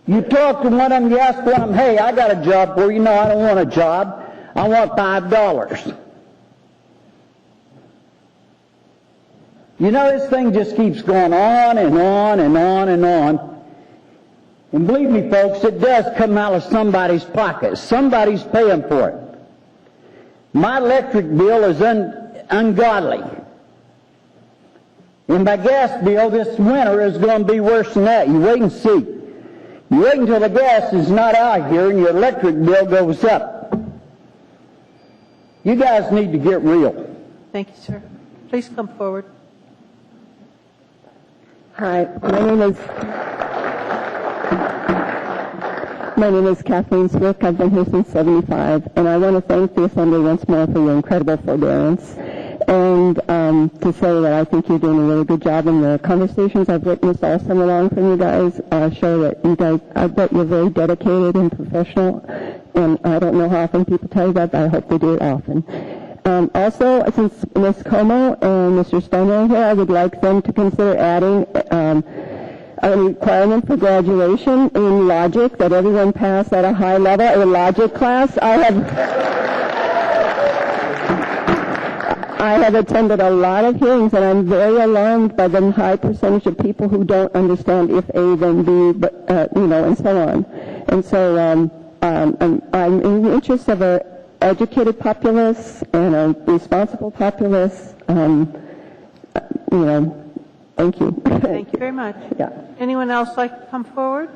You talk to one of them, you ask one of them, hey, I got a job for you. No, I don't want a job. I want $5. You know, this thing just keeps going on and on and on and on. And believe me, folks, it does come out of somebody's pocket. Somebody's paying for it. My electric bill is ungodly. And my gas bill this winter is going to be worse than that. You wait and see. You wait until the gas is not out here and your electric bill goes up. You guys need to get real. Thank you, sir. Please come forward. Hi, my name is Kathleen Swick. I've been here since '75, and I want to thank the Assembly once more for your incredible forbearance, and to say that I think you're doing a really good job. And the conversations I've witnessed all summer long from you guys show that you guys, I bet you're very dedicated and professional, and I don't know how often people tell you that, but I hope they do it often. Also, since Ms. Como and Mr. Stone are here, I would like them to consider adding a requirement for graduation in logic, that everyone pass at a high level, a logic class. I have attended a lot of hearings, and I'm very alarmed by the high percentage of people who don't understand if A then B, but, and so on. And so I'm in the interest of an educated populace and a responsible populace. Thank you. Thank you very much. Yeah. Anyone else like to come forward?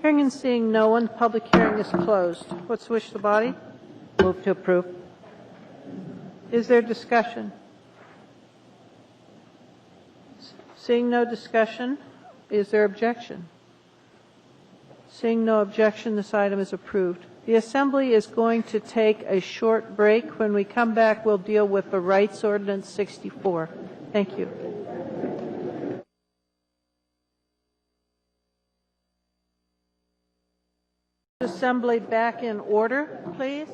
Hearing and seeing no one, public hearing is closed. What's the wish of the body? Move to approve. Is there discussion? Seeing no discussion, is there objection? Seeing no objection, this item is approved. The Assembly is going to take a short break. When we come back, we'll deal with the Rights Ordinance 64. Thank you. Assembly back in order, please.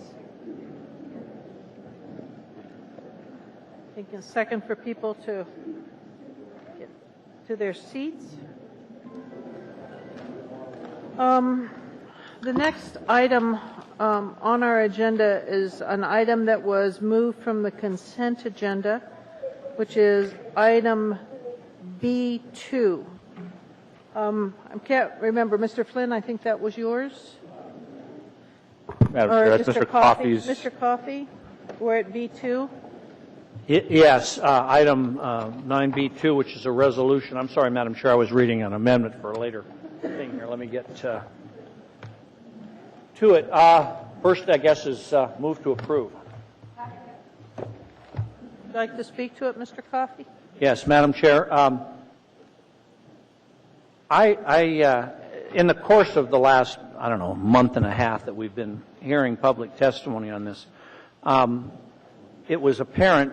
Taking a second for people to get to their seats. The next item on our agenda is an item that was moved from the consent agenda, which is item B2. I can't remember, Mr. Flynn, I think that was yours? Madam Or Chair, that's Mr. Coffey's. Mr. Coffey, we're at B2. Yes, item 9B2, which is a resolution. I'm sorry, Madam Chair, I was reading an amendment for a later thing here. Let me get to it. First, I guess, is move to approve. Would you like to speak to it, Mr. Coffey? Yes, Madam Chair. In the course of the last, month and a half that we've been hearing public testimony on this, it was apparent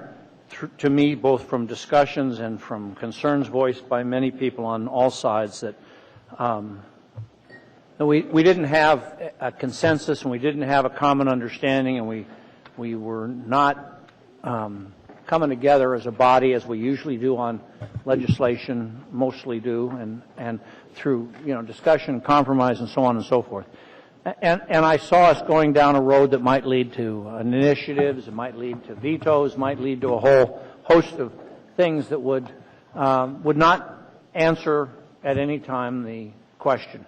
to me, both from discussions and from concerns voiced by many people on all sides, that we didn't have a consensus and we didn't have a common understanding, and we were not coming together as a body as we usually do on legislation, mostly do, and through discussion, compromise, and so on and so forth. And I saw us going down a road that might lead to initiatives, it might lead to vetoes, might lead to a whole host of things that would not answer at any time the question.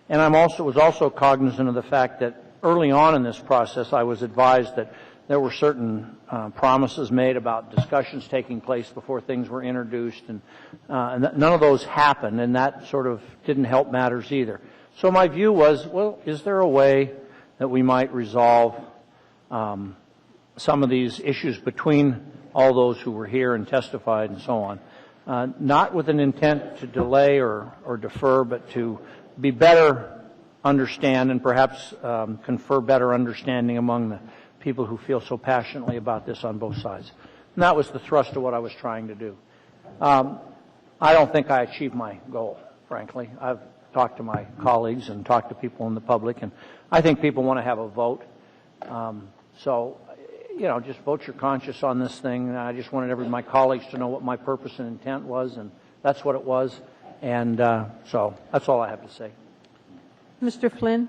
And was also cognizant of the fact that early on in this process, I was advised that there were certain promises made about discussions taking place before things were introduced, and none of those happened, and that sort of didn't help matters either. So my view was, well, is there a way that we might resolve some of these issues between all those who were here and testified and so on, not with an intent to delay or defer, but to be better understand and perhaps confer better understanding among the people who feel so passionately about this on both sides. And that was the thrust of what I was trying to do. I don't think I achieved my goal, frankly. I've talked to my colleagues and talked to people in the public, and I think people want to have a vote. So, just vote your conscience on this thing. I just wanted my colleagues to know what my purpose and intent was, and that's what it was. And so that's all I have to say. Mr. Flynn?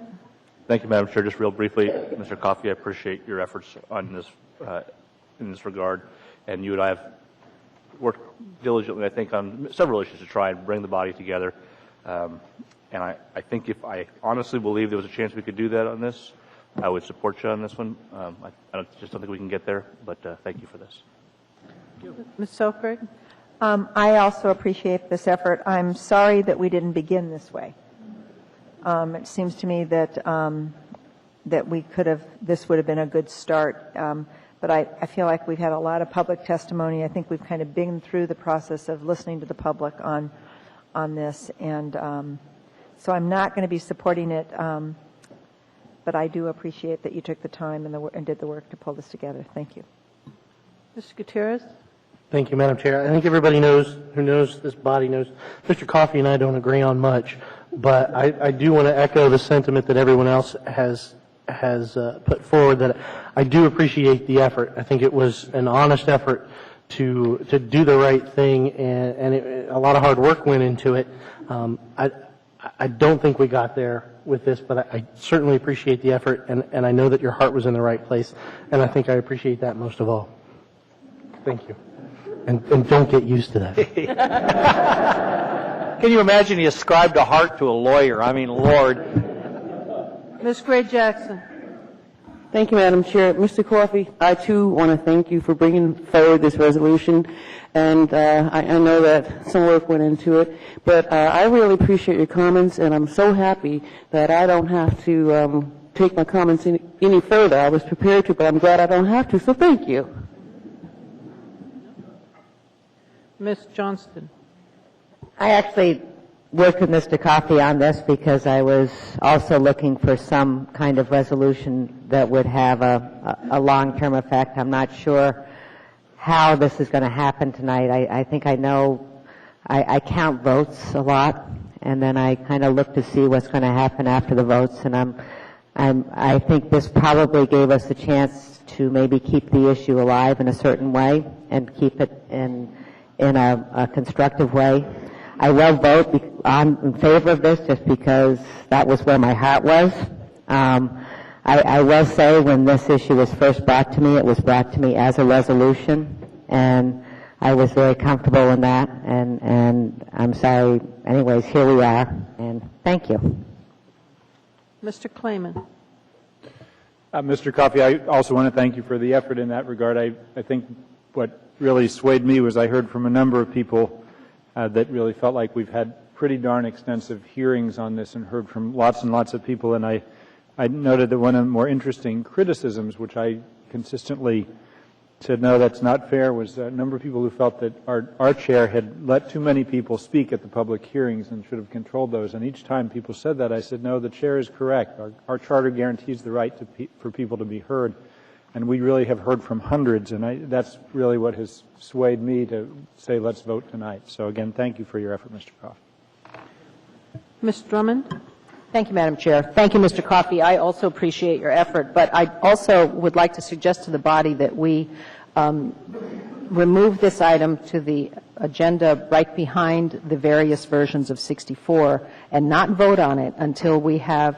Thank you, Madam Chair. Just real briefly, Mr. Coffey, I appreciate your efforts on this in this regard, and you and I have worked diligently, I think, on several issues to try and bring the body together. And I think if I honestly believe there was a chance we could do that on this, I would support you on this one. I just don't think we can get there, but thank you for this. Ms. Selkirk? I also appreciate this effort. I'm sorry that we didn't begin this way. It seems to me that we could have, this would have been a good start. But I feel like we've had a lot of public testimony. I think we've kind of been through the process of listening to the public on this. And so I'm not going to be supporting it, but I do appreciate that you took the time and did the work to pull this together. Thank you. Mr. Gutierrez? Thank you, Madam Chair. I think everybody who knows this body knows Mr. Coffey and I don't agree on much, but I do want to echo the sentiment that everyone else has put forward, that I do appreciate the effort. I think it was an honest effort to do the right thing, and a lot of hard work went into it. I don't think we got there with this, but I certainly appreciate the effort, and I know that your heart was in the right place, and I think I appreciate that most of all. Thank you. And don't get used to that. Can you imagine he ascribed a heart to a lawyer? I mean, Lord. Ms. Gray Jackson? Thank you, Madam Chair. Mr. Coffey, I too want to thank you for bringing forward this resolution, and I know that some work went into it, but I really appreciate your comments, and I'm so happy that I don't have to take my comments any further. I was prepared to, but I'm glad I don't have to, so thank you. Ms. Johnston? I actually worked with Mr. Coffey on this because I was also looking for some kind of resolution that would have a long-term effect. I'm not sure how this is going to happen tonight. I think I know, I count votes a lot, and then I kind of look to see what's going to happen after the votes, and I think this probably gave us a chance to maybe keep the issue alive in a certain way and keep it in a constructive way. I will vote in favor of this just because that was where my heart was. I will say when this issue was first brought to me, it was brought to me as a resolution, and I was very comfortable in that, and I'm sorry. Anyways, here we are, and thank you. Mr. Klayman. Mr. Coffey, I also want to thank you for the effort in that regard. I think what really swayed me was I heard from a number of people that really felt like we've had pretty darn extensive hearings on this and heard from lots and lots of people, and I noted that one of the more interesting criticisms, which I consistently said, no, that's not fair, was a number of people who felt that our chair had let too many people speak at the public hearings and should have controlled those. And each time people said that, I said, no, the chair is correct. Our charter guarantees the right for people to be heard. And we really have heard from hundreds, and that's really what has swayed me to say let's vote tonight. So again, thank you for your effort, Mr. Coffey. Ms. Drummond. Thank you, Madam Chair. Thank you, Mr. Coffey. I also appreciate your effort, but I also would like to suggest to the body that we remove this item to the agenda right behind the various versions of 64 and not vote on it until we have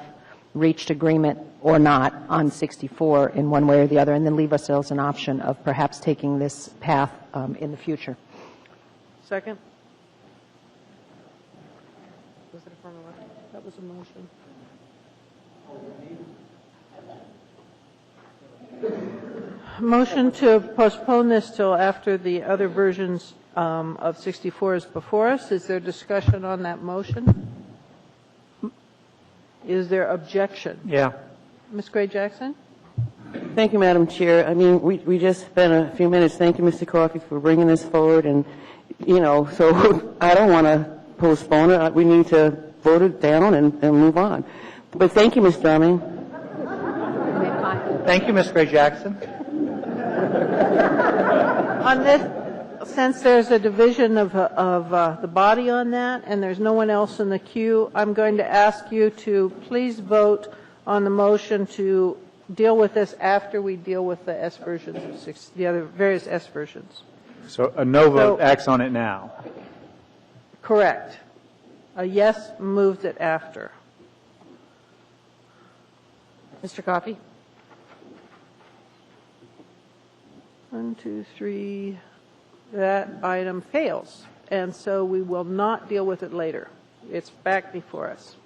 reached agreement or not on 64 in one way or the other, and then leave ourselves an option of perhaps taking this path in the future. Second. Was it affirmative? That was a motion. Motion to postpone this till after the other versions of 64 is before us. Is there discussion on that motion? Is there objection? Yeah. Ms. Gray-Jackson? Thank you, Madam Chair. I mean, we just spent a few minutes. Thank you, Mr. Coffey, for bringing this forward. And, so I don't want to postpone it. We need to vote it down and move on. But thank you, Ms. Drummond. Thank you, Ms. Gray-Jackson. On this, since there's a division of the body on that, and there's no one else in the queue, I'm going to ask you to please vote on the motion to deal with this after we deal with the S versions of the other various S versions. So a no vote acts on it now. Correct. A yes moves it after. Mr. Coffey? 1, 2, 3. That item fails, and so we will not deal with it later. It's back before us.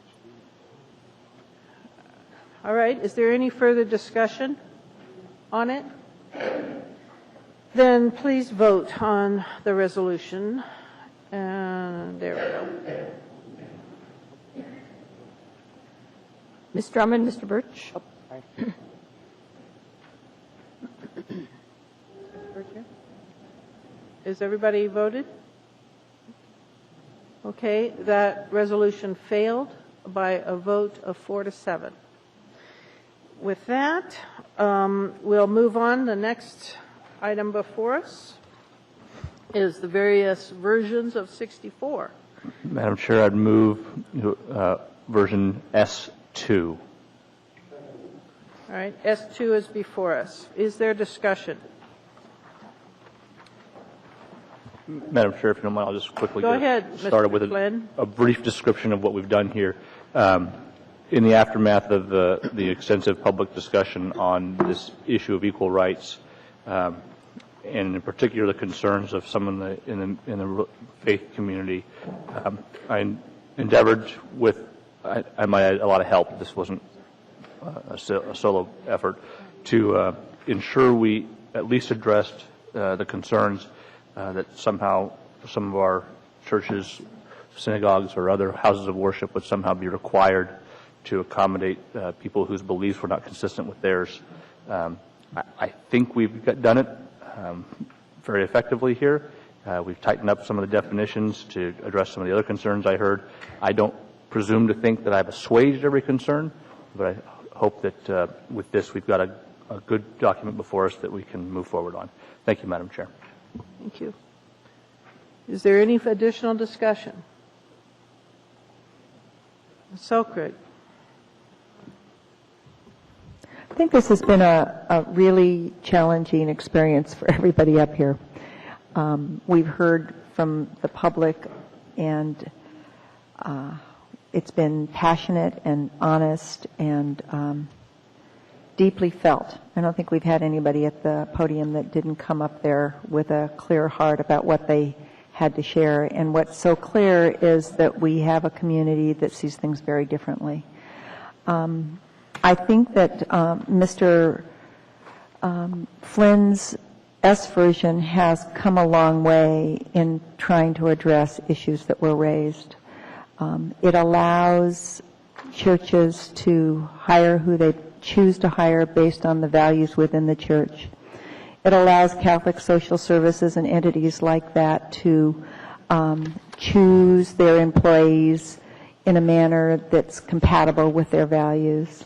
All right. Is there any further discussion on it? Then please vote on the resolution. And there we go. Ms. Drummond, Mr. Birch? Oh, sorry. Is everybody voted? Okay, that resolution failed by a vote of 4-7. With that, we'll move on. The next item before us is the various versions of 64. Madam Chair, I'd move version S2. All right, S2 is before us. Is there discussion? Madam Chair, if you don't mind, I'll just quickly Go ahead, start Mr. with Flynn. a brief description of what we've done here. In the aftermath of the extensive public discussion on this issue of equal rights, and in particular the concerns of some in the faith community, I endeavored with, I might add, a lot of help. This wasn't a solo effort to ensure we at least addressed the concerns that somehow some of our churches, synagogues, or other houses of worship would somehow be required to accommodate people whose beliefs were not consistent with theirs. I think we've done it very effectively here. We've tightened up some of the definitions to address some of the other concerns I heard. I don't presume to think that I've assuaged every concern, but I hope that with this we've got a good document before us that we can move forward on. Thank you, Madam Chair. Thank you. Is there any additional discussion? Ms. Selkirk. I think this has been a really challenging experience for everybody up here. We've heard from the public, and it's been passionate and honest, and deeply felt. I don't think we've had anybody at the podium that didn't come up there with a clear heart about what they had to share. And what's so clear is that we have a community that sees things very differently. I think that Mr. Flynn's S version has come a long way in trying to address issues that were raised. It allows churches to hire who they choose to hire based on the values within the church. It allows Catholic social services and entities like that to choose their employees in a manner that's compatible with their values.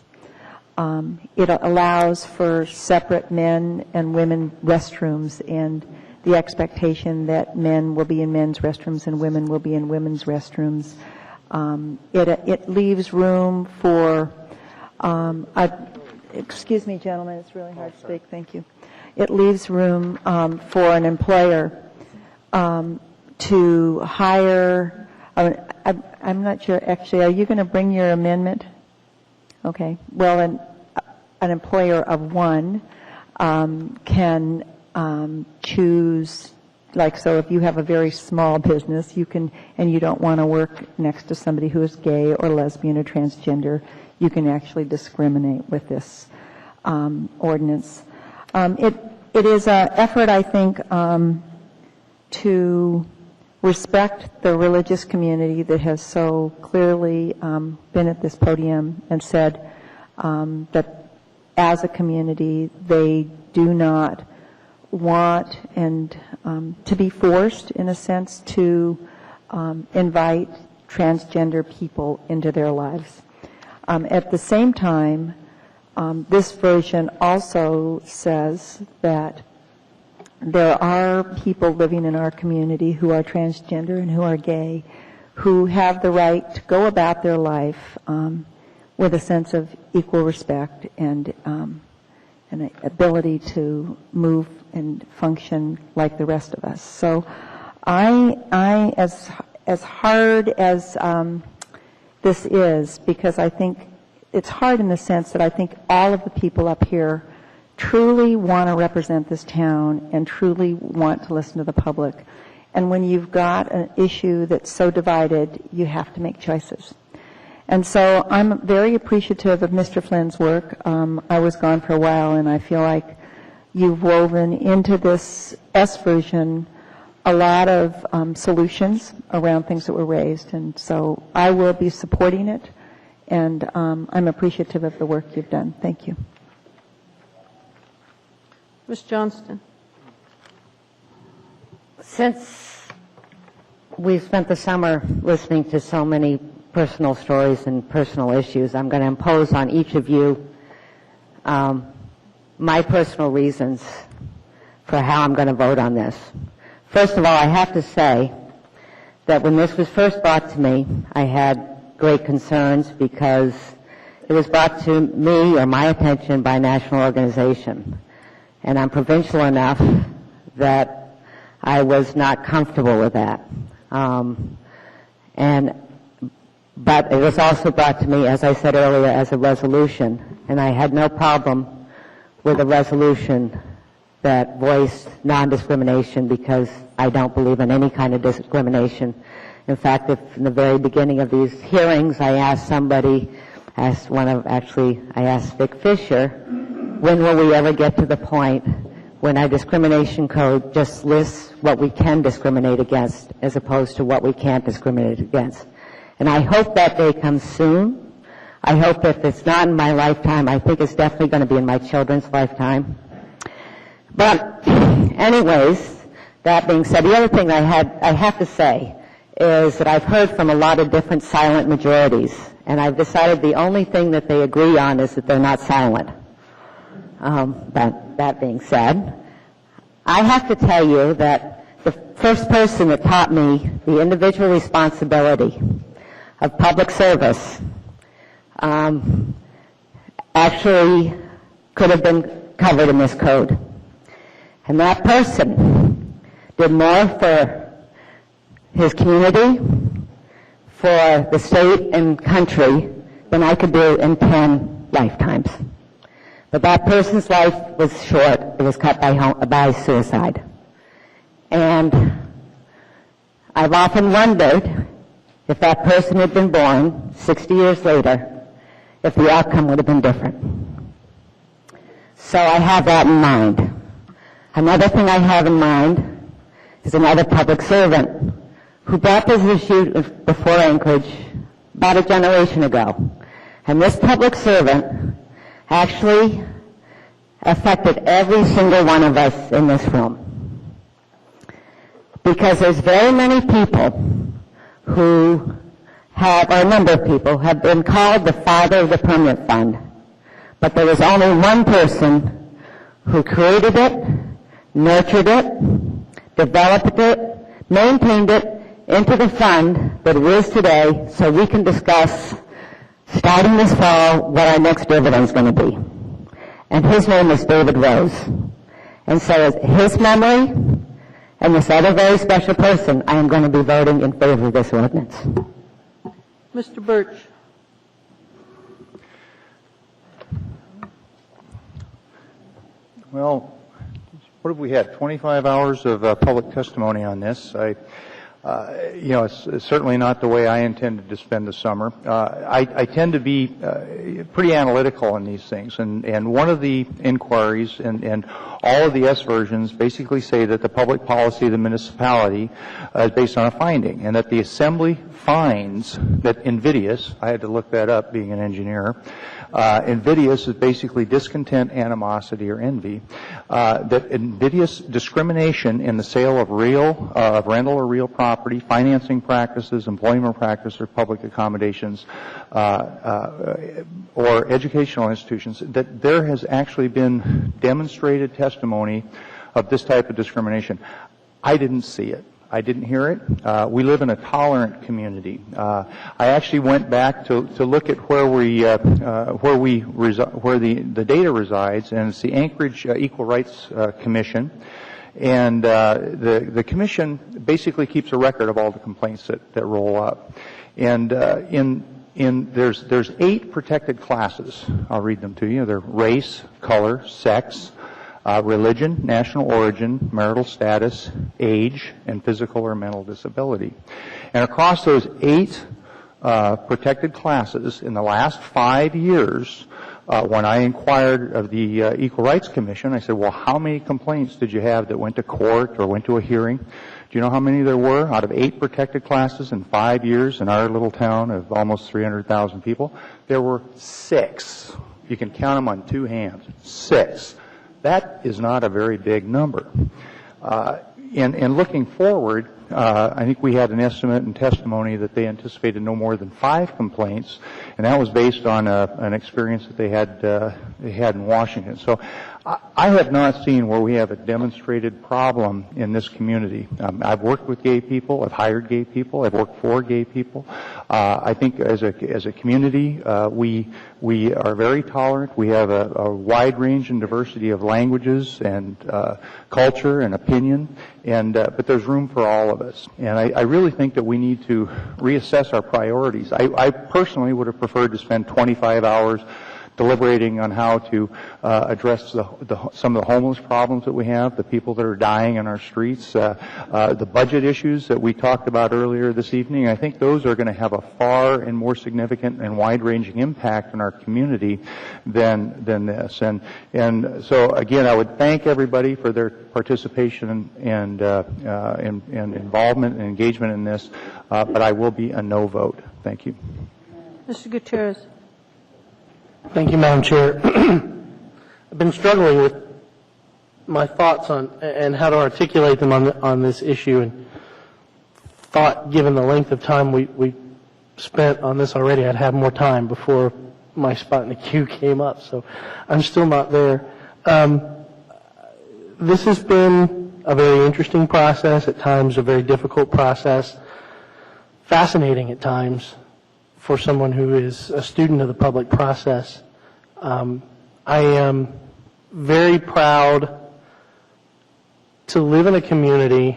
It allows for separate men and women restrooms and the expectation that men will be in men's restrooms and women will be in women's restrooms. It leaves room for, excuse me, gentlemen, it's really hard to speak, thank you. It leaves room for an employer to hire, I'm not sure, actually, are you going to bring your amendment? Okay. Well, an employer of one can choose, like, so if you have a very small business, you can, and you don't want to work next to somebody who is gay or lesbian or transgender, you can actually discriminate with this ordinance. It is an effort, I think, to respect the religious community that has so clearly been at this podium and said that as a community they do not want and to be forced, in a sense, to invite transgender people into their lives. At the same time, this version also says that there are people living in our community who are transgender and who are gay, who have the right to go about their life with a sense of equal respect and an ability to move and function like the rest of us. So I as hard as this is, because I think it's hard in the sense that I think all of the people up here truly want to represent this town and truly want to listen to the public. And when you've got an issue that's so divided, you have to make choices. And so I'm very appreciative of Mr. Flynn's work. I was gone for a while, and I feel like you've woven into this S version a lot of solutions around things that were raised. And so I will be supporting it, and I'm appreciative of the work you've done. Thank you. Ms. Johnston. Since we've spent the summer listening to so many personal stories and personal issues, I'm going to impose on each of you my personal reasons for how I'm going to vote on this. First of all, I have to say that when this was first brought to me, I had great concerns because it was brought to me or my attention by a national organization. And I'm provincial enough that I was not comfortable with that. But it was also brought to me, as I said earlier, as a resolution. And I had no problem with a resolution that voiced non-discrimination because I don't believe in any kind of discrimination. In fact, if in the very beginning of these hearings I asked Vic Fisher, when will we ever get to the point when our discrimination code just lists what we can discriminate against as opposed to what we can't discriminate against? And I hope that day comes soon. I hope if it's not in my lifetime, I think it's definitely going to be in my children's lifetime. But anyways, that being said, the other thing I have to say is that I've heard from a lot of different silent majorities, and I've decided the only thing that they agree on is that they're not silent. But that being said, I have to tell you that the first person that taught me the individual responsibility of public service actually could have been covered in this code. And that person did more for his community, for the state and country than I could do in 10 lifetimes. But that person's life was short. It was cut by suicide. And I've often wondered if that person had been born 60 years later, if the outcome would have been different. So I have that in mind. Another thing I have in mind is another public servant who brought this issue before Anchorage about a generation ago. And this public servant actually affected every single one of us in this room. Because there's very many people who have, or a number of people, have been called the father of the permanent fund. But there was only one person who created it, nurtured it, developed it, maintained it into the fund that it is today, so we can discuss, starting this fall, what our next dividend is going to be. And his name is David Rose. And so his memory and this other very special person, I am going to be voting in favor of this ordinance. Mr. Birch. Well, what have we had? 25 hours of public testimony on this. It's certainly not the way I intended to spend the summer. I tend to be pretty analytical in these things, and one of the inquiries and all of the S versions basically say that the public policy of the municipality is based on a finding, and that the Assembly finds that invidious, I had to look that up being an engineer, invidious is basically discontent, animosity, or envy. That invidious discrimination in the sale of rental or real property, financing practices, employment practices, or public accommodations, or educational institutions, that there has actually been demonstrated testimony of this type of discrimination. I didn't see it. I didn't hear it. We live in a tolerant community. I actually went back to look at where the data resides, and it's the Anchorage Equal Rights Commission, and the commission basically keeps a record of all the complaints that roll up. And there's 8 protected classes. I'll read them to you. They're race, color, sex, religion, national origin, marital status, age, and physical or mental disability. And across those 8 protected classes, in the last 5 years, when I inquired of the Equal Rights Commission, I said, well, how many complaints did you have that went to court or went to a hearing? Do you know how many there were? Out of 8 protected classes in 5 years in our little town of almost 300,000 people, there were 6. You can count them on 2 hands. 6. That is not a very big number. And looking forward, I think we had an estimate and testimony that they anticipated no more than 5 complaints, and that was based on an experience that they had in Washington. So I have not seen where we have a demonstrated problem in this community. I've worked with gay people. I've hired gay people. I've worked for gay people. I think as a community, we are very tolerant. We have a wide range and diversity of languages and culture and opinion, but there's room for all of us. And I really think that we need to reassess our priorities. I personally would have preferred to spend 25 hours deliberating on how to address some of the homeless problems that we have, the people that are dying in our streets, the budget issues that we talked about earlier this evening. I think those are going to have a far and more significant and wide-ranging impact on our community than this. And so again, I would thank everybody for their participation and involvement and engagement in this, but I will be a no vote. Thank you. Mr. Gutierrez. Thank you, Madam Chair. I've been struggling with my thoughts on and how to articulate them on this issue, and thought, given the length of time we spent on this already, I'd have more time before my spot in the queue came up. So I'm still not there. This has been a very interesting process, at times a very difficult process, fascinating at times for someone who is a student of the public process. I am very proud to live in a community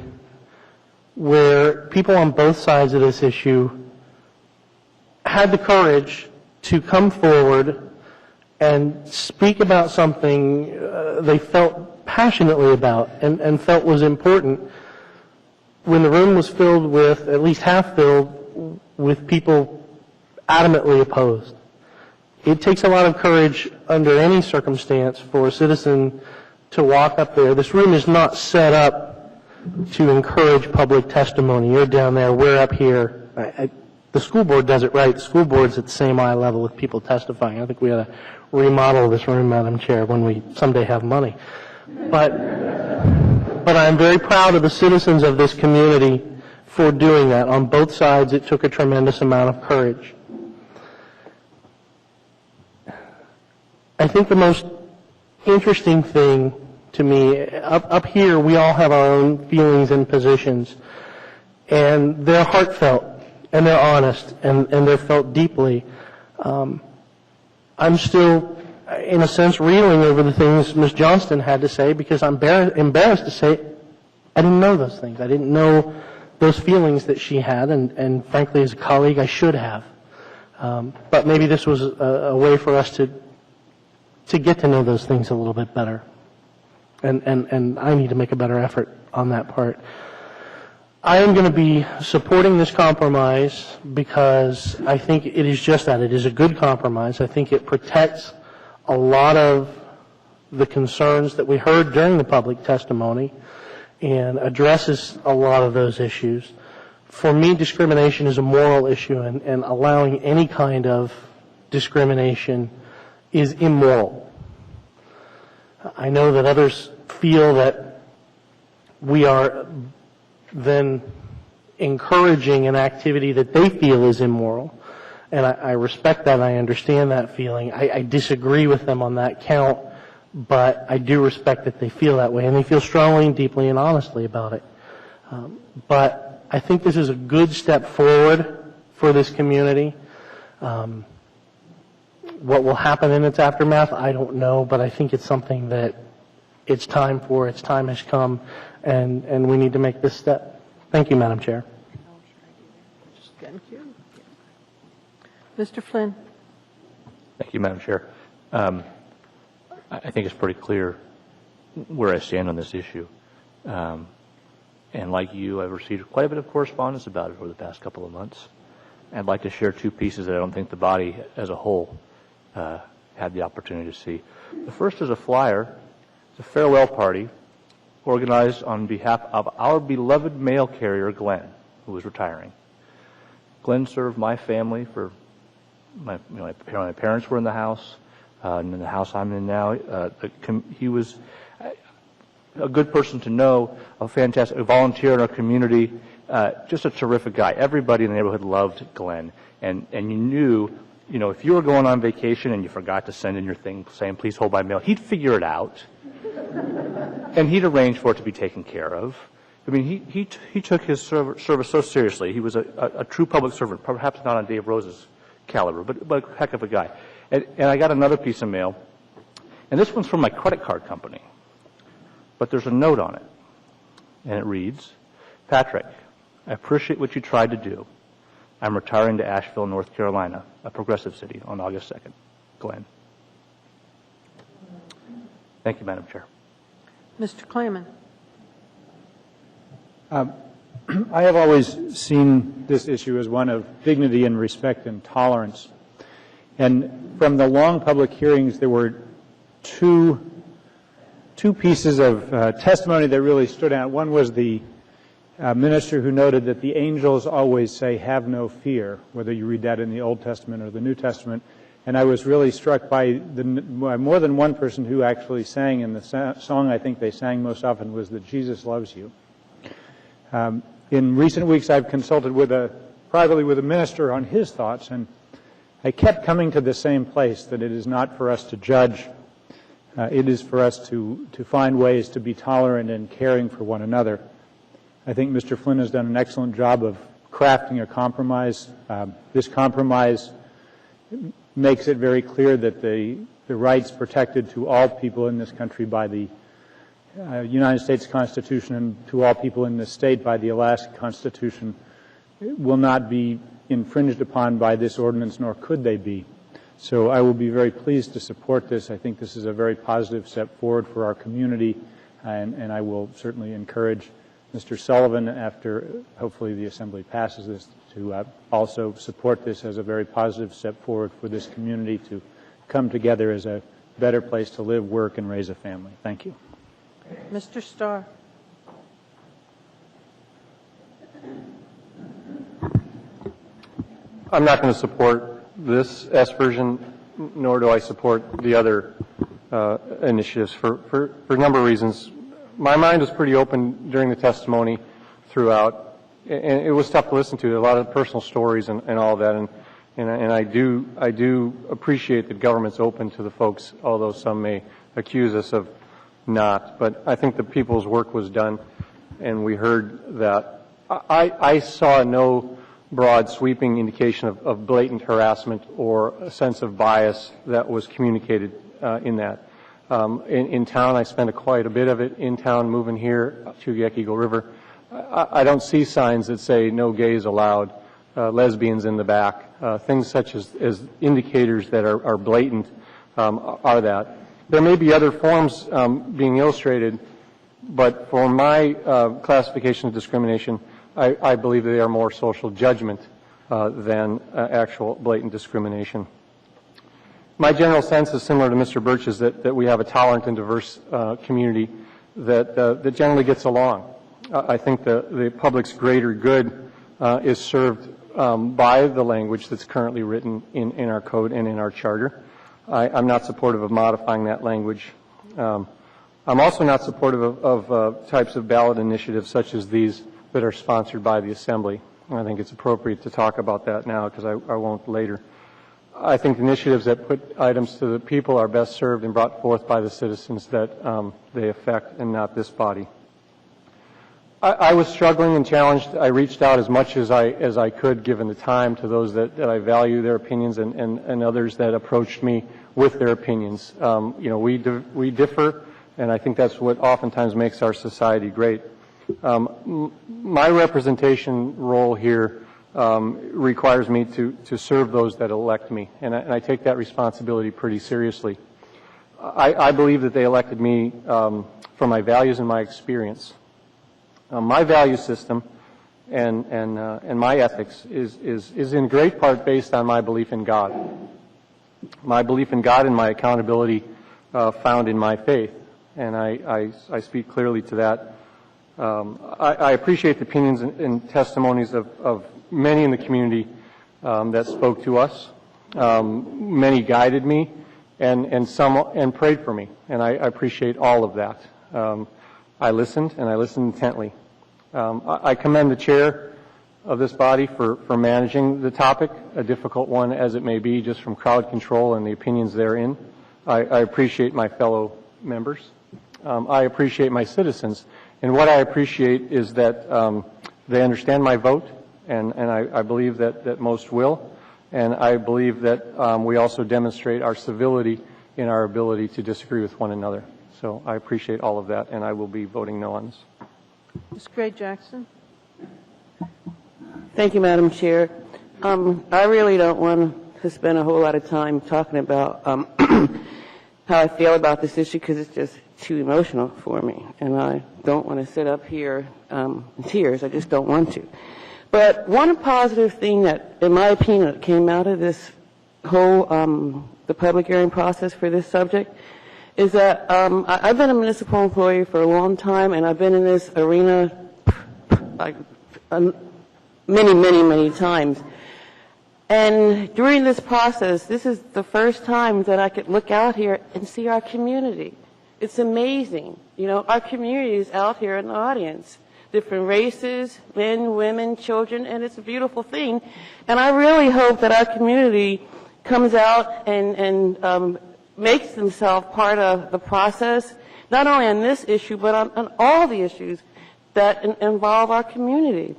where people on both sides of this issue had the courage to come forward and speak about something they felt passionately about and felt was important when the room was filled with, at least half filled, with people adamantly opposed. It takes a lot of courage under any circumstance for a citizen to walk up there. This room is not set up to encourage public testimony. You're down there, we're up here. The school board does it right. The school board's at the same eye level with people testifying. I think we ought to remodel this room, Madam Chair, when we someday have money. But I'm very proud of the citizens of this community for doing that. On both sides, it took a tremendous amount of courage. I think the most interesting thing to me, up here, we all have our own feelings and positions, and they're heartfelt, and they're honest, and they're felt deeply. I'm still, in a sense, reeling over the things Ms. Johnston had to say, because I'm embarrassed to say I didn't know those things. I didn't know those feelings that she had, and frankly, as a colleague, I should have. But maybe this was a way for us to get to know those things a little bit better. And I need to make a better effort on that part. I am going to be supporting this compromise because I think it is just that. It is a good compromise. I think it protects a lot of the concerns that we heard during the public testimony and addresses a lot of those issues. For me, discrimination is a moral issue, and allowing any kind of discrimination is immoral. I know that others feel that we are then encouraging an activity that they feel is immoral, and I respect that. I understand that feeling. I disagree with them on that count, but I do respect that they feel that way, and they feel strongly and deeply and honestly about it. But I think this is a good step forward for this community. What will happen in its aftermath, I don't know, but I think it's something that it's time for. Its time has come, and we need to make this step. Thank you, Madam Chair. Thank you. Mr. Flynn. Thank you, Madam Chair. I think it's pretty clear where I stand on this issue. And like you, I've received quite a bit of correspondence about it over the past couple of months. I'd like to share two pieces that I don't think the body as a whole had the opportunity to see. The first is a flyer. It's a farewell party organized on behalf of our beloved mail carrier, Glenn, who was retiring. Glenn served my family for my parents were in the house, and in the house I'm in now. He was a good person to know, a volunteer in our community, just a terrific guy. Everybody in the neighborhood loved Glenn, and you knew, if you were going on vacation and you forgot to send in your thing saying, please hold my mail, he'd figure it out, and he'd arrange for it to be taken care of. I mean, he took his service so seriously. He was a true public servant, perhaps not on Dave Rose's caliber, but a heck of a guy. And I got another piece of mail, and this one's from my credit card company, but there's a note on it, and it reads, Patrick, I appreciate what you tried to do. I'm retiring to Asheville, North Carolina, a progressive city, on August 2nd. Glenn. Thank you, Madam Chair. Mr. Klayman. I have always seen this issue as one of dignity and respect and tolerance. And from the long public hearings, there were two pieces of testimony that really stood out. One was the minister who noted that the angels always say, have no fear, whether you read that in the Old Testament or the New Testament. And I was really struck by more than one person who actually sang, in the song I think they sang most often was that Jesus loves you. In recent weeks, I've consulted privately with a minister on his thoughts, and I kept coming to the same place, that it is not for us to judge. It is for us to find ways to be tolerant and caring for one another. I think Mr. Flynn has done an excellent job of crafting a compromise. This compromise makes it very clear that the rights protected to all people in this country by the United States Constitution and to all people in this state by the Alaska Constitution will not be infringed upon by this ordinance, nor could they be. So I will be very pleased to support this. I think this is a very positive step forward for our community, and I will certainly encourage Mr. Sullivan, after hopefully the Assembly passes this, to also support this as a very positive step forward for this community to come together as a better place to live, work, and raise a family. Thank you. Mr. Starr. I'm not going to support this S version, nor do I support the other initiatives for a number of reasons. My mind was pretty open during the testimony throughout, and it was tough to listen to. A lot of personal stories and all of that, and I do appreciate that government's open to the folks, although some may accuse us of not. But I think the people's work was done, and we heard that. I saw no broad sweeping indication of blatant harassment or a sense of bias that was communicated in that. In town, I spent quite a bit of it in town, moving here to Eagle River. I don't see signs that say no gays allowed, lesbians in the back, things such as indicators that are blatant are that. There may be other forms being illustrated, but for my classification of discrimination, I believe they are more social judgment than actual blatant discrimination. My general sense is similar to Mr. Birch's, that we have a tolerant and diverse community that generally gets along. I think the public's greater good is served by the language that's currently written in our code and in our charter. I'm not supportive of modifying that language. I'm also not supportive of types of ballot initiatives such as these that are sponsored by the Assembly. I think it's appropriate to talk about that now because I won't later. I think initiatives that put items to the people are best served and brought forth by the citizens that they affect and not this body. I was struggling and challenged. I reached out as much as I could given the time to those that I value their opinions and others that approached me with their opinions. We differ, and I think that's what oftentimes makes our society great. My representation role here requires me to serve those that elect me, and I take that responsibility pretty seriously. I believe that they elected me for my values and my experience. My value system and my ethics is in great part based on my belief in God. My belief in God and my accountability found in my faith, and I speak clearly to that. I appreciate the opinions and testimonies of many in the community that spoke to us. Many guided me, and prayed for me, and I appreciate all of that. I listened, and I listened intently. I commend the chair of this body for managing the topic, a difficult one as it may be, just from crowd control and the opinions therein. I appreciate my fellow members. I appreciate my citizens. And what I appreciate is that they understand my vote, and I believe that most will. And I believe that we also demonstrate our civility in our ability to disagree with one another. So I appreciate all of that, and I will be voting no on this. Ms. Gray-Jackson. Thank you, Madam Chair. I really don't want to spend a whole lot of time talking about how I feel about this issue because it's just too emotional for me, and I don't want to sit up here in tears. I just don't want to. But one positive thing that, in my opinion, came out of this whole the public hearing process for this subject is that I've been a municipal employee for a long time, and I've been in this arena like many, many, many times. And during this process, this is the first time that I could look out here and see our community. It's amazing. You know, our community is out here in the audience. Different races, men, women, children, and it's a beautiful thing. And I really hope that our community comes out and makes themselves part of the process, not only on this issue, but on all the issues that involve our community.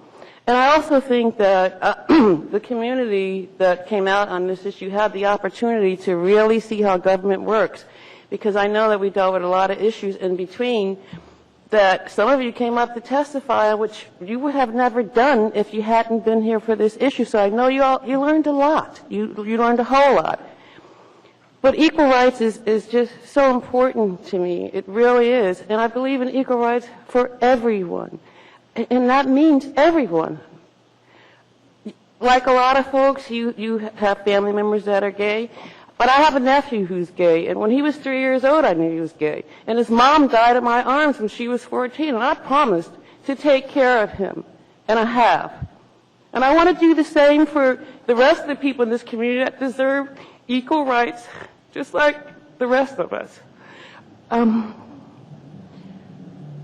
And I also think that the community that came out on this issue had the opportunity to really see how government works, because I know that we dealt with a lot of issues in between that some of you came up to testify, which you would have never done if you hadn't been here for this issue. So I know you learned a lot. You learned a whole lot. But equal rights is just so important to me. It really is. And I believe in equal rights for everyone. And that means everyone. Like a lot of folks, you have family members that are gay. But I have a nephew who's gay. And when he was 3 years old, I knew he was gay. And his mom died in my arms when she was 14. And I promised to take care of him. And I have. And I want to do the same for the rest of the people in this community that deserve equal rights, just like the rest of us. I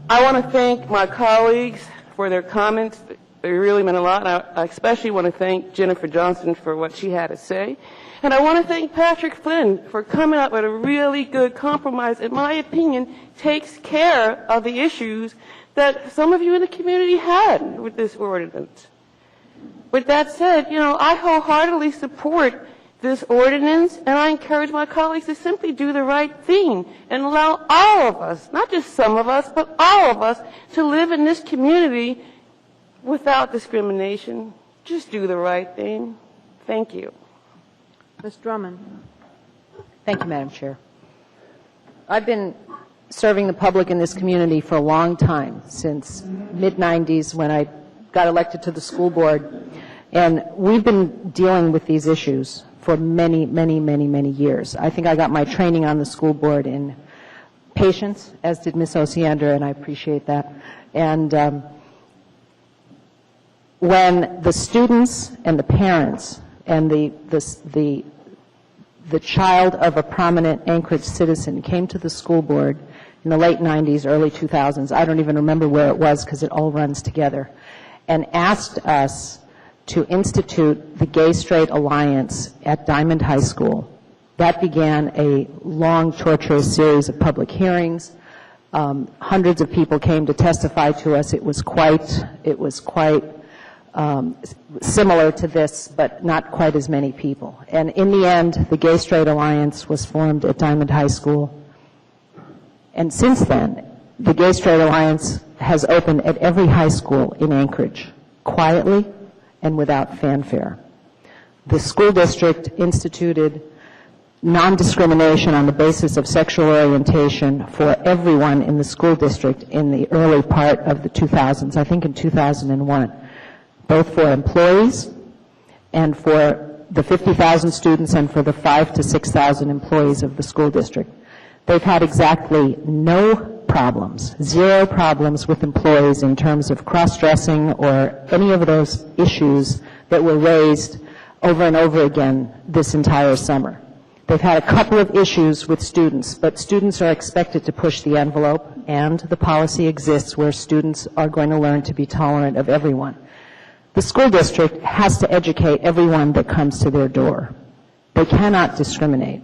want to thank my colleagues for their comments. They really meant a lot. I especially want to thank Jennifer Johnson for what she had to say. And I want to thank Patrick Flynn for coming up with a really good compromise, in my opinion, takes care of the issues that some of you in the community had with this ordinance. With that said, I wholeheartedly support this ordinance, and I encourage my colleagues to simply do the right thing and allow all of us, not just some of us, but all of us, to live in this community without discrimination. Just do the right thing. Thank you. Ms. Drummond. Thank you, Madam Chair. I've been serving the public in this community for a long time, since mid-90s when I got elected to the school board. And we've been dealing with these issues for many, many, many, many years. I think I got my training on the school board in patience, as did Ms. Osiander, and I appreciate that. And when the students and the parents and the child of a prominent Anchorage citizen came to the school board in the late 90s, early 2000s, I don't even remember where it was because it all runs together, and asked us to institute the Gay-Straight Alliance at Diamond High School. That began a long, torturous series of public hearings. Hundreds of people came to testify to us. It was quite similar to this, but not quite as many people. And in the end, the Gay-Straight Alliance was formed at Diamond High School. And since then, the Gay-Straight Alliance has opened at every high school in Anchorage, quietly and without fanfare. The school district instituted non-discrimination on the basis of sexual orientation for everyone in the school district in the early part of the 2000s, I think in 2001, both for employees and for the 50,000 students and for the 5,000 to 6,000 employees of the school district. They've had exactly no problems, zero problems with employees in terms of cross-dressing or any of those issues that were raised over and over again this entire summer. They've had a couple of issues with students, but students are expected to push the envelope, and the policy exists where students are going to learn to be tolerant of everyone. The school district has to educate everyone that comes to their door. They cannot discriminate.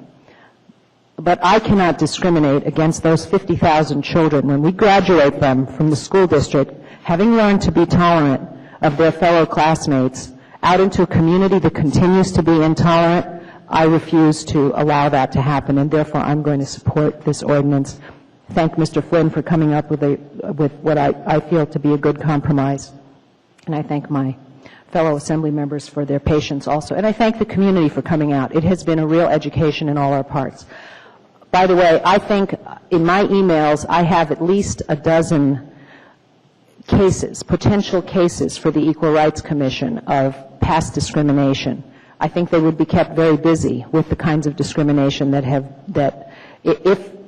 But I cannot discriminate against those 50,000 children when we graduate them from the school district, having learned to be tolerant of their fellow classmates, out into a community that continues to be intolerant. I refuse to allow that to happen, and therefore I'm going to support this ordinance. Thank Mr. Flynn for coming up with what I feel to be a good compromise. And I thank my fellow assembly members for their patience also. And I thank the community for coming out. It has been a real education in all our parts. By the way, I think in my emails I have at least a dozen cases, potential cases for the Equal Rights Commission of past discrimination. I think they would be kept very busy with the kinds of discrimination that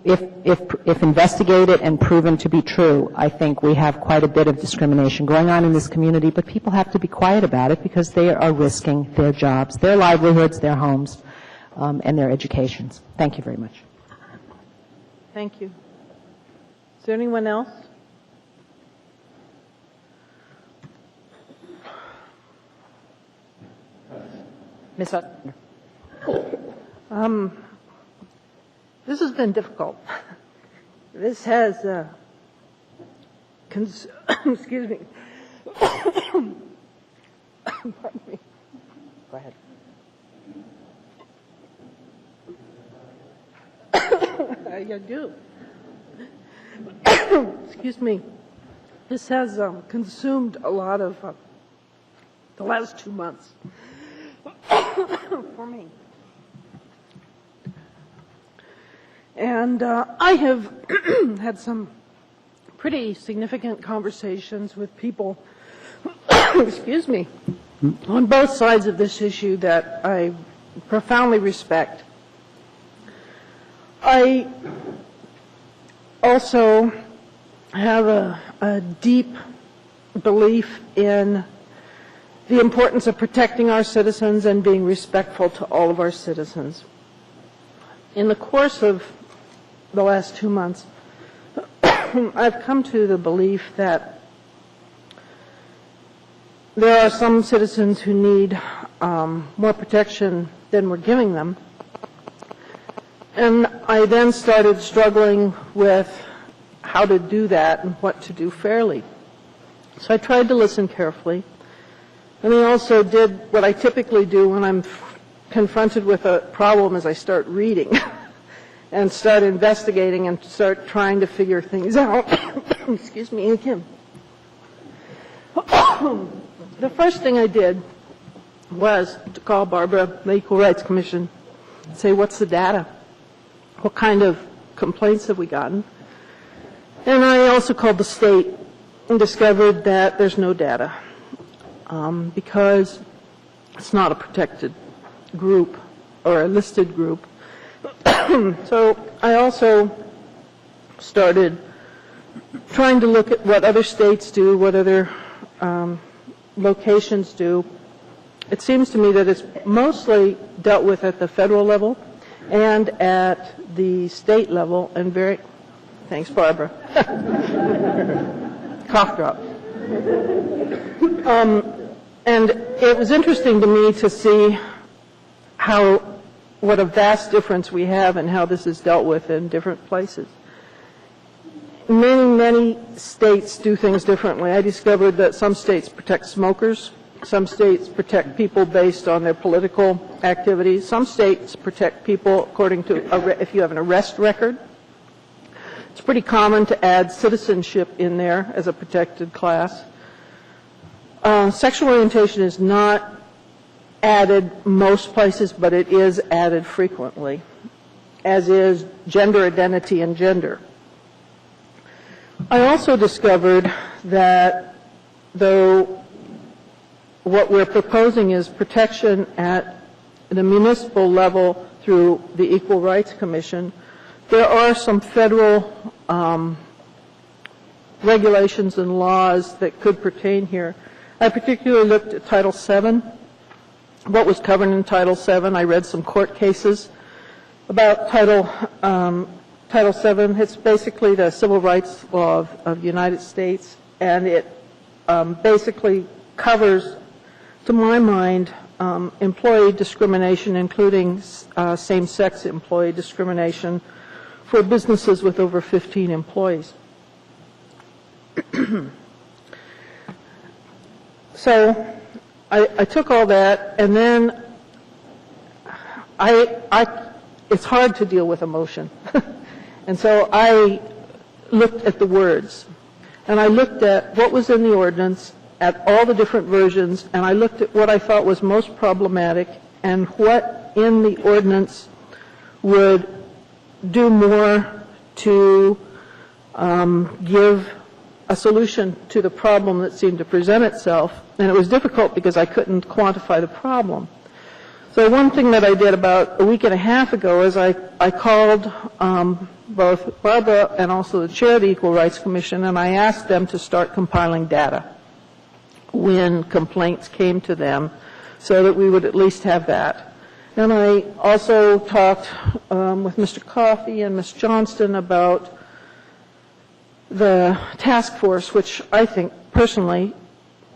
if investigated and proven to be true, I think we have quite a bit of discrimination going on in this community, but people have to be quiet about it because they are risking their jobs, their livelihoods, their homes, and their educations. Thank you very much. Thank you. Is there anyone else? Ms. Hutton. This has been difficult. This has, excuse me. Pardon me. Go ahead. I do. Excuse me. This has consumed a lot of the last 2 months for me. And I have had some pretty significant conversations with people, excuse me, on both sides of this issue that I profoundly respect. I also have a deep belief in the importance of protecting our citizens and being respectful to all of our citizens. In the course of the last 2 months, I've come to the belief that there are some citizens who need more protection than we're giving them. And I then started struggling with how to do that and what to do fairly. So I tried to listen carefully. And I also did what I typically do when I'm confronted with a problem is I start reading and start investigating and start trying to figure things out. Excuse me again. The first thing I did was to call Barbara, the Equal Rights Commission, and say, what's the data? What kind of complaints have we gotten? And I also called the state and discovered that there's no data because it's not a protected group or a listed group. So I also started trying to look at what other states do, what other locations do. It seems to me that it's mostly dealt with at the federal level and at the state level, and very, thanks Barbara, cough drop. And it was interesting to me to see what a vast difference we have in how this is dealt with in different places. Many states do things differently. I discovered that some states protect smokers. Some states protect people based on their political activities. Some states protect people according to if you have an arrest record. It's pretty common to add citizenship in there as a protected class. Sexual orientation is not added most places, but it is added frequently, as is gender identity and gender. I also discovered that though what we're proposing is protection at the municipal level through the Equal Rights Commission, there are some federal regulations and laws that could pertain here. I particularly looked at Title VII, what was covered in Title VII. I read some court cases about Title VII. It's basically the civil rights law of the United States, and it basically covers, to my mind, employee discrimination, including same-sex employee discrimination for businesses with over 15 employees. So I took all that, and then it's hard to deal with emotion. And so I looked at the words, and I looked at what was in the ordinance, at all the different versions, and I looked at what I thought was most problematic and what in the ordinance would do more to give a solution to the problem that seemed to present itself. And it was difficult because I couldn't quantify the problem. So one thing that I did about a week and a half ago is I called both Barbara and also the chair of the Equal Rights Commission, and I asked them to start compiling data when complaints came to them so that we would at least have that. And I also talked with Mr. Coffey and Ms. Johnston about the task force, which I think personally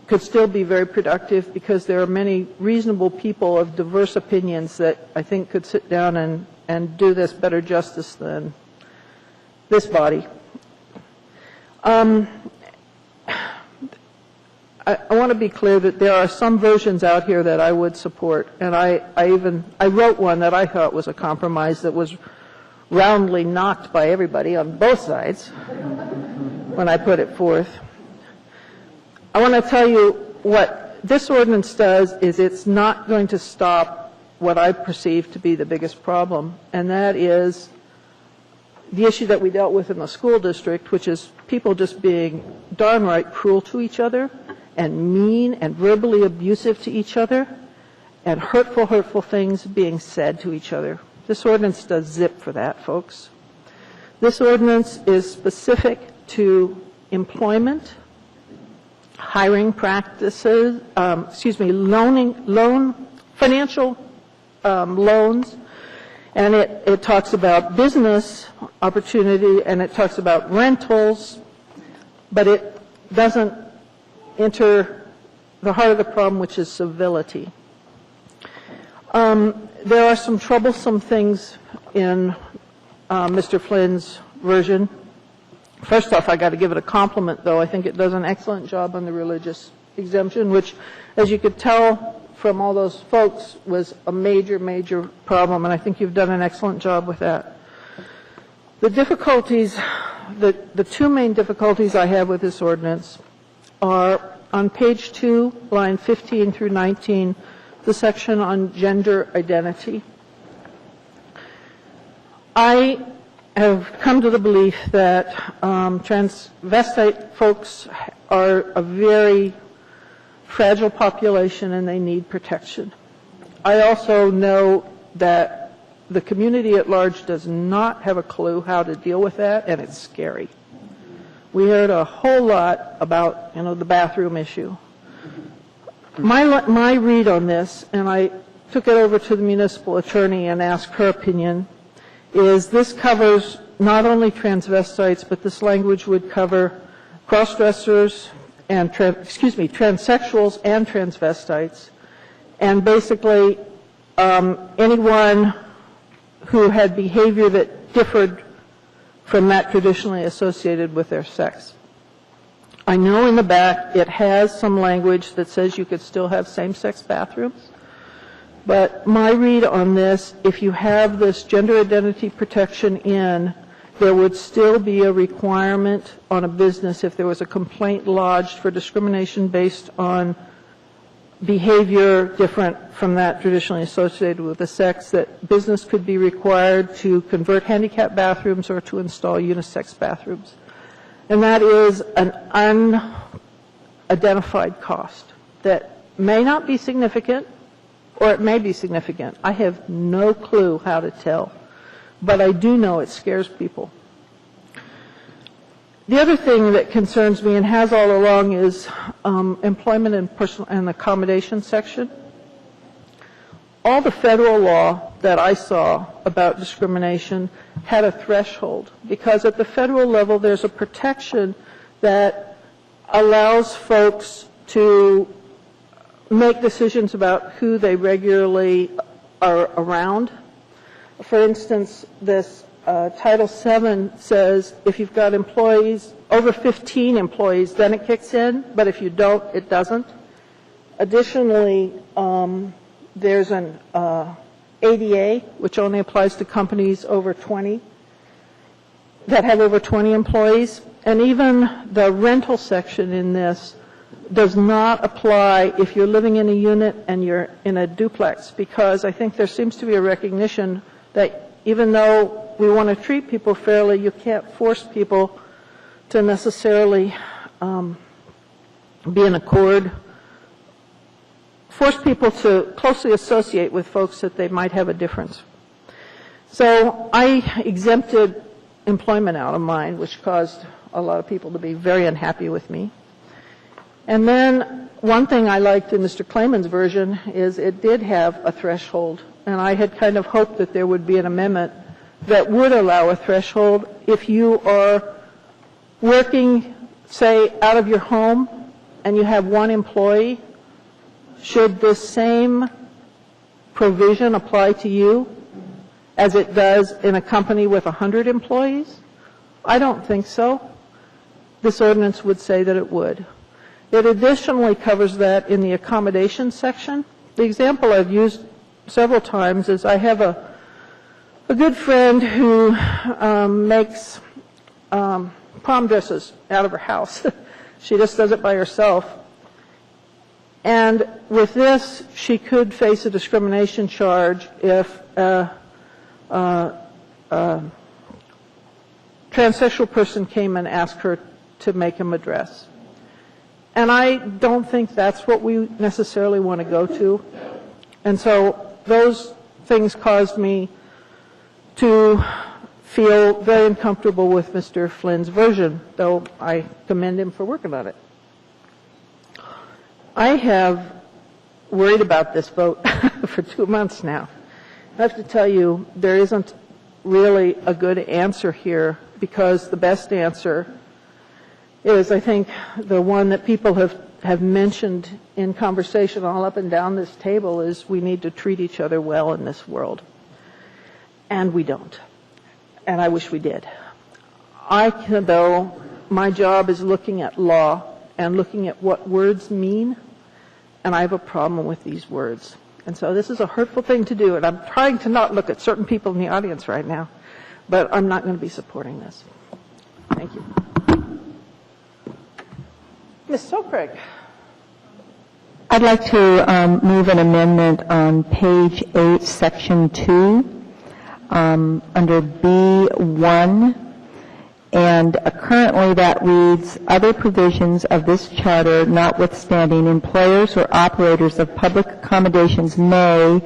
could still be very productive because there are many reasonable people of diverse opinions that I think could sit down and do this better justice than this body. I want to be clear that there are some versions out here that I would support, and I wrote one that I thought was a compromise that was roundly knocked by everybody on both sides when I put it forth. I want to tell you what this ordinance does is it's not going to stop what I perceive to be the biggest problem, and that is the issue that we dealt with in the school district, which is people just being darn right cruel to each other and mean and verbally abusive to each other and hurtful things being said to each other. This ordinance does zip for that, folks. This ordinance is specific to employment, hiring practices, financial loans, and it talks about business opportunity, and it talks about rentals, but it doesn't enter the heart of the problem, which is civility. There are some troublesome things in Mr. Flynn's version. First off, I got to give it a compliment, though. I think it does an excellent job on the religious exemption, which, as you could tell from all those folks, was a major problem, and I think you've done an excellent job with that. The difficulties, the two main difficulties I have with this ordinance are on page 2, line 15 through 19, the section on gender identity. I have come to the belief that transvestite folks are a very fragile population and they need protection. I also know that the community at large does not have a clue how to deal with that, and it's scary. We heard a whole lot about, the bathroom issue. My read on this, and I took it over to the municipal attorney and asked her opinion, is this covers not only transvestites, but this language would cover cross-dressers and transsexuals and transvestites, and basically anyone who had behavior that differed from that traditionally associated with their sex. I know in the back it has some language that says you could still have same-sex bathrooms, but my read on this, if you have this gender identity protection in, there would still be a requirement on a business if there was a complaint lodged for discrimination based on behavior different from that traditionally associated with the sex, that business could be required to convert handicap bathrooms or to install unisex bathrooms. And that is an unidentified cost that may not be significant, or it may be significant. I have no clue how to tell, but I do know it scares people. The other thing that concerns me and has all along is employment and personal and accommodation section. All the federal law that I saw about discrimination had a threshold, because at the federal level there's a protection that allows folks to make decisions about who they regularly are around. For instance, this Title VII says if you've got employees, over 15 employees, then it kicks in, but if you don't, it doesn't. Additionally, there's an ADA, which only applies to companies over 20, that have over 20 employees, and even the rental section in this does not apply if you're living in a unit and you're in a duplex, because I think there seems to be a recognition that even though we want to treat people fairly, you can't force people to necessarily be in accord, force people to closely associate with folks that they might have a difference. So I exempted employment out of mine, which caused a lot of people to be very unhappy with me. And then one thing I liked in Mr. Clayman's version is it did have a threshold, and I had kind of hoped that there would be an amendment that would allow a threshold if you are working, say, out of your home and you have one employee. Should this same provision apply to you as it does in a company with 100 employees? I don't think so. This ordinance would say that it would. It additionally covers that in the accommodation section. The example I've used several times is I have a good friend who makes prom dresses out of her house. She just does it by herself. And with this, she could face a discrimination charge if transsexual person came and asked her to make him a dress. And I don't think that's what we necessarily want to go to. And so those things caused me to feel very uncomfortable with Mr. Flynn's version, though I commend him for working on it. I have worried about this vote for 2 months now. I have to tell you, there isn't really a good answer here, because the best answer is, I think, the one that people have mentioned in conversation all up and down this table, is we need to treat each other well in this world. And we don't. And I wish we did. Though my job is looking at law and looking at what words mean, and I have a problem with these words. And so this is a hurtful thing to do, and I'm trying to not look at certain people in the audience right now, but I'm not going to be supporting this. Thank you. Ms. Sokrig. I'd like to move an amendment on page 8, section 2, under B1. And currently that reads, other provisions of this charter notwithstanding, employers or operators of public accommodations may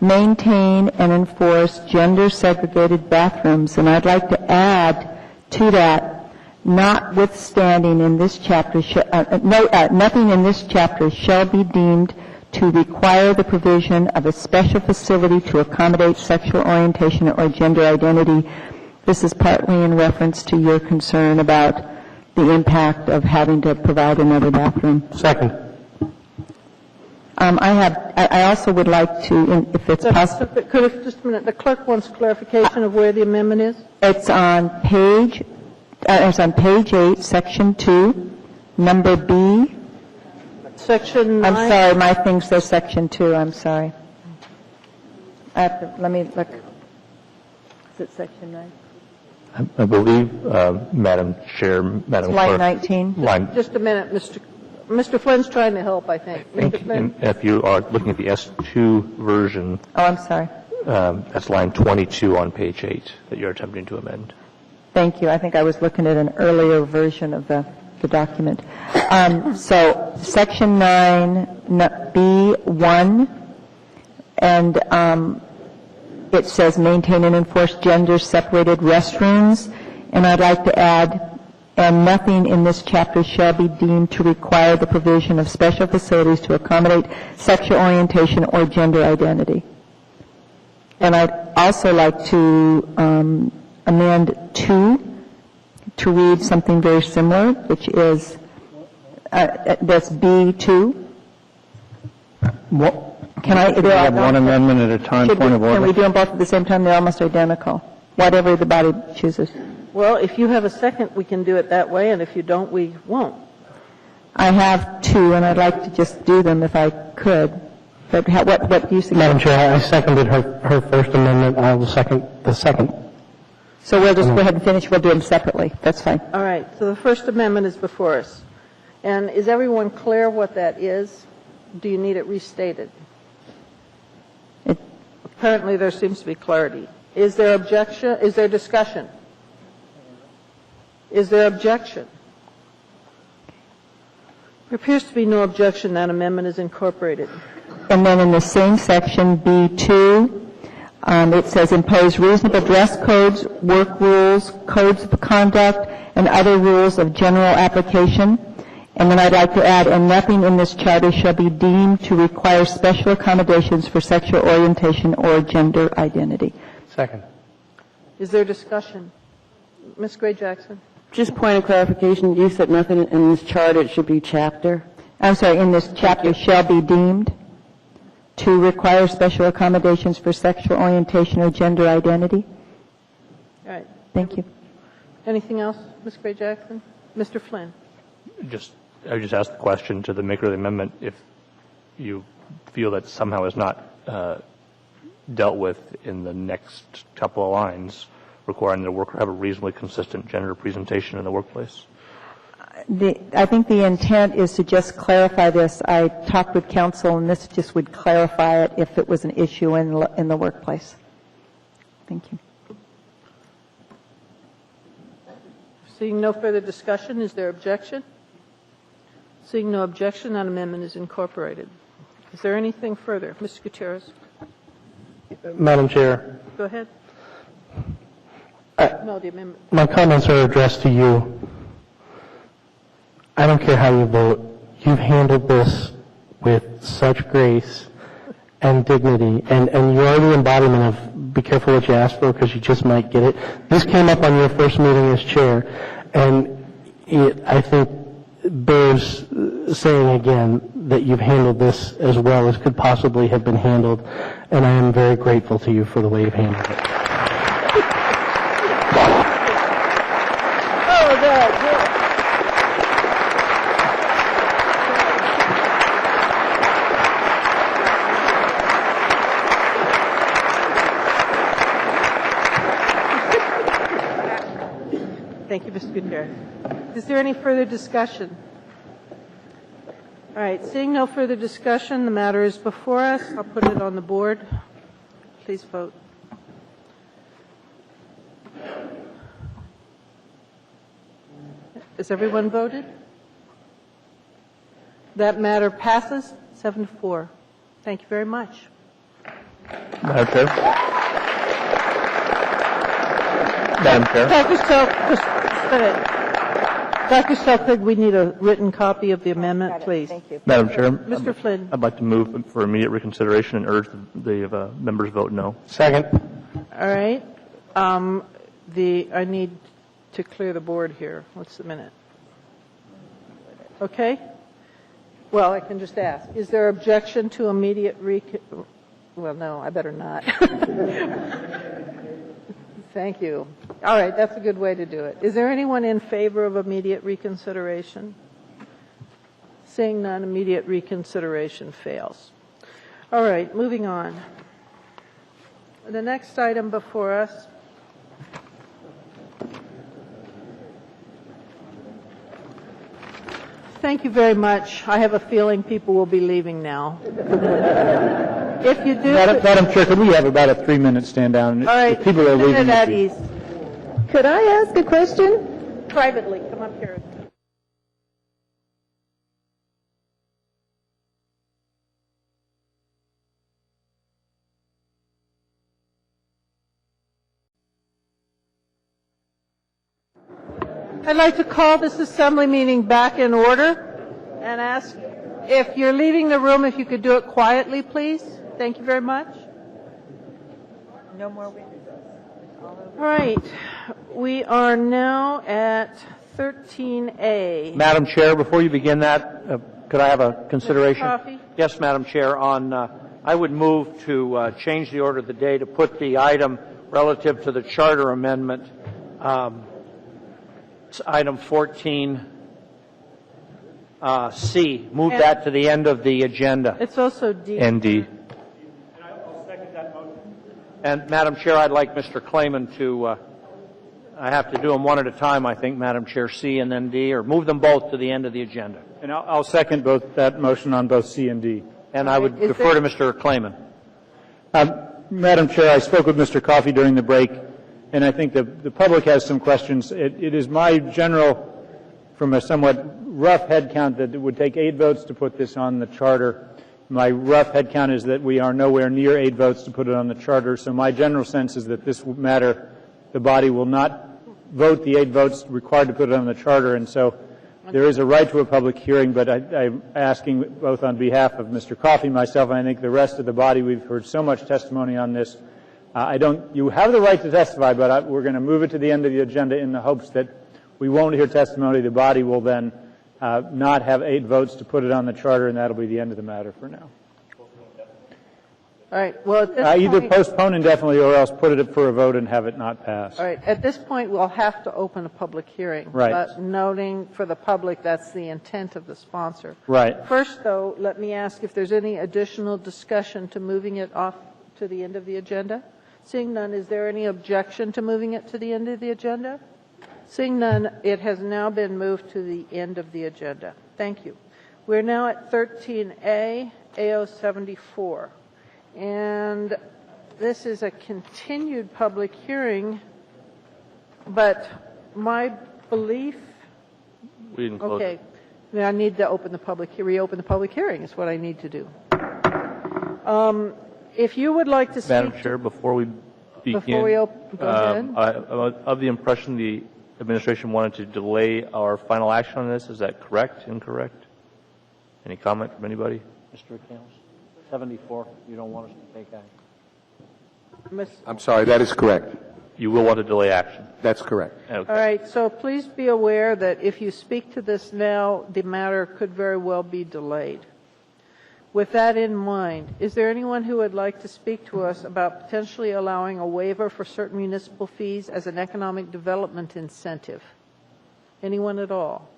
maintain and enforce gender-segregated bathrooms. And I'd like to add to that, notwithstanding in this chapter, nothing in this chapter shall be deemed to require the provision of a special facility to accommodate sexual orientation or gender identity. This is partly in reference to your concern about the impact of having to provide another bathroom. Second. I also would like to, if it's possible. Could, just a minute, the clerk wants clarification of where the amendment is? It's on page 8, section 2, number B. Section 9. I'm sorry, my thing says section 2, I'm sorry. Let me look. Is it section 9? I believe, Madam Chair, Madam Clerk. Line 19. Just a minute, Mr. Flynn's trying to help, I think. Mr. Flynn? If you are looking at the S2 version. Oh, I'm sorry. That's line 22 on page 8 that you're attempting to amend. Thank you. I think I was looking at an earlier version of the document. So section 9, B1, and it says maintain and enforce gender-separated restrooms, and I'd like to add, and nothing in this chapter shall be deemed to require the provision of special facilities to accommodate sexual orientation or gender identity. And I'd also like to amend 2 to read something very similar, which is, that's B2. Can I have one amendment at a time, point of order? Can we do them both at the same time? They're almost identical, whatever the body chooses. Well, if you have a second, we can do it that way, and if you don't, we won't. I have 2, and I'd like to just do them if I could. But what do you suggest? Madam Chair, I seconded her first amendment. I will second the second. So we'll just go ahead and finish. We'll do them separately. That's fine. All right. So the First Amendment is before us. And is everyone clear what that is? Do you need it restated? Apparently there seems to be clarity. Is there objection? Is there discussion? Is there objection? There appears to be no objection. That amendment is incorporated. And then in the same section, B2, it says impose reasonable dress codes, work rules, codes of conduct, and other rules of general application. And then I'd like to add, and nothing in this charter shall be deemed to require special accommodations for sexual orientation or gender identity. Second. Is there discussion? Ms. Gray-Jackson? Just point of clarification, you said nothing in this charter, it should be chapter. I'm sorry, in this chapter shall be deemed to require special accommodations for sexual orientation or gender identity. All right. Thank you. Anything else, Ms. Gray-Jackson? Mr. Flynn? I would just ask the question to the maker of the amendment if you feel that somehow is not dealt with in the next couple of lines, requiring the worker have a reasonably consistent gender presentation in the workplace. I think the intent is to just clarify this. I talked with counsel, and this just would clarify it if it was an issue in the workplace. Thank you. Seeing no further discussion, is there objection? Seeing no objection, that amendment is incorporated. Is there anything further? Mr. Gutierrez. Madam Chair, Go ahead. No, the amendment. my comments are addressed to you. I don't care how you vote. You've handled this with such grace and dignity, and you are the embodiment of be careful what you ask for because you just might get it. This came up on your first meeting as chair, and it, I think, bears saying again that you've handled this as well as could possibly have been handled, and I am very grateful to you for the way you've handled it. Oh, good. Thank you, Mr. Gutierrez. Is there any further discussion? All right, seeing no further discussion, the matter is before us. I'll put it on the board. Please vote. Has everyone voted? That matter passes 7-4. Thank you very much. Madam Chair. Madam Chair. Dr. Selk, just a minute. Dr. Selkirk, we need a written copy of the amendment, please. Thank you. Madam Chair. Mr. Flynn. I'd like to move for immediate reconsideration and urge the members vote no. Second. All right. I need to clear the board here. What's the minute? Okay. Well, I can just ask. Is there objection to immediate well, no, I better not. Thank you. All right, that's a good way to do it. Is there anyone in favor of immediate reconsideration? Seeing none, immediate reconsideration fails. All right, moving on. The next item before us Thank you very much. I have a feeling people will be leaving now. If you do... Madam Chair, could we have about a 3-minute stand down? All right, people are leaving. at ease. Could I ask a question? Privately, come up here. I'd like to call this assembly meeting back in order and ask if you're leaving the room, if you could do it quietly, please. Thank you very much. No more witnesses. All right. We are now at 13A. Madam Chair, before you begin that, could I have a consideration? Mr. Coffey? Yes, Madam Chair. I would move to change the order of the day to put the item relative to the charter amendment, item 14C, move that to the end of the agenda. It's also D. ND. And Madam Chair, I'd like Mr. Clayman to, I have to do them one at a time, I think, Madam Chair, C and then D, or move them both to the end of the agenda. And I'll second both that motion on both C and D. And I would defer to Mr. Clayman. Madam Chair, I spoke with Mr. Coffey during the break, and I think the public has some questions. It is my general, from a somewhat rough head count, that it would take 8 votes to put this on the charter. My rough head count is that we are nowhere near 8 votes to put it on the charter, so my general sense is that this matter, the body will not vote the 8 votes required to put it on the charter, and so there is a right to a public hearing, but I'm asking both on behalf of Mr. Coffey, myself, and I think the rest of the body, we've heard so much testimony on this. You have the right to testify, but we're going to move it to the end of the agenda in the hopes that we won't hear testimony. The body will then not have 8 votes to put it on the charter, and that'll be the end of the matter for now. All right. Well, at this either point, postpone indefinitely or else put it for a vote and have it not pass. all right. At this point, we'll have to open a public hearing. Right. But noting for the public, that's the intent of the sponsor. Right. First, though, let me ask if there's any additional discussion to moving it off to the end of the agenda. Seeing none, is there any objection to moving it to the end of the agenda? Seeing none, it has now been moved to the end of the agenda. Thank you. We're now at 13A, AO 74. And this is a continued public hearing, but my belief, We didn't close okay, it. then I need to reopen the public hearing is what I need to do. If you would like to speak. Madam Chair, before we begin. Before we open, go ahead. I'm of the impression the administration wanted to delay our final action on this. Is that correct, incorrect? Any comment from anybody? Mr. Accounts? 74, you don't want us to take action. I'm sorry, that is correct. You will want to delay action? That's correct. Okay. All right, so please be aware that if you speak to this now, the matter could very well be delayed. With that in mind, is there anyone who would like to speak to us about potentially allowing a waiver for certain municipal fees as an economic development incentive? Anyone at all?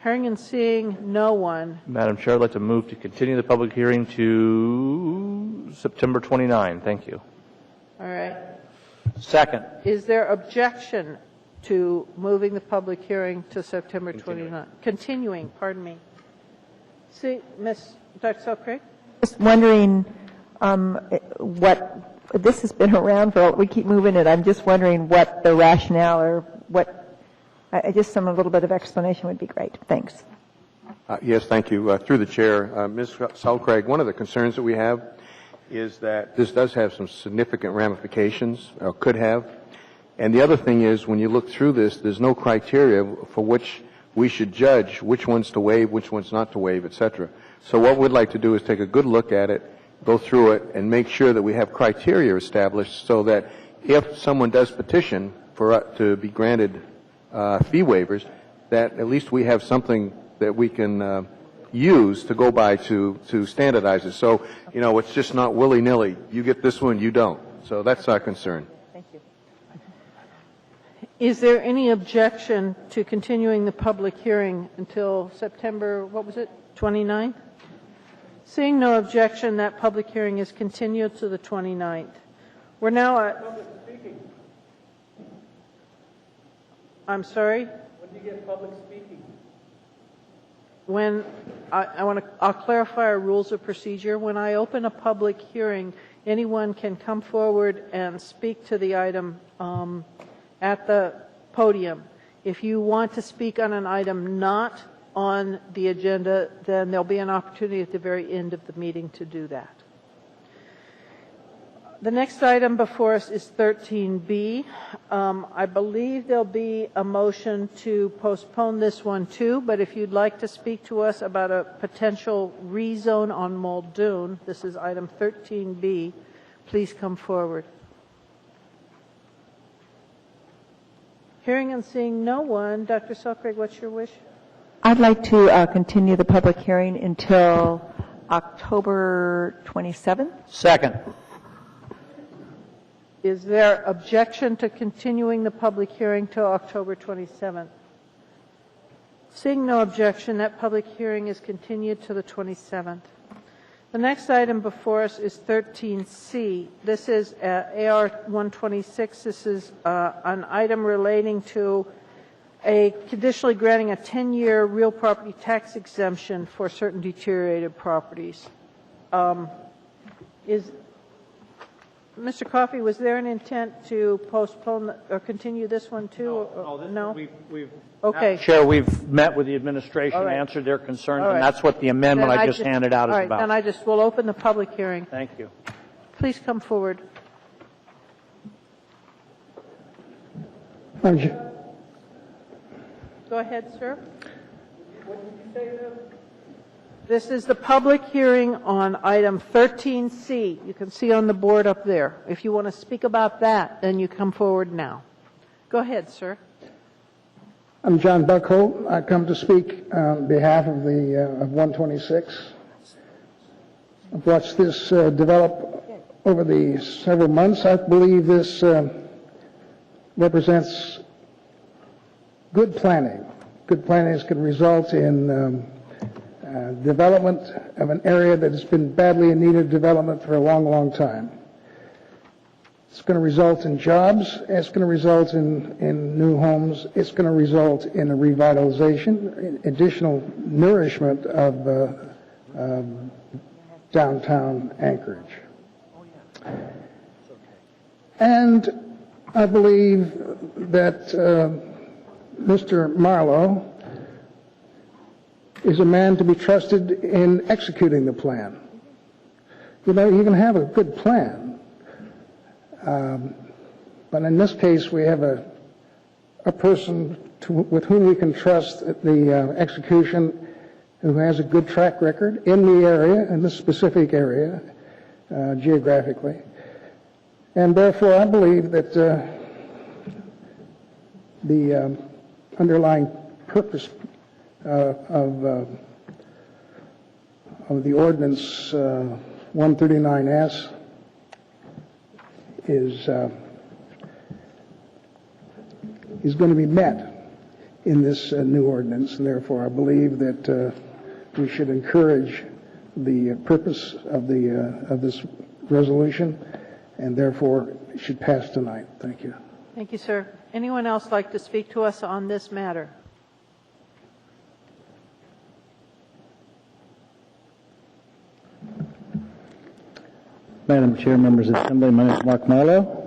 Hearing and seeing no one. Madam Chair, I'd like to move to continue the public hearing to September 29. Thank you. All right. Second. Is there objection to moving the public hearing to September 29? Continuing, pardon me. See, Dr. Selcraig? Just wondering what, this has been around for, we keep moving it. I'm just wondering what the rationale or what, just some a little bit of explanation would be great. Thanks. Yes, thank you. Through the chair, Ms. Selcraig, one of the concerns that we have is that this does have some significant ramifications, or could have. And the other thing is, when you look through this, there's no criteria for which we should judge which ones to waive, which ones not to waive, et cetera. So what we'd like to do is take a good look at it, go through it, and make sure that we have criteria established so that if someone does petition for to be granted fee waivers, that at least we have something that we can use to go by to standardize it. So, you know, it's just not willy-nilly. You get this one, you don't. So that's our concern. Thank you. Is there any objection to continuing the public hearing until September, what was it, 29th? Seeing no objection, that public hearing is continued to the 29th. We're now at... Public speaking. I'm sorry? When do you get public speaking? When I'll clarify our rules of procedure. When I open a public hearing, anyone can come forward and speak to the item at the podium. If you want to speak on an item not on the agenda, then there'll be an opportunity at the very end of the meeting to do that. The next item before us is 13B. I believe there'll be a motion to postpone this one too, but if you'd like to speak to us about a potential rezone on Muldoon, this is item 13B, please come forward. Hearing and seeing no one, Dr. Selcraig, what's your wish? I'd like to continue the public hearing until October 27th. Second. Is there objection to continuing the public hearing till October 27th? Seeing no objection, that public hearing is continued to the 27th. The next item before us is 13C. This is AR 126. This is an item relating to a conditionally granting a 10-year real property tax exemption for certain deteriorated properties. Mr. Coffey, was there an intent to postpone or continue this one too? No. We've okay. Chair, we've met with the administration, right. answered their concerns, Right. and that's what the amendment Then I just handed out is all right, about. Then I just will open the public hearing. Thank you. Please come forward. Thank you. Go ahead, sir. What did you say there? This is the public hearing on item 13C. You can see on the board up there. If you want to speak about that, then you come forward now. Go ahead, sir. I'm John Buckholt. I come to speak on behalf of the of 126. I've watched this develop over the several months. I believe this represents good planning. Good planning can result in development of an area that has been badly in need of development for a long, long time. It's going to result in jobs. It's going to result in new homes. It's going to result in a revitalization, additional nourishment of downtown Anchorage. And I believe that Mr. Marlowe is a man to be trusted in executing the plan. You know, you can have a good plan, but in this case we have a person with whom we can trust the execution, who has a good track record in the area, in this specific area, geographically. And therefore I believe that the underlying purpose of the ordinance 139S is going to be met in this new ordinance, and therefore I believe that we should encourage the purpose of this resolution, and therefore it should pass tonight. Thank you. Thank you, sir. Anyone else like to speak to us on this matter? Madam Chair, members of the Assembly, my name is Mark Marlowe.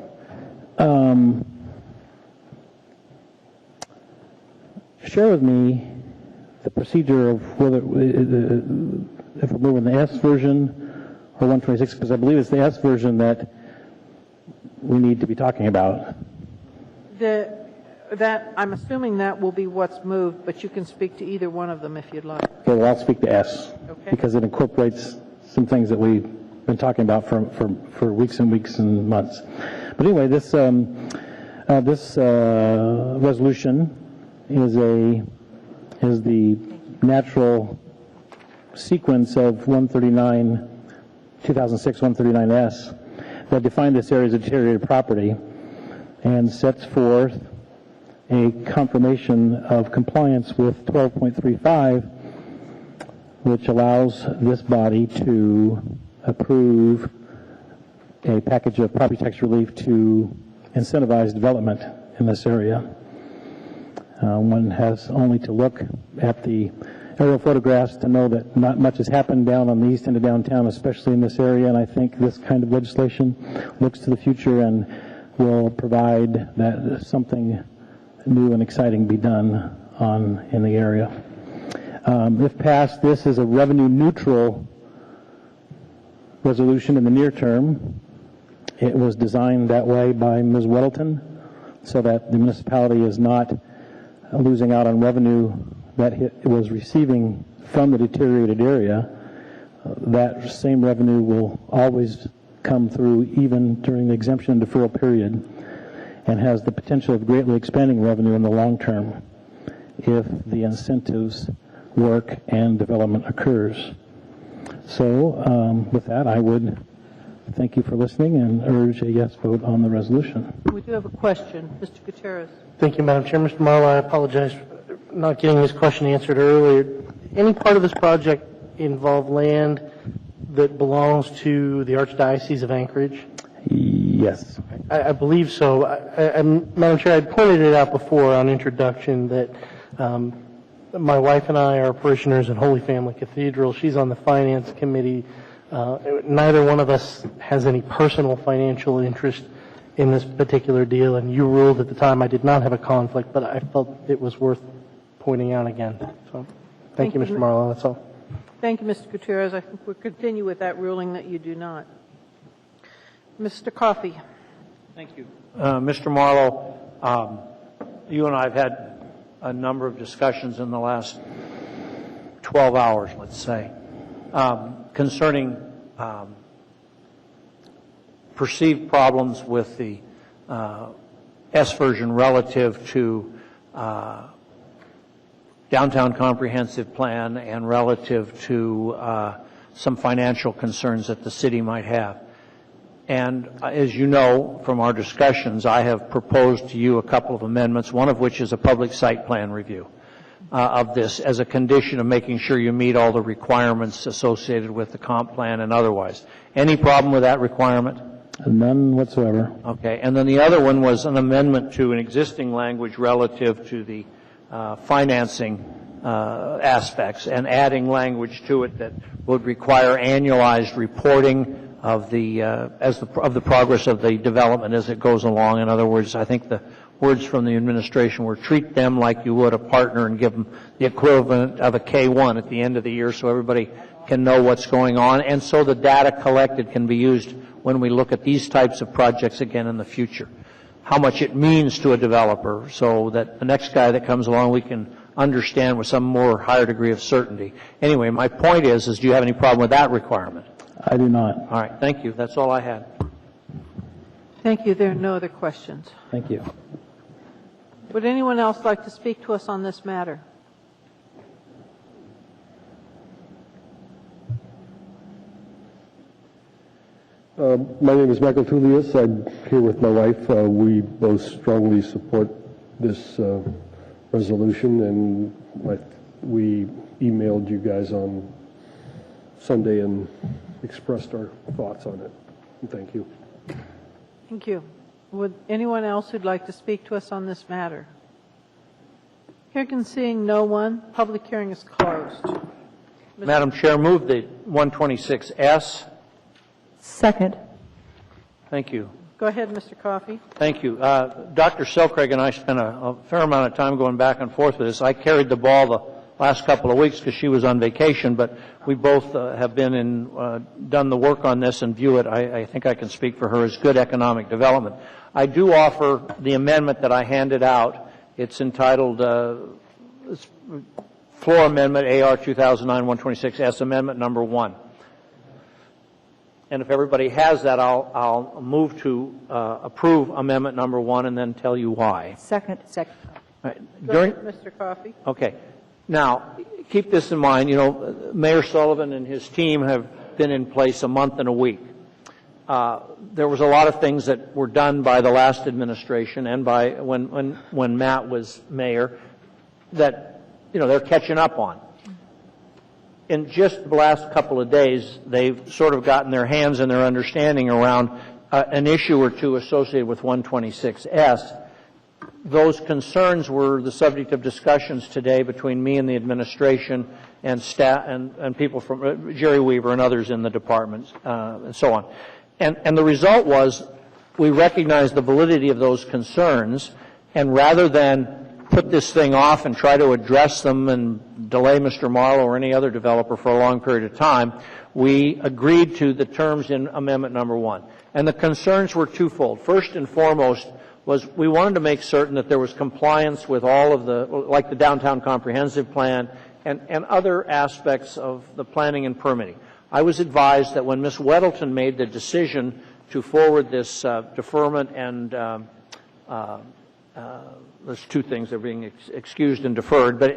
Share with me the procedure of whether, if we're moving the S version or 126, because I believe it's the S version that we need to be talking about. I'm assuming that will be what's moved, but you can speak to either one of them if you'd like. Okay, well, I'll speak to S, because it incorporates some things that we've been talking about for weeks and weeks and months. But anyway, this resolution is the natural sequence of 2006 139S that defined this area as a deteriorated property and sets forth a confirmation of compliance with 12.35, which allows this body to approve a package of property tax relief to incentivize development in this area. One has only to look at the aerial photographs to know that not much has happened down on the east end of downtown, especially in this area, and I think this kind of legislation looks to the future and will provide that something new and exciting be done in the area. If passed, this is a revenue neutral resolution in the near term. It was designed that way by Ms. Weddleton so that the municipality is not losing out on revenue that it was receiving from the deteriorated area. That same revenue will always come through even during the exemption and deferral period, and has the potential of greatly expanding revenue in the long term if the incentives work and development occurs. So with that, I would thank you for listening and urge a yes vote on the resolution. We do have a question. Mr. Gutierrez. Thank you, Madam Chair. Mr. Marlowe, I apologize for not getting this question answered earlier. Any part of this project involve land that belongs to the Archdiocese of Anchorage? Yes. I believe so. Madam Chair, I pointed it out before on introduction that my wife and I are parishioners in Holy Family Cathedral. She's on the Finance Committee. Neither one of us has any personal financial interest in this particular deal, and you ruled at the time I did not have a conflict, but I felt it was worth pointing out again. So thank you, Mr. Marlowe. That's all. Thank you, Mr. Gutierrez. I think we'll continue with that ruling that you do not. Mr. Coffey. Thank you. Mr. Marlowe, you and I have had a number of discussions in the last 12 hours, let's say, concerning perceived problems with the S version relative to downtown comprehensive plan and relative to some financial concerns that the city might have. And as you know from our discussions, I have proposed to you a couple of amendments, one of which is a public site plan review of this as a condition of making sure you meet all the requirements associated with the comp plan and otherwise. Any problem with that requirement? None whatsoever. Okay. And then the other one was an amendment to an existing language relative to the financing aspects and adding language to it that would require annualized reporting of the progress of the development as it goes along. In other words, I think words from the administration were treat them like you would a partner and give them the equivalent of a K-1 at the end of the year so everybody can know what's going on, and so the data collected can be used when we look at these types of projects again in the future. How much it means to a developer so that the next guy that comes along we can understand with some more higher degree of certainty. Anyway, my point is do you have any problem with that requirement? I do not. All right, thank you. That's all I had. Thank you. There are no other questions. Thank you. Would anyone else like to speak to us on this matter? My name is Michael Tullius. I'm here with my wife. We both strongly support this resolution, and we emailed you guys on Sunday and expressed our thoughts on it. And thank you. Thank you. Would anyone else who'd like to speak to us on this matter? Hearing and seeing no one, public hearing is closed. Madam Chair, move the 126S. Second. Thank you. Go ahead, Mr. Coffey. Thank you. Dr. Selcraig and I spent a fair amount of time going back and forth with this. I carried the ball the last couple of weeks because she was on vacation, but we both have been in, done the work on this and view it, I think I can speak for her, as good economic development. I do offer the amendment that I handed out. It's entitled Floor Amendment AR 2009-126S, Amendment Number 1. And if everybody has that, I'll move to approve Amendment Number 1 and then tell you why. Second. Second. Right. Go ahead, Mr. Coffey. Okay. Now, keep this in mind. You know, Mayor Sullivan and his team have been in place a month and a week. There was a lot of things that were done by the last administration and by when Matt was mayor that, you know, they're catching up on. In just the last couple of days, they've sort of gotten their hands and their understanding around an issue or two associated with 126S. Those concerns were the subject of discussions today between me and the administration and staff and people from Jerry Weaver and others in the departments and so on. And the result was we recognized the validity of those concerns, and rather than put this thing off and try to address them and delay Mr. Marlowe or any other developer for a long period of time, we agreed to the terms in Amendment Number 1. And the concerns were twofold. First and foremost was we wanted to make certain that there was compliance with all of the, like the Downtown Comprehensive Plan and other aspects of the planning and permitting. I was advised that when Ms. Weddleton made the decision to forward this deferment and there's two things that are being excused and deferred, but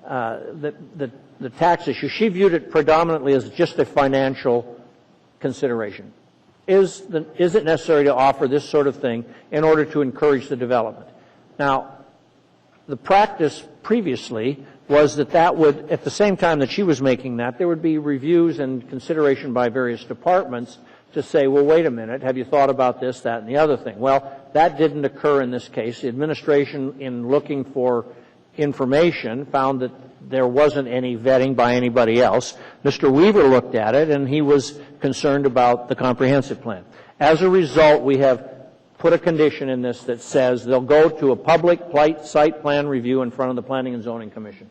the tax issue, she viewed it predominantly as just a financial consideration. Is it necessary to offer this sort of thing in order to encourage the development? Now, the practice previously was that would, at the same time that she was making that, there would be reviews and consideration by various departments to say, well, wait a minute, have you thought about this, that, and the other thing? Well, that didn't occur in this case. The administration, in looking for information, found that there wasn't any vetting by anybody else. Mr. Weaver looked at it, and he was concerned about the comprehensive plan. As a result, we have put a condition in this that says they'll go to a public site plan review in front of the Planning and Zoning Commission.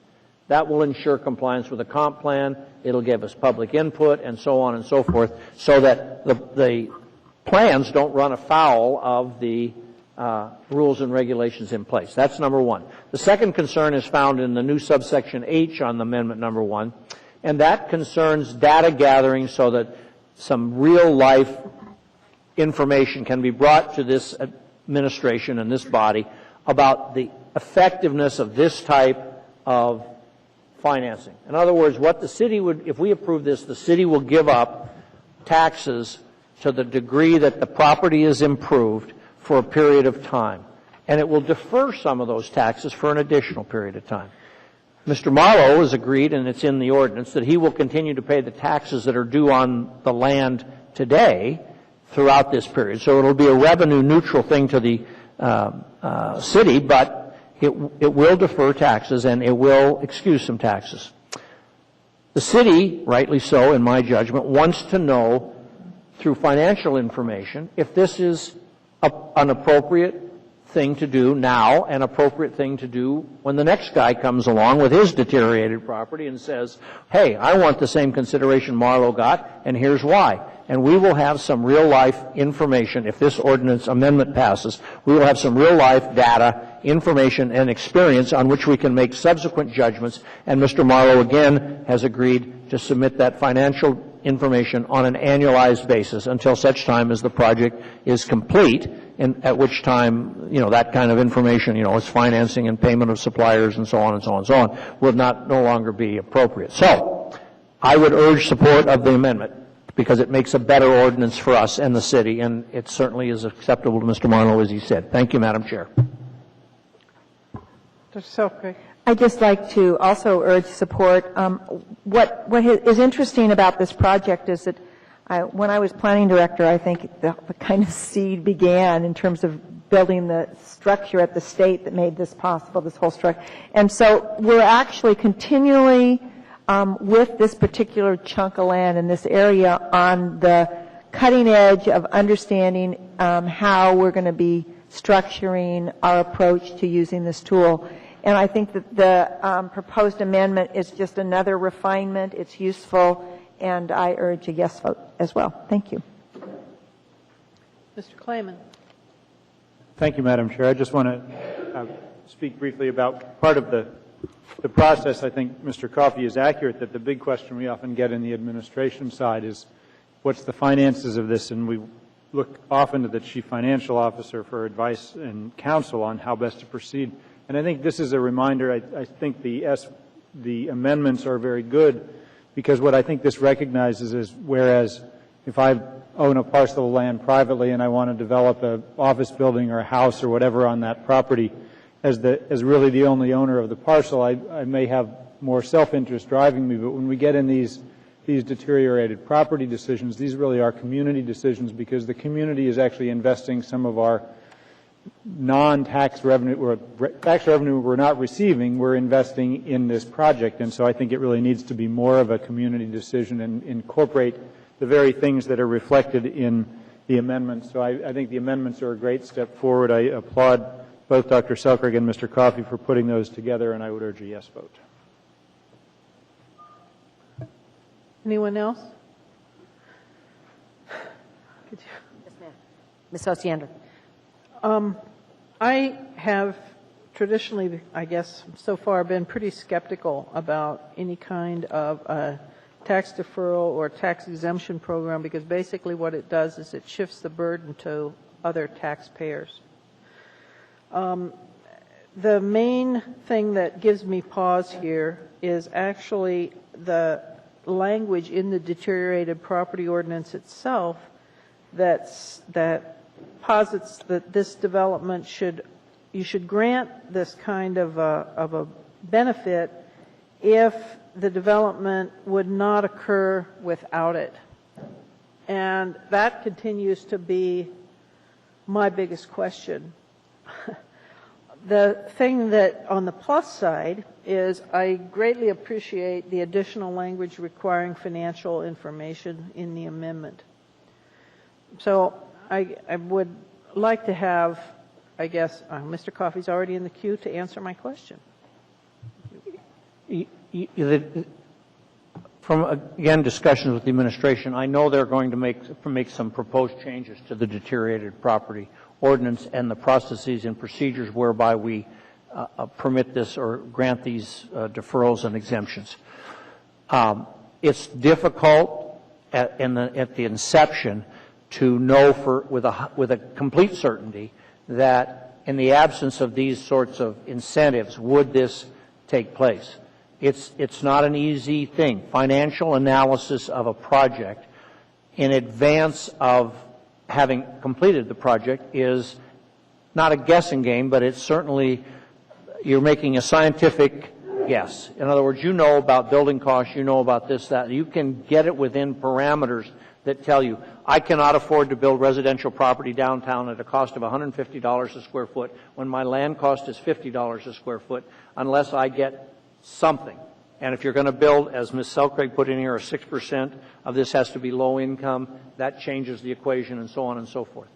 That will ensure compliance with the comp plan. It'll give us public input and so on and so forth so that the plans don't run afoul of the rules and regulations in place. That's number one. The second concern is found in the new subsection H on Amendment Number 1, and that concerns data gathering so that some real-life information can be brought to this administration and this body about the effectiveness of this type of financing. In other words, what the city would, if we approve this, the city will give up taxes to the degree that the property is improved for a period of time. And it will defer some of those taxes for an additional period of time. Mr. Marlowe has agreed, and it's in the ordinance, that he will continue to pay the taxes that are due on the land today throughout this period. So it'll be a revenue neutral thing to the city, but it will defer taxes and it will excuse some taxes. The city, rightly so in my judgment, wants to know through financial information if this is an appropriate thing to do now, an appropriate thing to do when the next guy comes along with his deteriorated property and says, hey, I want the same consideration Marlowe got, and here's why. And we will have some real-life information. If this ordinance amendment passes, we will have some real-life data, information, and experience on which we can make subsequent judgments. And Mr. Marlowe, again, has agreed to submit that financial information on an annualized basis until such time as the project is complete, and at which time, that kind of information, its financing and payment of suppliers and so on and so on and so on, will no longer be appropriate. So, I would urge support of the amendment, because it makes a better ordinance for us and the city, and it certainly is acceptable to Mr. Marlowe, as he said. Thank you, Madam Chair. Dr. Selkirk. I'd just like to also urge support. What is interesting about this project is that when I was planning director, I think the kind of seed began in terms of building the structure at the state that made this possible, this whole structure. And so we're actually continually with this particular chunk of land in this area on the cutting edge of understanding how we're going to be structuring our approach to using this tool. And I think that the proposed amendment is just another refinement. It's useful, and I urge a yes vote as well. Thank you. Mr. Klayman. Thank you, Madam Chair. I just want to speak briefly about part of the process. I think Mr. Coffey is accurate that the big question we often get in the administration side is what's the finances of this, and we look often to the chief financial officer for advice and counsel on how best to proceed. And I think this is a reminder. I think the amendments are very good, because what I think this recognizes is, whereas if I own a parcel of land privately and I want to develop an office building or a house or whatever on that property, as really the only owner of the parcel, I may have more self-interest driving me. But when we get in these deteriorated property decisions, these really are community decisions, because the community is actually investing some of our non-tax revenue, or tax revenue we're not receiving, we're investing in this project. And so I think it really needs to be more of a community decision and incorporate the very things that are reflected in the amendments. So I think the amendments are a great step forward. I applaud both Dr. Selkirk and Mr. Coffey for putting those together, and I would urge a yes vote. Anyone else? Yes, ma'am. Ms. Osiander. I have traditionally, I guess, so far been pretty skeptical about any kind of a tax deferral or tax exemption program, because basically what it does is it shifts the burden to other taxpayers. The main thing that gives me pause here is actually the language in the deteriorated property ordinance itself that posits that this development you should grant this kind of a benefit if the development would not occur without it. And that continues to be my biggest question. The thing that on the plus side is I greatly appreciate the additional language requiring financial information in the amendment. So I would like to have, I guess, Mr. Coffey's already in the queue to answer my question. From, again, discussions with the administration, I know they're going to make some proposed changes to the deteriorated property ordinance and the processes and procedures whereby we permit this or grant these deferrals and exemptions. It's difficult at the inception to know with a complete certainty that in the absence of these sorts of incentives, would this take place? It's not an easy thing. Financial analysis of a project in advance of having completed the project is not a guessing game, but it's certainly, you're making a scientific guess. In other words, you know about building costs, you know about this, that. You can get it within parameters that tell you, I cannot afford to build residential property downtown at a cost of $150 a square foot when my land cost is $50 a square foot unless I get something. And if you're going to build, as Ms. Selkirk put in here, a 6% of this has to be low income, that changes the equation, and so on and so forth.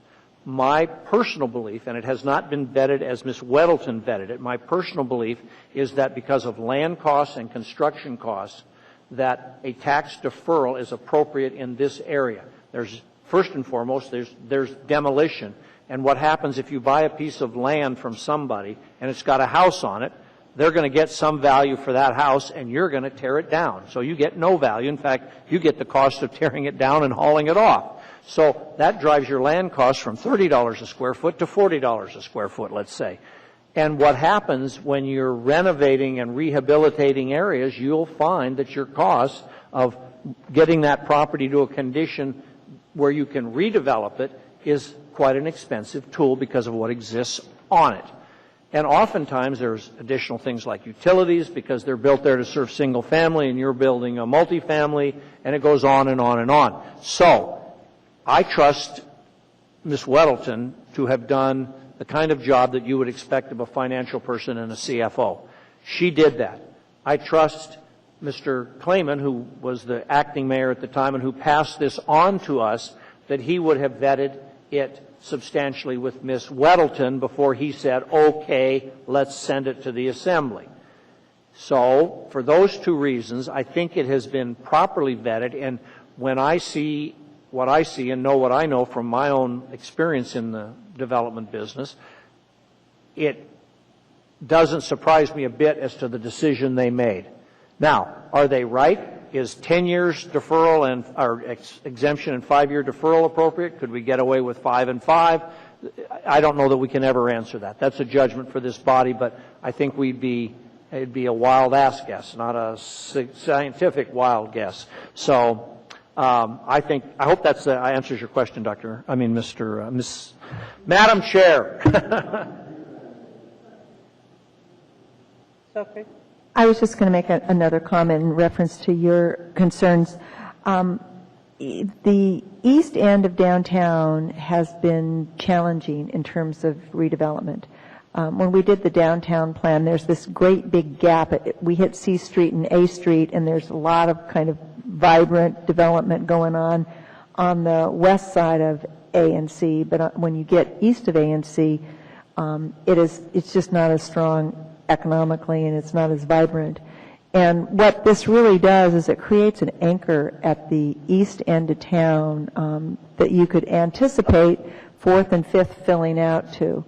My personal belief, and it has not been vetted as Ms. Weddleton vetted it, my personal belief is that because of land costs and construction costs, that a tax deferral is appropriate in this area. There's, first and foremost, there's demolition. And what happens if you buy a piece of land from somebody and it's got a house on it, they're going to get some value for that house and you're going to tear it down. So you get no value. In fact, you get the cost of tearing it down and hauling it off. So that drives your land costs from $30 a square foot to $40 a square foot, let's say. And what happens when you're renovating and rehabilitating areas, you'll find that your cost of getting that property to a condition where you can redevelop it is quite an expensive tool because of what exists on it. And oftentimes there's additional things like utilities because they're built there to serve single family and you're building a multifamily, and it goes on and on and on. So I trust Ms. Weddleton to have done the kind of job that you would expect of a financial person and a CFO. She did that. I trust Mr. Clayman, who was the acting mayor at the time and who passed this on to us, that he would have vetted it substantially with Ms. Weddleton before he said, okay, let's send it to the Assembly. So for those two reasons, I think it has been properly vetted, and when I see what I see and know what I know from my own experience in the development business, it doesn't surprise me a bit as to the decision they made. Now, are they right? Is 10 years deferral and or exemption and 5-year deferral appropriate? Could we get away with 5 and 5? I don't know that we can ever answer that. That's a judgment for this body, but I think it'd be a wild ass guess, not a scientific wild guess. So I hope that answers your question, Madam Chair. Okay. I was just going to make another comment in reference to your concerns. The east end of downtown has been challenging in terms of redevelopment. When we did the downtown plan, there's this great big gap. We hit C Street and A Street, and there's a lot of kind of vibrant development going on the west side of A and C. But when you get east of A and C, it's just not as strong economically, and it's not as vibrant. And what this really does is it creates an anchor at the east end of town that you could anticipate 4th and 5th filling out to.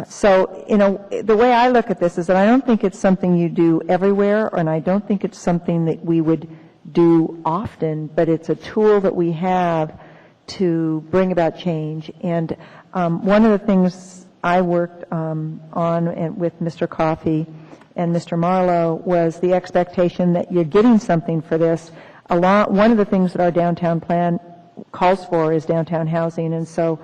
So, the way I look at this is that I don't think it's something you do everywhere, and I don't think it's something that we would do often, but it's a tool that we have to bring about change. And one of the things I worked on and with Mr. Coffey and Mr. Marlowe was the expectation that you're getting something for this. One of the things that our downtown plan calls for is downtown housing, and so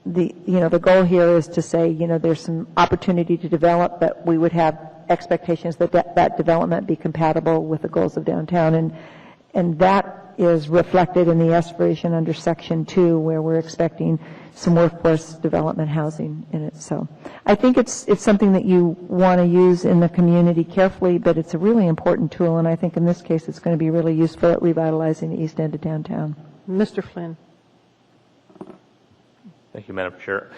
the goal here is to say, there's some opportunity to develop, but we would have expectations that development be compatible with the goals of downtown, and that is reflected in the aspiration under Section 2, where we're expecting some workforce development housing in it. So I think it's something that you want to use in the community carefully, but it's a really important tool, and I think in this case it's going to be really useful at revitalizing the east end of downtown. Mr. Flynn. Thank you, Madam Chair.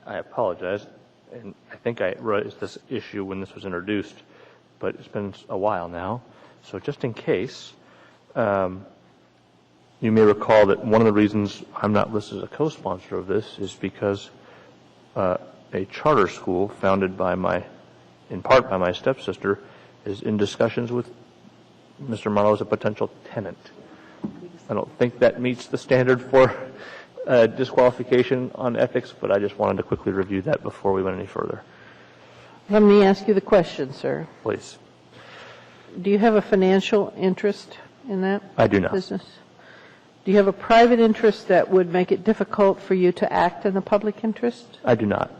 I apologize, and I think I raised this issue when this was introduced, but it's been a while now. So just in case, you may recall that one of the reasons I'm not listed as a co-sponsor of this is because a charter school founded in part by my stepsister is in discussions with Mr. Marlowe as a potential tenant. I don't think that meets the standard for disqualification on ethics, but I just wanted to quickly review that before we went any further. Let me ask you the question, sir. Please. Do you have a financial interest in that I do not. business? Do you have a private interest that would make it difficult for you to act in the public interest? I do not.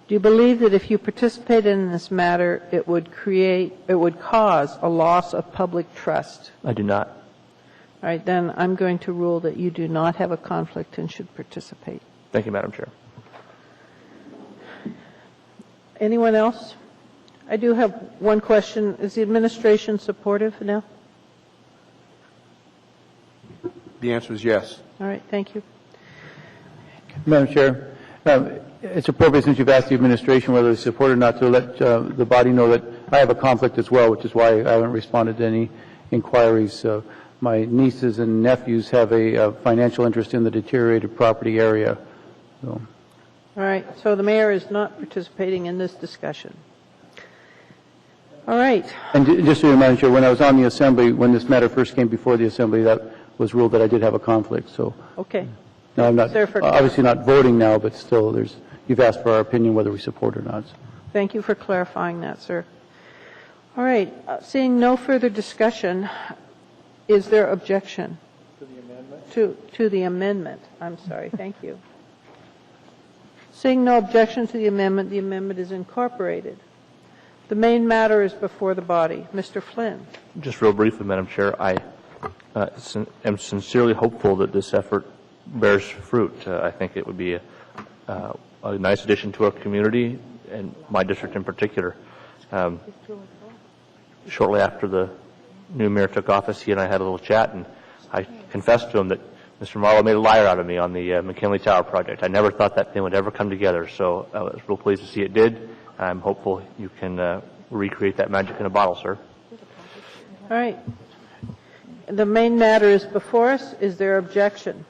Do you believe that if you participated in this matter, it would cause a loss of public trust? I do not. All right, then I'm going to rule that you do not have a conflict and should participate. Thank you, Madam Chair. Anyone else? I do have one question. Is the administration supportive now? The answer is yes. All right, thank you. Madam Chair, it's appropriate, since you've asked the administration whether they support it or not, to let the body know that I have a conflict as well, which is why I haven't responded to any inquiries. My nieces and nephews have a financial interest in the deteriorated property area. So. All right, so the mayor is not participating in this discussion. All right. And just so you Madam Chair, when I was on the Assembly, when this matter first came before the Assembly, that was ruled that I did have a conflict. So Okay. now I'm not, obviously not voting now, but still you've asked for our opinion whether we support or not. Thank you for clarifying that, sir. All right, seeing no further discussion, is there objection? To the amendment? To the amendment. I'm sorry, thank you. Seeing no objection to the amendment is incorporated. The main matter is before the body. Mr. Flynn. Just real briefly, Madam Chair, I am sincerely hopeful that this effort bears fruit. I think it would be a nice addition to our community, and my district in particular. Shortly after the new mayor took office, he and I had a little chat, and I confessed to him that Mr. Marlowe made a liar out of me on the McKinley Tower project. I never thought that thing would ever come together, so I was real pleased to see it did. I'm hopeful you can recreate that magic in a bottle, sir. All right. The main matter is before us. Is there objection?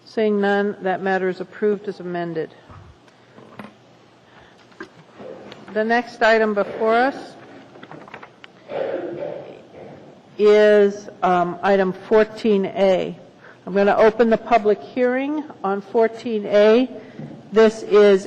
Seeing none, that matter is approved as amended. The next item before us is item 14A. I'm going to open the public hearing on 14A. This is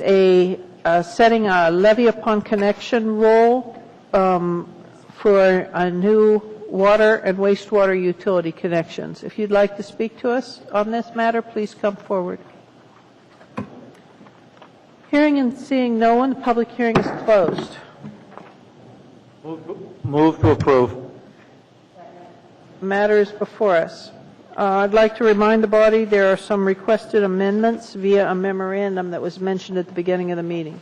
setting a levy upon connection rule for a new water and wastewater utility connections. If you'd like to speak to us on this matter, please come forward. Hearing and seeing no one, the public hearing is closed. Move to approve. Matter is before us. I'd like to remind the body there are some requested amendments via a memorandum that was mentioned at the beginning of the meeting.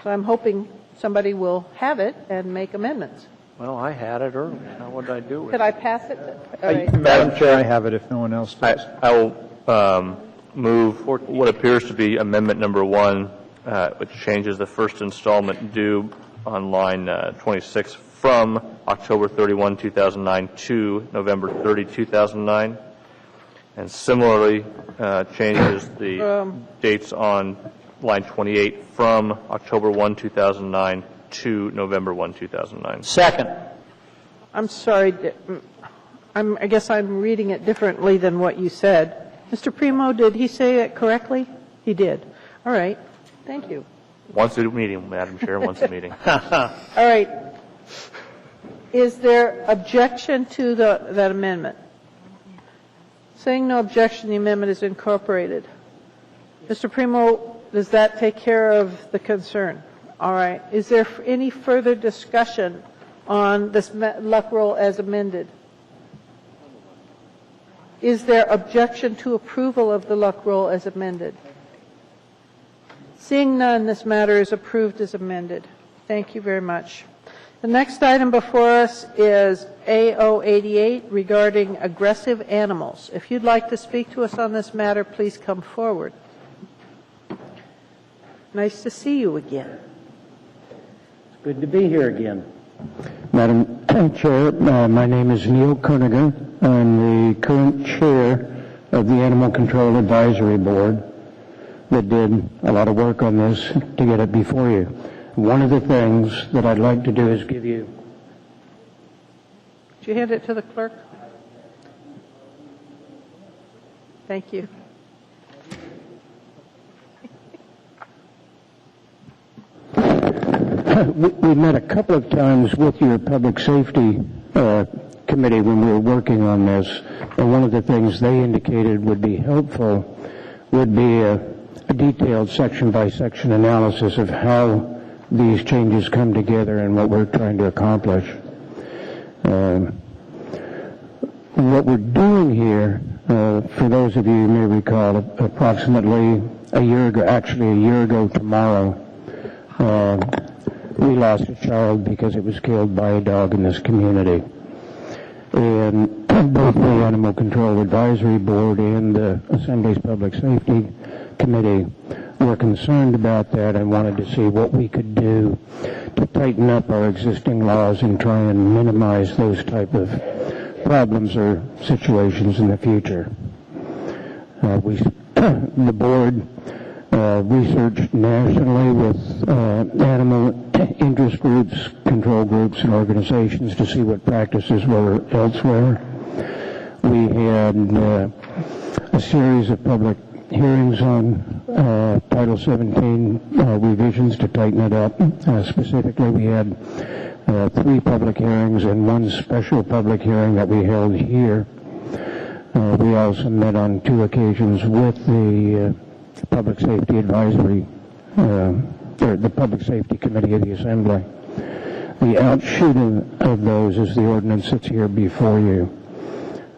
So I'm hoping somebody will have it and make amendments. Well, I had it earlier. Now what did I do with Could it? I pass it? All right. Madam Chair, I have it if no one else does. I will move what appears to be amendment number 1, which changes the first installment due on line 26 from October 31, 2009 to November 30, 2009, and similarly changes the dates on line 28 from October 1, 2009 to November 1, 2009. Second. I'm sorry. I guess I'm reading it differently than what you said. Mr. Primo, did he say it correctly? He did. All right. Thank you. Once a meeting, Madam Chair, once a meeting. All right. Is there objection to that amendment? Saying no objection, the amendment is incorporated. Mr. Primo, does that take care of the concern? All right. Is there any further discussion on this luck roll as amended? Is there objection to approval of the luck roll as amended? Seeing none, this matter is approved as amended. Thank you very much. The next item before us is A088 regarding aggressive animals. If you'd like to speak to us on this matter, please come forward. Nice to see you again. It's good to be here again. Madam Chair, my name is Neil Koeniger. I'm the current chair of the Animal Control Advisory Board that did a lot of work on this to get it before you. One of the things that I'd like to do is give you... Did you hand it to the clerk? Thank you. We met a couple of times with your public safety committee when we were working on this, and one of the things they indicated would be helpful would be a detailed section-by-section analysis of how these changes come together and what we're trying to accomplish. What we're doing here, for those of you who may recall, approximately a year ago tomorrow, we lost a child because it was killed by a dog in this community. And both the Animal Control Advisory Board and the Assembly's Public Safety Committee were concerned about that and wanted to see what we could do to tighten up our existing laws and try and minimize those type of problems or situations in the future. The board researched nationally with animal interest groups, control groups, and organizations to see what practices were elsewhere. We had a series of public hearings on Title 17 revisions to tighten it up. Specifically, we had 3 public hearings and 1 special public hearing that we held here. We also met on 2 occasions with the Public Safety Advisory, or the Public Safety Committee of the Assembly. The outshooting of those is the ordinance that's here before you.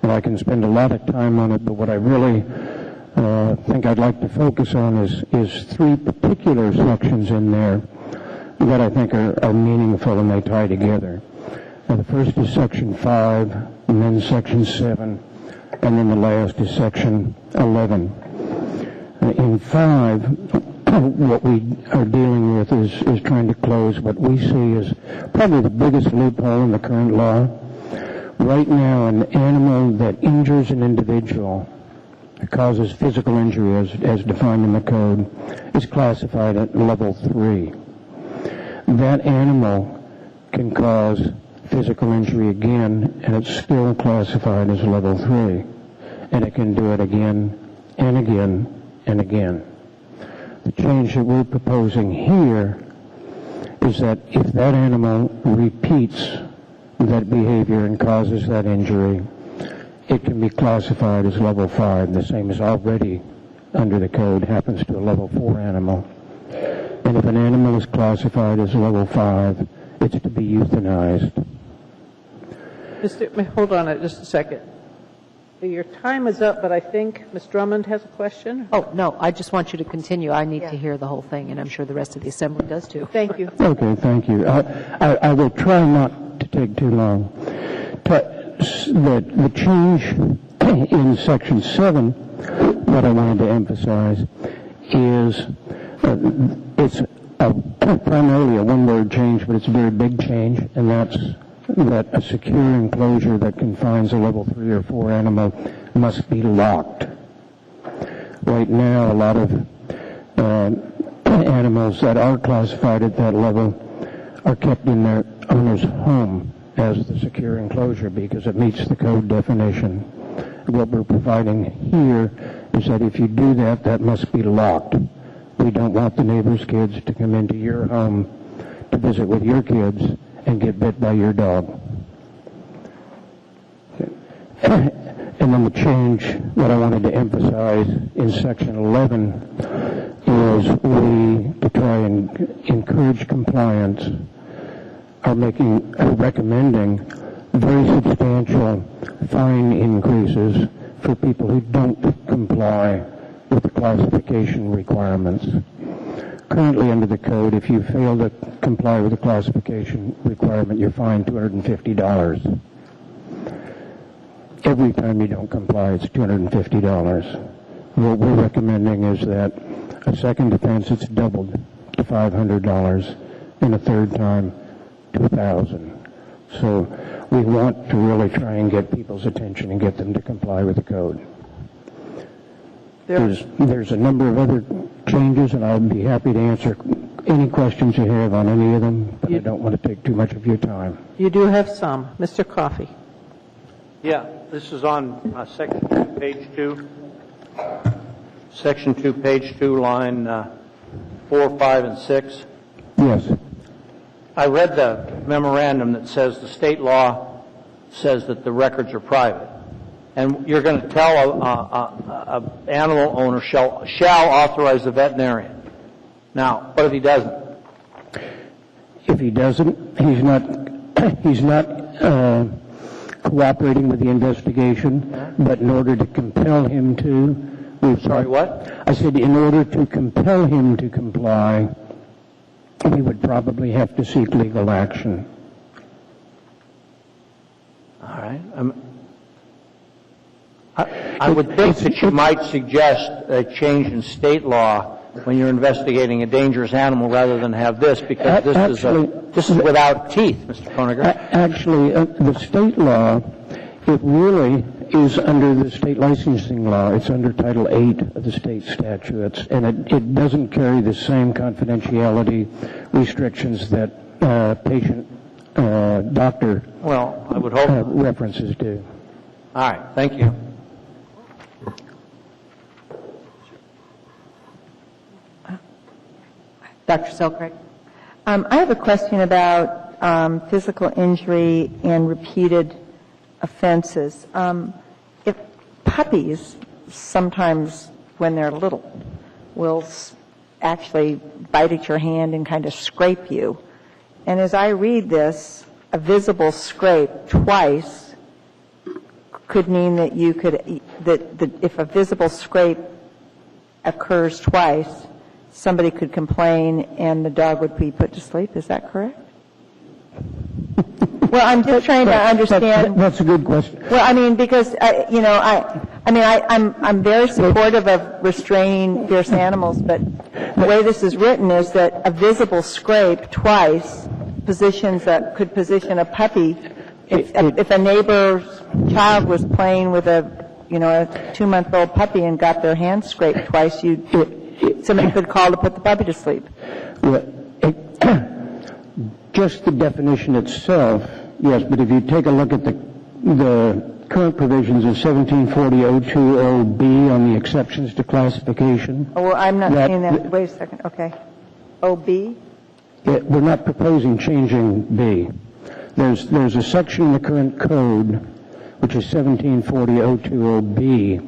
And I can spend a lot of time on it, but what I really think I'd like to focus on is 3 particular sections in there that I think are meaningful and they tie together. The first is Section 5, and then Section 7, and then the last is Section 11. In 5, what we are dealing with is trying to close what we see as probably the biggest loophole in the current law. Right now, an animal that injures an individual, causes physical injury as defined in the code, is classified at level 3. That animal can cause physical injury again, and it's still classified as level 3. And it can do it again and again and again. The change that we're proposing here is that if that animal repeats that behavior and causes that injury, it can be classified as level 5, the same as already under the code happens to a level 4 animal. And if an animal is classified as level 5, it's to be euthanized. Hold on just a second. Your time is up, but I think Ms. Drummond has a question. Oh, no, I just want you to continue. I need to hear the whole thing, and I'm sure the rest of the Assembly does too. Thank you. Okay, thank you. I will try not to take too long. The change in Section 7, what I wanted to emphasize, is it's primarily a one-word change, but it's a very big change, and that's that a secure enclosure that confines a level 3 or 4 animal must be locked. Right now, a lot of animals that are classified at that level are kept in their owner's home as the secure enclosure because it meets the code definition. What we're providing here is that if you do that, that must be locked. We don't want the neighbor's kids to come into your home to visit with your kids and get bit by your dog. And then the change that I wanted to emphasize in Section 11 is we, to try and encourage compliance, are recommending very substantial fine increases for people who don't comply with the classification requirements. Currently under the code, if you fail to comply with the classification requirement, you're fined $250. Every time you don't comply, it's $250. What we're recommending is that a second offense, it's doubled to $500, and a third time to $1,000. So we want to really try and get people's attention and get them to comply with the code. There's a number of other changes, and I'll be happy to answer any questions you have on any of them, but I don't want to take too much of your time. You do have some. Mr. Coffey. Yeah, this is on Section 2, page 2. Section 2, page 2, line 4, 5, and 6. Yes. I read the memorandum that says the state law says that the records are private. And you're going to tell a animal owner shall authorize the veterinarian. Now, what if he doesn't? If he doesn't, he's not cooperating with the investigation, but in order to compel him to, Sorry, what? I said in order to compel him to comply, we would probably have to seek legal action. All right. I would think that you might suggest a change in state law when you're investigating a dangerous animal rather than have this, because this is without teeth, Mr. Koeniger. Actually, the state law, it really is under the state licensing law. It's under Title 8 of the state statutes, and it doesn't carry the same confidentiality restrictions that doctor I would hope references do. All right, thank you. Dr. Selcraig? I have a question about physical injury and repeated offenses. If puppies, sometimes when they're little, will actually bite at your hand and kind of scrape you. And as I read this, a visible scrape twice could mean that you could, that if a visible scrape occurs twice, somebody could complain and the dog would be put to sleep. Is that correct? Well, I'm just trying to understand. That's a good question. Well, I mean, because I'm very supportive of restraining fierce animals, but the way this is written is that a visible scrape twice could position a puppy. If a neighbor's child was playing with a 2-month-old puppy and got their hand scraped twice, somebody could call to put the puppy to sleep. Well, just the definition itself, yes, but if you take a look at the current provisions of 1740-020B on the exceptions to classification. Oh, well, I'm not seeing that. Wait a second. Okay. OB? We're not proposing changing B. There's a section in the current code, which is 1740-020B,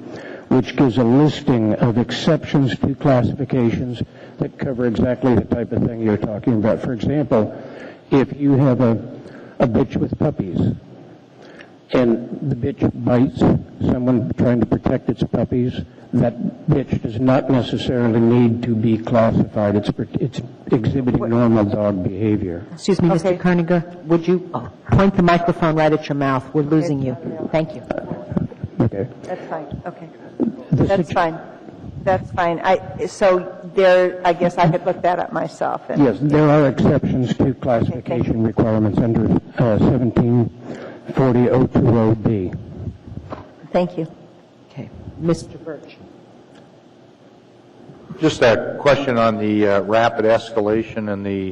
which gives a listing of exceptions to classifications that cover exactly the type of thing you're talking about. For example, if you have a bitch with puppies and the bitch bites someone trying to protect its puppies, that bitch does not necessarily need to be classified. It's exhibiting normal dog behavior. Excuse me, Mr. Koeniger, would you point the microphone right at your mouth? We're losing you. Thank you. Okay. That's fine. Okay. That's fine. That's fine. I guess I could look that up myself. Yes, there are exceptions to classification requirements under 1740-020B. Thank you. Okay. Mr. Birch. Just a question on the rapid escalation in the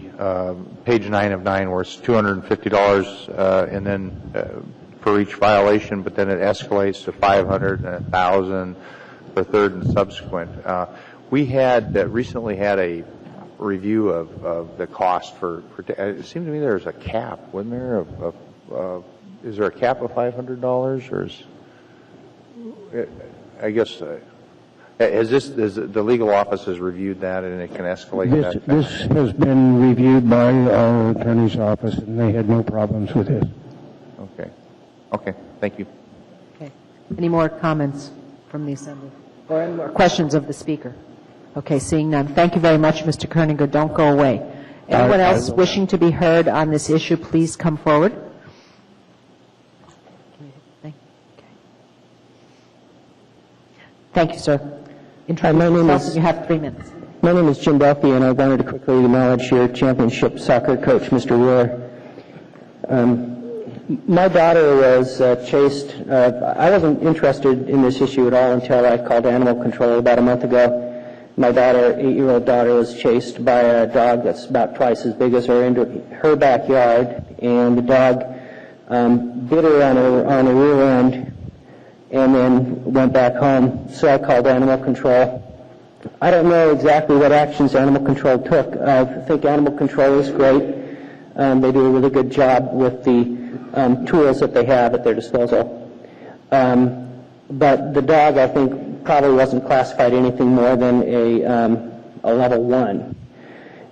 page 9 of 9, where it's $250 and then for each violation, but then it escalates to $500 and $1,000 for third and subsequent. We had recently had a review of the cost for. It seemed to me there was a cap, wasn't there? Is there a cap of $500, or is? I guess. Has the legal office has reviewed that, and it can escalate that? This has been reviewed by our attorney's office, and they had no problems with this. Okay. Thank you. Okay. Any more comments from the Assembly? Or any more questions of the Speaker? Okay, seeing none. Thank you very much, Mr. Koeniger. Don't go away. Anyone else wishing to be heard on this issue, please come forward. Thank you, sir. Introduce yourself, you have 3 minutes. My name is Jim Duffy, and I wanted to quickly acknowledge your championship soccer coach, Mr. Rohr. My daughter was chased. I wasn't interested in this issue at all until I called animal control about a month ago. My daughter, 8-year-old daughter, was chased by a dog that's about twice as big as her into her backyard, and the dog bit her on her rear end and then went back home. So I called animal control. I don't know exactly what actions animal control took. I think animal control is great. They do a really good job with the tools that they have at their disposal. But the dog, I think, probably wasn't classified anything more than a level 1.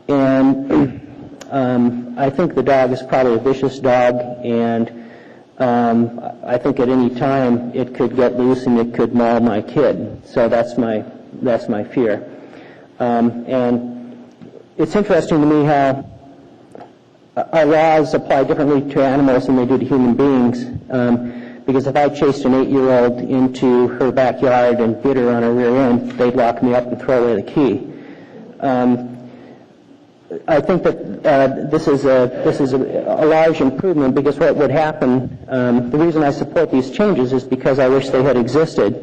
And I think the dog is probably a vicious dog, and I think at any time it could get loose and it could maul my kid. So that's my fear. And it's interesting to me how our laws apply differently to animals than they do to human beings. because if I chased an 8-year-old into her backyard and bit her on her rear end, they'd lock me up and throw away the key. I think that this is a large improvement, because what would happen, the reason I support these changes is because I wish they had existed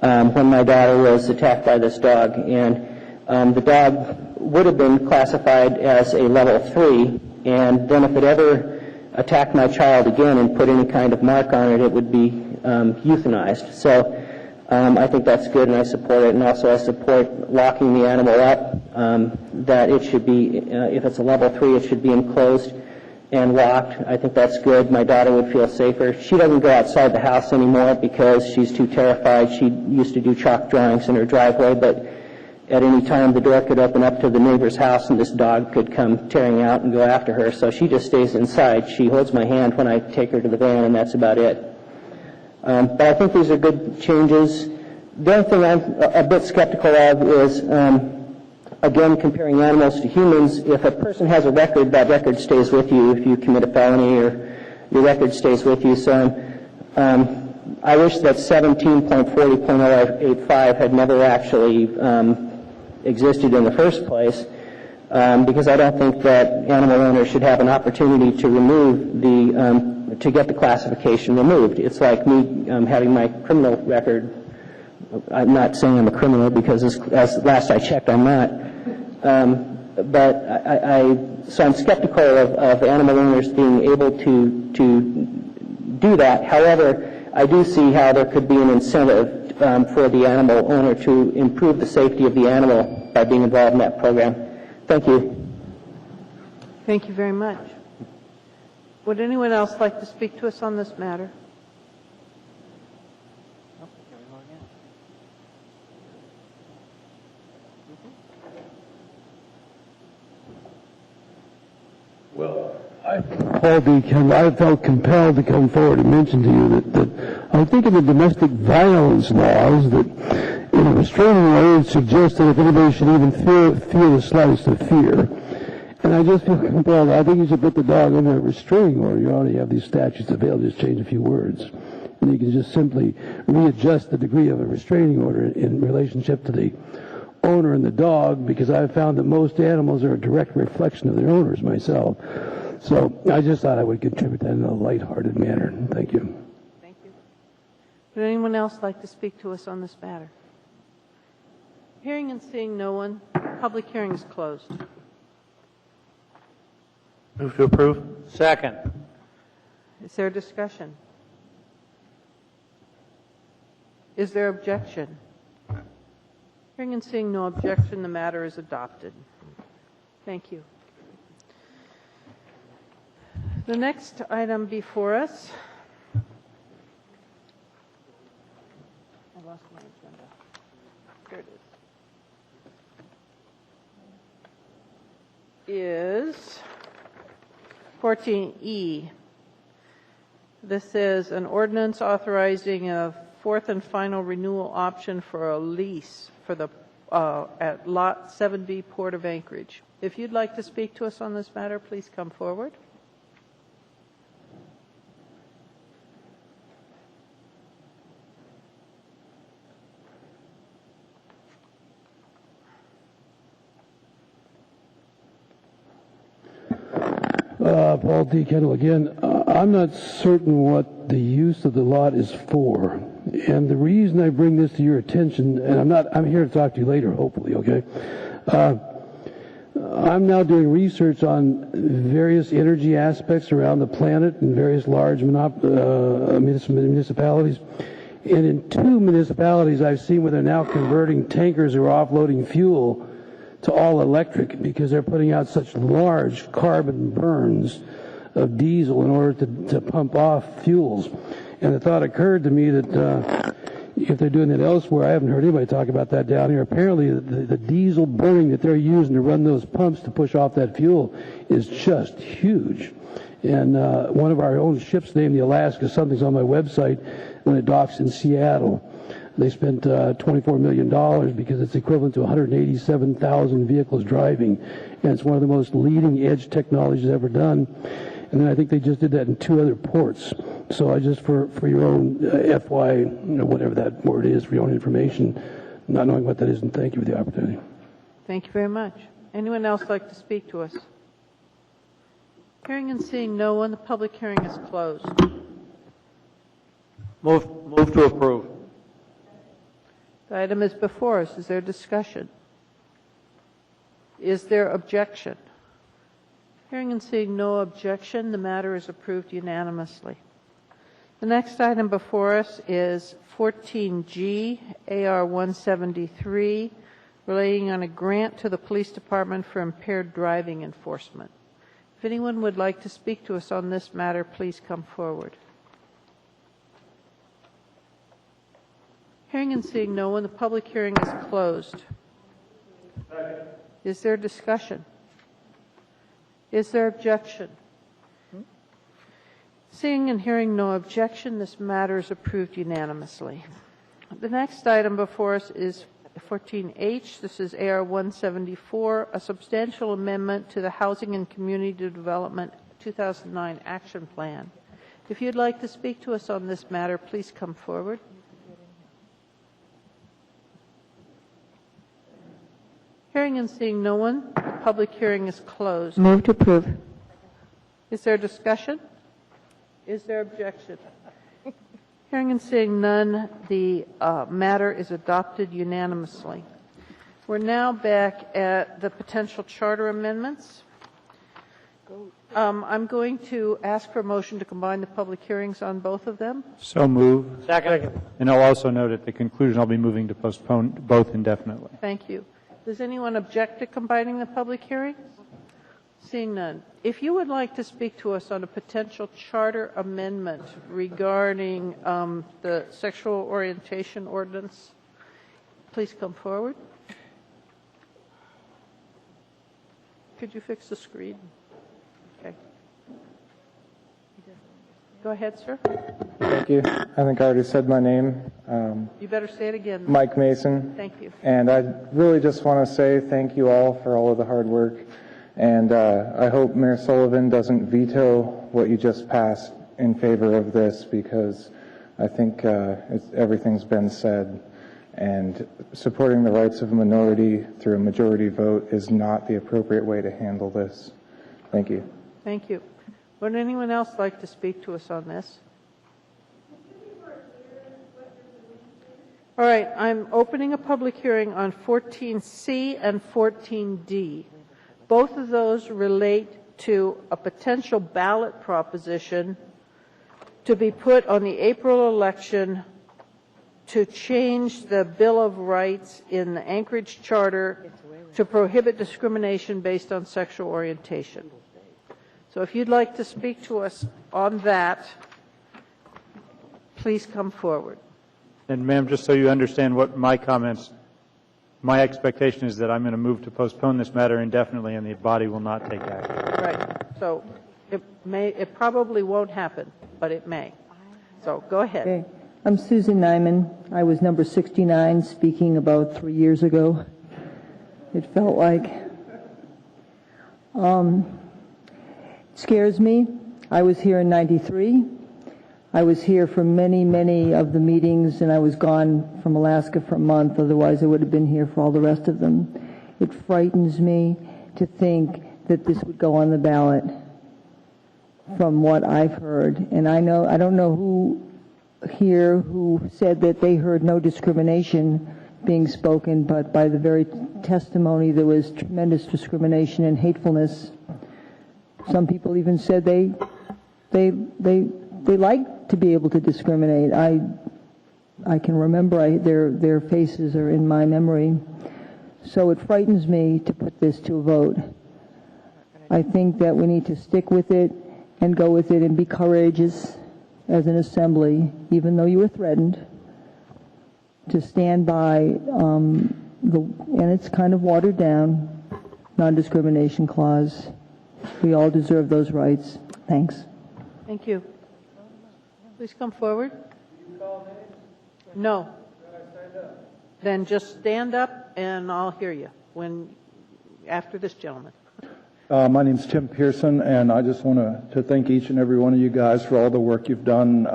when my daughter was attacked by this dog. And the dog would have been classified as a level 3, and then if it ever attacked my child again and put any kind of mark on it, it would be euthanized. So I think that's good, and I support it. And also I support locking the animal up, that it should be, if it's a level 3, it should be enclosed and locked. I think that's good. My daughter would feel safer. She doesn't go outside the house anymore because she's too terrified. She used to do chalk drawings in her driveway, but at any time the door could open up to the neighbor's house and this dog could come tearing out and go after her. So she just stays inside. She holds my hand when I take her to the van, and that's about it. But I think these are good changes. The only thing I'm a bit skeptical of is, again, comparing animals to humans. If a person has a record, that record stays with you. If you commit a felony, or your record stays with you. So I wish that 17.40.085 had never actually existed in the first place, because I don't think that animal owners should have an opportunity to remove to get the classification removed. It's like me having my criminal record. I'm not saying I'm a criminal, because as last I checked, I'm not. But so I'm skeptical of animal owners being able to do that. However, I do see how there could be an incentive for the animal owner to improve the safety of the animal by being involved in that program. Thank you. Thank you very much. Would anyone else like to speak to us on this matter? Well, Paul D. Kendall, I felt compelled to come forward and mention to you that I think in the domestic violence laws that in a restraining order it suggests that if anybody should even feel the slightest of fear. And I just feel compelled. I think you should put the dog under a restraining order. You already have these statutes available. Just change a few words. And you can just simply readjust the degree of a restraining order in relationship to the owner and the dog, because I've found that most animals are a direct reflection of their owners myself. So I just thought I would contribute that in a lighthearted manner. Thank you. Thank you. Would anyone else like to speak to us on this matter? Hearing and seeing no one, public hearing is closed. Move to approve. Second. Is there discussion? Is there objection? Hearing and seeing no objection, the matter is adopted. Thank you. The next item before us. I lost my agenda. Here it is. Is 14E. This is an ordinance authorizing a fourth and final renewal option for a lease for the at Lot 7B, Port of Anchorage. If you'd like to speak to us on this matter, please come forward. Paul D. Kendall again. I'm not certain what the use of the lot is for. And the reason I bring this to your attention, and I'm here to talk to you later, hopefully, okay? I'm now doing research on various energy aspects around the planet in various large municipalities. And in 2 municipalities I've seen where they're now converting tankers or offloading fuel to all electric because they're putting out such large carbon burns of diesel in order to pump off fuels. And the thought occurred to me that if they're doing that elsewhere, I haven't heard anybody talk about that down here. Apparently the diesel burning that they're using to run those pumps to push off that fuel is just huge. And one of our own ships named the Alaska, something's on my website, when it docks in Seattle. They spent $24 million because it's equivalent to 187,000 vehicles driving. And it's one of the most leading edge technologies ever done. And then I think they just did that in 2 other ports. So I just, for your own FY, whatever that word is, for your own information, not knowing what that is, and thank you for the opportunity. Thank you very much. Anyone else like to speak to us? Hearing and seeing no one, the public hearing is closed. Move to approve. The item is before us. Is there discussion? Is there objection? Hearing and seeing no objection, the matter is approved unanimously. The next item before us is 14G, AR 173, relating on a grant to the Police Department for impaired driving enforcement. If anyone would like to speak to us on this matter, please come forward. Hearing and seeing no one, the public hearing is closed. Is there discussion? Is there objection? Seeing and hearing no objection, this matter is approved unanimously. The next item before us is 14H. This is AR 174, a substantial amendment to the Housing and Community Development 2009 Action Plan. If you'd like to speak to us on this matter, please come forward. Hearing and seeing no one, the public hearing is closed. Move to approve. Is there discussion? Is there objection? Hearing and seeing none, the matter is adopted unanimously. We're now back at the potential charter amendments. I'm going to ask for a motion to combine the public hearings on both of them. So move. Second. And I'll also note at the conclusion, I'll be moving to postpone both indefinitely. Thank you. Does anyone object to combining the public hearings? Seeing none. If you would like to speak to us on a potential charter amendment regarding the sexual orientation ordinance, please come forward. Could you fix the screen? Okay. Go ahead, sir. Thank you. I think I already said my name. You better say it again. Mike Mason. Thank you. And I really just want to say thank you all for all of the hard work. And I hope Mayor Sullivan doesn't veto what you just passed in favor of this, because I think everything's been said. And supporting the rights of a minority through a majority vote is not the appropriate way to handle this. Thank you. Thank you. Would anyone else like to speak to us on this? All right, I'm opening a public hearing on 14C and 14D. Both of those relate to a potential ballot proposition to be put on the April election to change the Bill of Rights in the Anchorage Charter to prohibit discrimination based on sexual orientation. So if you'd like to speak to us on that, please come forward. And ma'am, just so you understand what my comments, my expectation is that I'm going to move to postpone this matter indefinitely and the body will not take action. Right. So it probably won't happen, but it may. So go ahead. Okay. I'm Susan Nyman. I was number 69 speaking about 3 years ago. It felt like. Scares me. I was here in 93. I was here for many, many of the meetings, and I was gone from Alaska for a month. Otherwise, I would have been here for all the rest of them. It frightens me to think that this would go on the ballot from what I've heard. And I don't know who here who said that they heard no discrimination being spoken, but by the very testimony, there was tremendous discrimination and hatefulness. Some people even said they like to be able to discriminate. I can remember their faces are in my memory. So it frightens me to put this to a vote. I think that we need to stick with it and go with it and be courageous as an assembly, even though you were threatened, to stand by and it's kind of watered down, non-discrimination clause. We all deserve those rights. Thanks. Thank you. Please come forward. No. Then just stand up and I'll hear you after this gentleman. My name's Tim Pearson, and I just want to thank each and every one of you guys for all the work you've done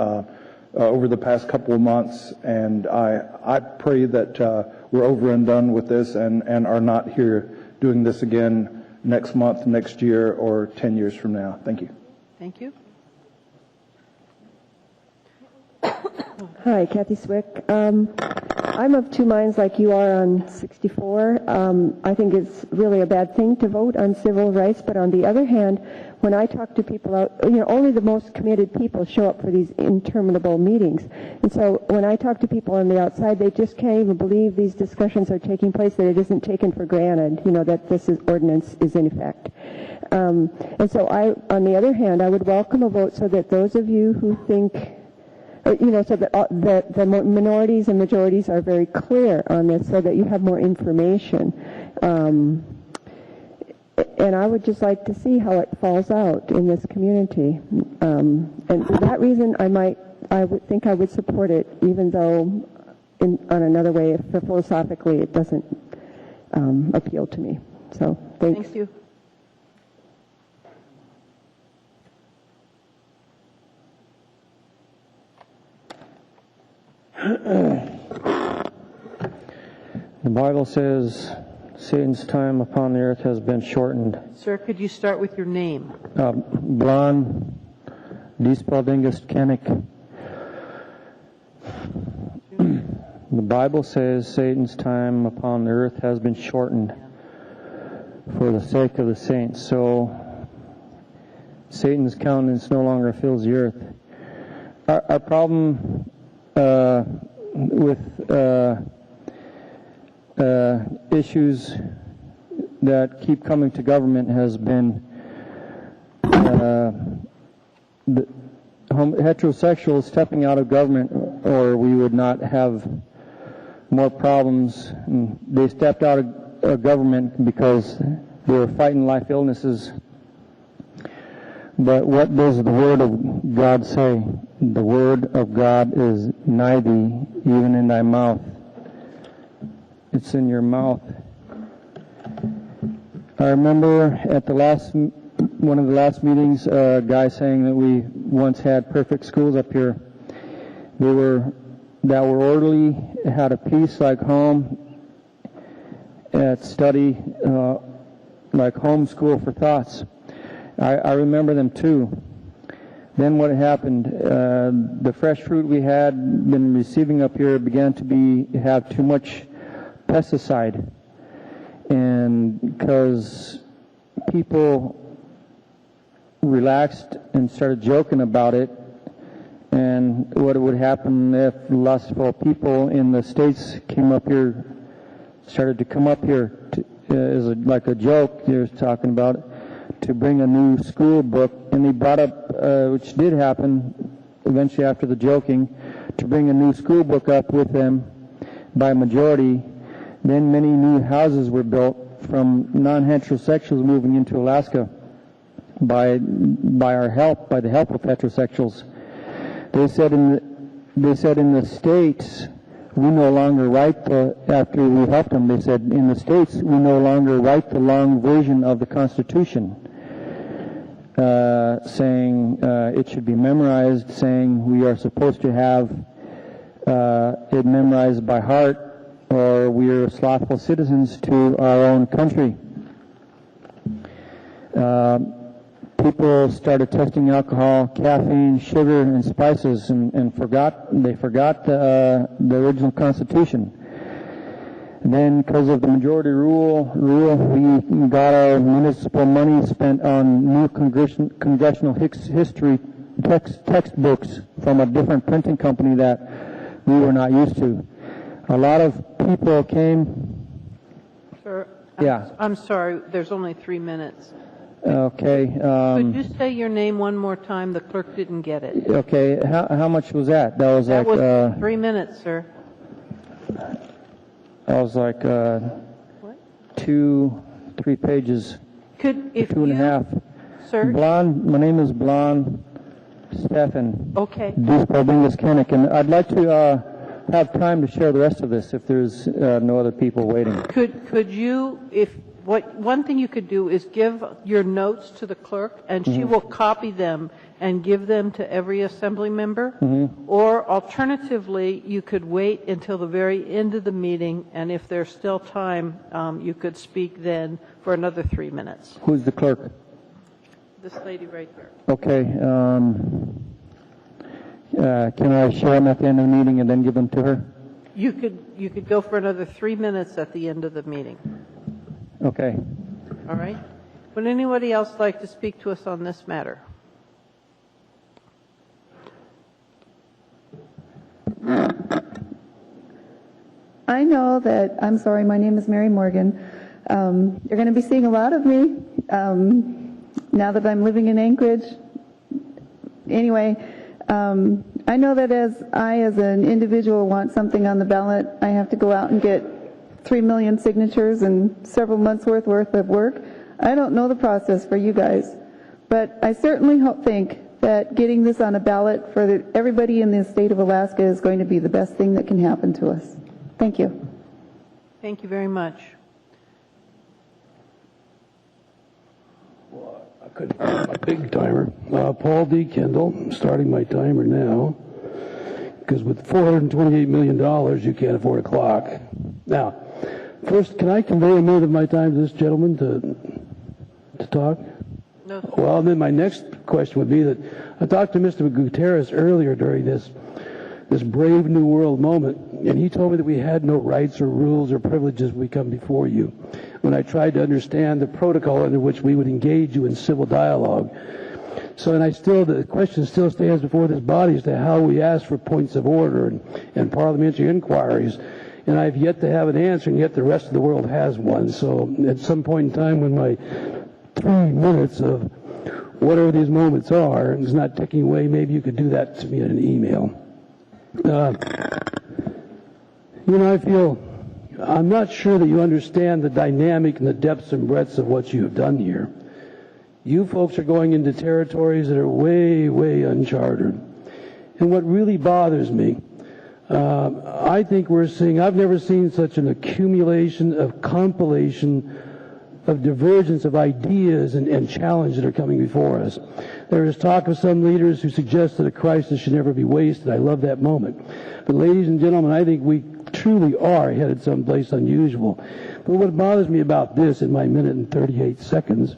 over the past couple of months. And I pray that we're over and done with this and are not here doing this again next month, next year, or 10 years from now. Thank you. Thank you. Hi, Kathy Swick. I'm of two minds like you are on 64. I think it's really a bad thing to vote on civil rights, but on the other hand, when I talk to people out, only the most committed people show up for these interminable meetings. And so when I talk to people on the outside, they just can't even believe these discussions are taking place, that it isn't taken for granted, that this ordinance is in effect. And so on the other hand, I would welcome a vote so that those of you who think so that the minorities and majorities are very clear on this so that you have more information. And I would just like to see how it falls out in this community. And for that reason, I would think I would support it, even though on another way, philosophically, it doesn't appeal to me. So thanks. Thank you. The Bible says Satan's time upon the earth has been shortened. Sir, could you start with your name? Blon Dispaldingus Kennick. The Bible says Satan's time upon the earth has been shortened for the sake of the saints. So Satan's countenance no longer fills the earth. Our problem with issues that keep coming to government has been the heterosexuals stepping out of government, or we would not have more problems. And they stepped out of government because they were fighting life illnesses. But what does the Word of God say? The Word of God is nigh thee, even in thy mouth. It's in your mouth. I remember at one of the last meetings, a guy saying that we once had perfect schools up here. That were orderly, had a peace like home, at study like home school for thoughts. I remember them too. Then what happened? The fresh fruit we had been receiving up here began to have too much pesticide, and because people relaxed and started joking about it, and what would happen if lustful people in the States started to come up here like a joke they were talking about, to bring a new school book, and they brought up, which did happen eventually after the joking, to bring a new school book up with them by majority. Then many new houses were built from non-heterosexuals moving into Alaska by the help of heterosexuals. They said in the States, we no longer write after we helped them, they said, in the States, we no longer write the long version of the Constitution, saying it should be memorized, saying we are supposed to have it memorized by heart, or we are slothful citizens to our own country. People started testing alcohol, caffeine, sugar, and spices, and they forgot the original Constitution. And then, because of the majority rule, we got our municipal money spent on new congressional history textbooks from a different printing company that we were not used to. A lot of people came. Sir, Yeah. I'm sorry, there's only 3 minutes. Okay. Could you say your name one more time? The clerk didn't get it. Okay. How much was that? That was That like. was 3 minutes, sir. That was like 2-3 pages. Could if 2.5. Sir? Blonde. My name is Blonde Stefan. Okay. Dispaldingus Kennick, and I'd like to have time to share the rest of this if there's no other people waiting. Could you, if one thing you could do is give your notes to the clerk, and she will copy them and give them to every assembly member. Or alternatively, you could wait until the very end of the meeting, and if there's still time, you could speak then for another 3 minutes. Who's the clerk? This lady right there. Okay. Can I share them at the end of the meeting and then give them to her? You could go for another 3 minutes at the end of the meeting. Okay. All right? Would anybody else like to speak to us on this matter? I know that, I'm sorry, my name is Mary Morgan. You're going to be seeing a lot of me now that I'm living in Anchorage. Anyway, I know that as an individual want something on the ballot, I have to go out and get 3 million signatures and several months worth of work. I don't know the process for you guys, but I certainly think that getting this on a ballot for everybody in the state of Alaska is going to be the best thing that can happen to us. Thank you. Thank you very much. I couldn't find my big timer. Paul D. Kendall, I'm starting my timer now, because with $428 million, you can't afford a clock. Now, first, can I convey a minute of my time to this gentleman to talk? No. Well, then my next question would be that I talked to Mr. Guterres earlier during this brave new world moment, and he told me that we had no rights or rules or privileges when we come before you. When I tried to understand the protocol under which we would engage you in civil dialogue. So, and the question still stands before this body as to how we ask for points of order and parliamentary inquiries. And I've yet to have an answer, and yet the rest of the world has one. So at some point in time when my 3 minutes of whatever these moments are is not ticking away, maybe you could do that to me in an email. I'm not sure that you understand the dynamic and the depths and breadths of what you have done here. You folks are going into territories that are way, way uncharted. And what really bothers me, I think I've never seen such an accumulation of compilation of divergence of ideas and challenges that are coming before us. There is talk of some leaders who suggest that a crisis should never be wasted. I love that moment. But ladies and gentlemen, I think we truly are headed someplace unusual. But what bothers me about this in my minute and 38 seconds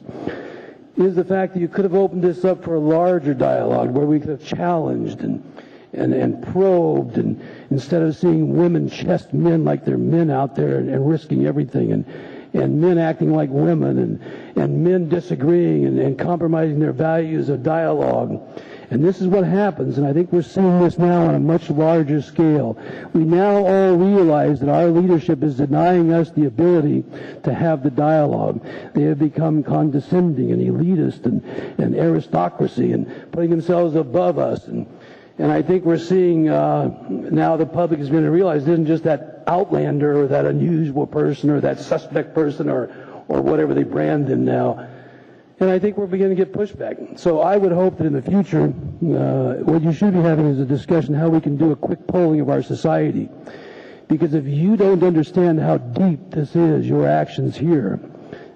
is the fact that you could have opened this up for a larger dialogue where we could have challenged and probed, and instead of seeing women chest men like they're men out there and risking everything, and men acting like women, and men disagreeing and compromising their values of dialogue. And this is what happens, and I think we're seeing this now on a much larger scale. We now all realize that our leadership is denying us the ability to have the dialogue. They have become condescending and elitist and aristocracy and putting themselves above us. And I think we're seeing now the public is going to realize it isn't just that outlander or that unusual person or that suspect person or whatever they brand them now. And I think we're beginning to get pushback. So I would hope that in the future, what you should be having is a discussion how we can do a quick polling of our society. Because if you don't understand how deep this is, your actions here,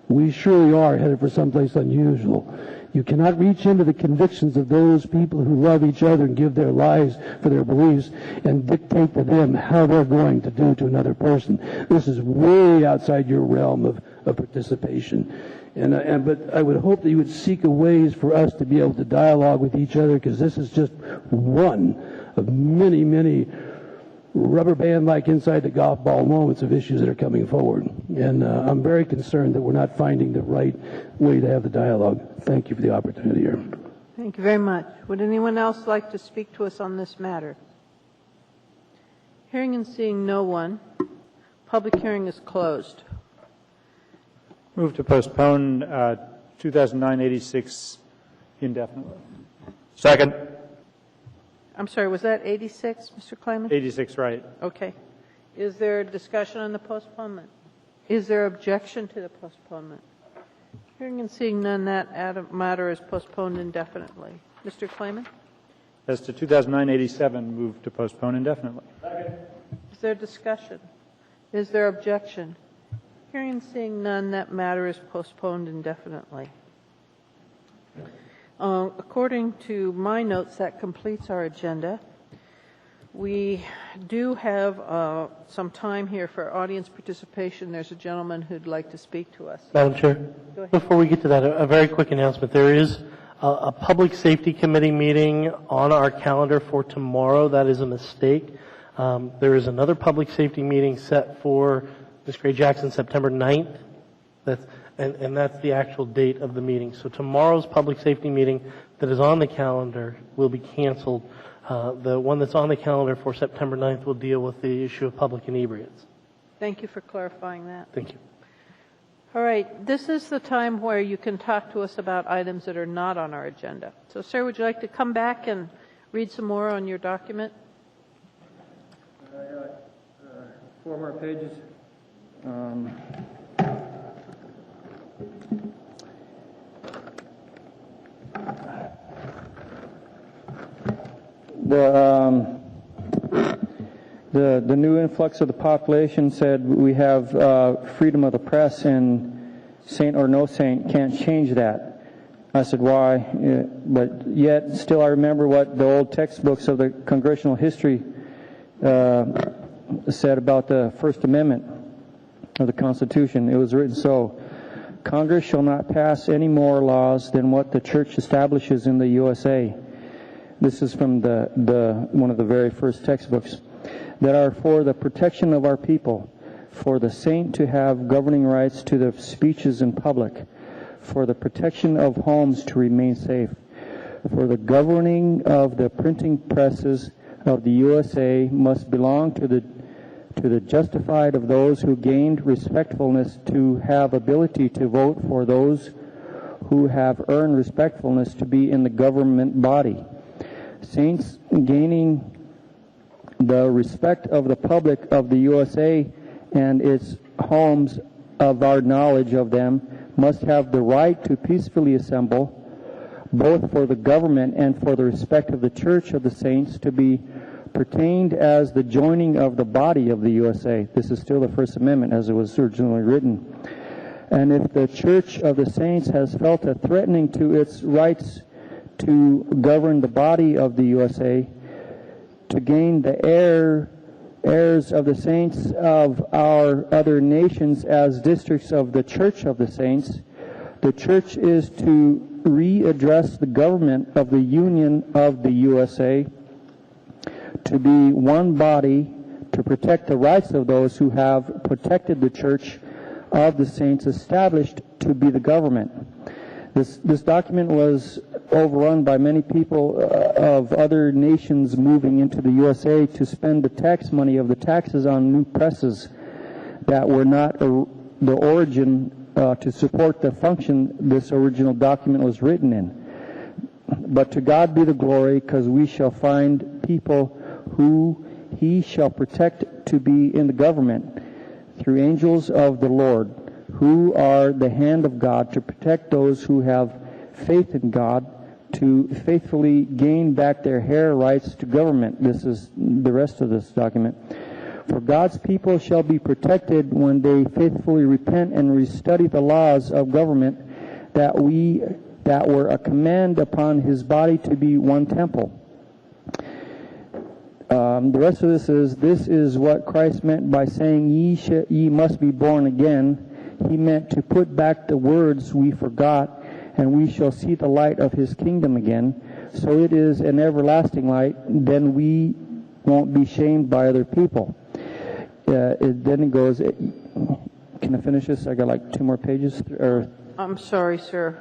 we surely are headed for someplace unusual. You cannot reach into the convictions of those people who love each other and give their lives for their beliefs and dictate to them how they're going to do to another person. This is way outside your realm of participation. But I would hope that you would seek a ways for us to be able to dialogue with each other, because this is just one of many, many rubber band-like inside the golf ball moments of issues that are coming forward. And I'm very concerned that we're not finding the right way to have the dialogue. Thank you for the opportunity here. Thank you very much. Would anyone else like to speak to us on this matter? Hearing and seeing no one, public hearing is closed. Move to postpone 2009-86 indefinitely. Second. I'm sorry, was that 86, Mr. Kleiman? 86, right. Okay. Is there discussion on the postponement? Is there objection to the postponement? Hearing and seeing none, that matter is postponed indefinitely. Mr. Kleiman? As to 2009-87, move to postpone indefinitely. Is there discussion? Is there objection? Hearing and seeing none, that matter is postponed indefinitely. According to my notes, that completes our agenda. We do have some time here for audience participation. There's a gentleman who'd like to speak to us. Madam Chair, Go ahead. before we get to that, a very quick announcement. There is a Public Safety Committee meeting on our calendar for tomorrow. That is a mistake. There is another Public Safety meeting set for Ms. Gray Jackson, September 9th. And that's the actual date of the meeting. So tomorrow's Public Safety meeting that is on the calendar will be canceled. The one that's on the calendar for September 9th will deal with the issue of public inebriates. Thank you for clarifying that. Thank you. All right, this is the time where you can talk to us about items that are not on our agenda. So, sir, would you like to come back and read some more on your document? 4 more pages. The new influx of the population said we have freedom of the press, and saint or no saint can't change that. I said, why? But yet, still I remember what the old textbooks of the congressional history said about the First Amendment of the Constitution. It was written so: Congress shall not pass any more laws than what the church establishes in the USA. This is from one of the very first textbooks. That are for the protection of our people, for the saint to have governing rights to the speeches in public, for the protection of homes to remain safe, for the governing of the printing presses of the USA must belong to the justified of those who gained respectfulness to have ability to vote, for those who have earned respectfulness to be in the government body. Saints gaining the respect of the public of the USA and its homes of our knowledge of them must have the right to peacefully assemble, both for the government and for the respect of the Church of the Saints to be pertained as the joining of the body of the USA. This is still the First Amendment as it was originally written. And if the Church of the Saints has felt a threatening to its rights to govern the body of the USA, to gain the heirs of the saints of our other nations as districts of the Church of the Saints, the Church is to readdress the government of the Union of the USA to be one body to protect the rights of those who have protected the Church of the Saints established to be the government. This document was overrun by many people of other nations moving into the USA to spend the tax money of the taxes on new presses that were not the origin to support the function this original document was written in. But to God be the glory, because we shall find people who he shall protect to be in the government through angels of the Lord, who are the hand of God to protect those who have faith in God, to faithfully gain back their hair rights to government. This is the rest of this document. For God's people shall be protected when they faithfully repent and restudy the laws of government that were a command upon his body to be one temple. The rest of this is what Christ meant by saying, ye must be born again. He meant to put back the words we forgot, and we shall see the light of his kingdom again. So it is an everlasting light, then we won't be shamed by other people. Then it goes, can I finish this? I got like 2 more pages. I'm sorry, sir.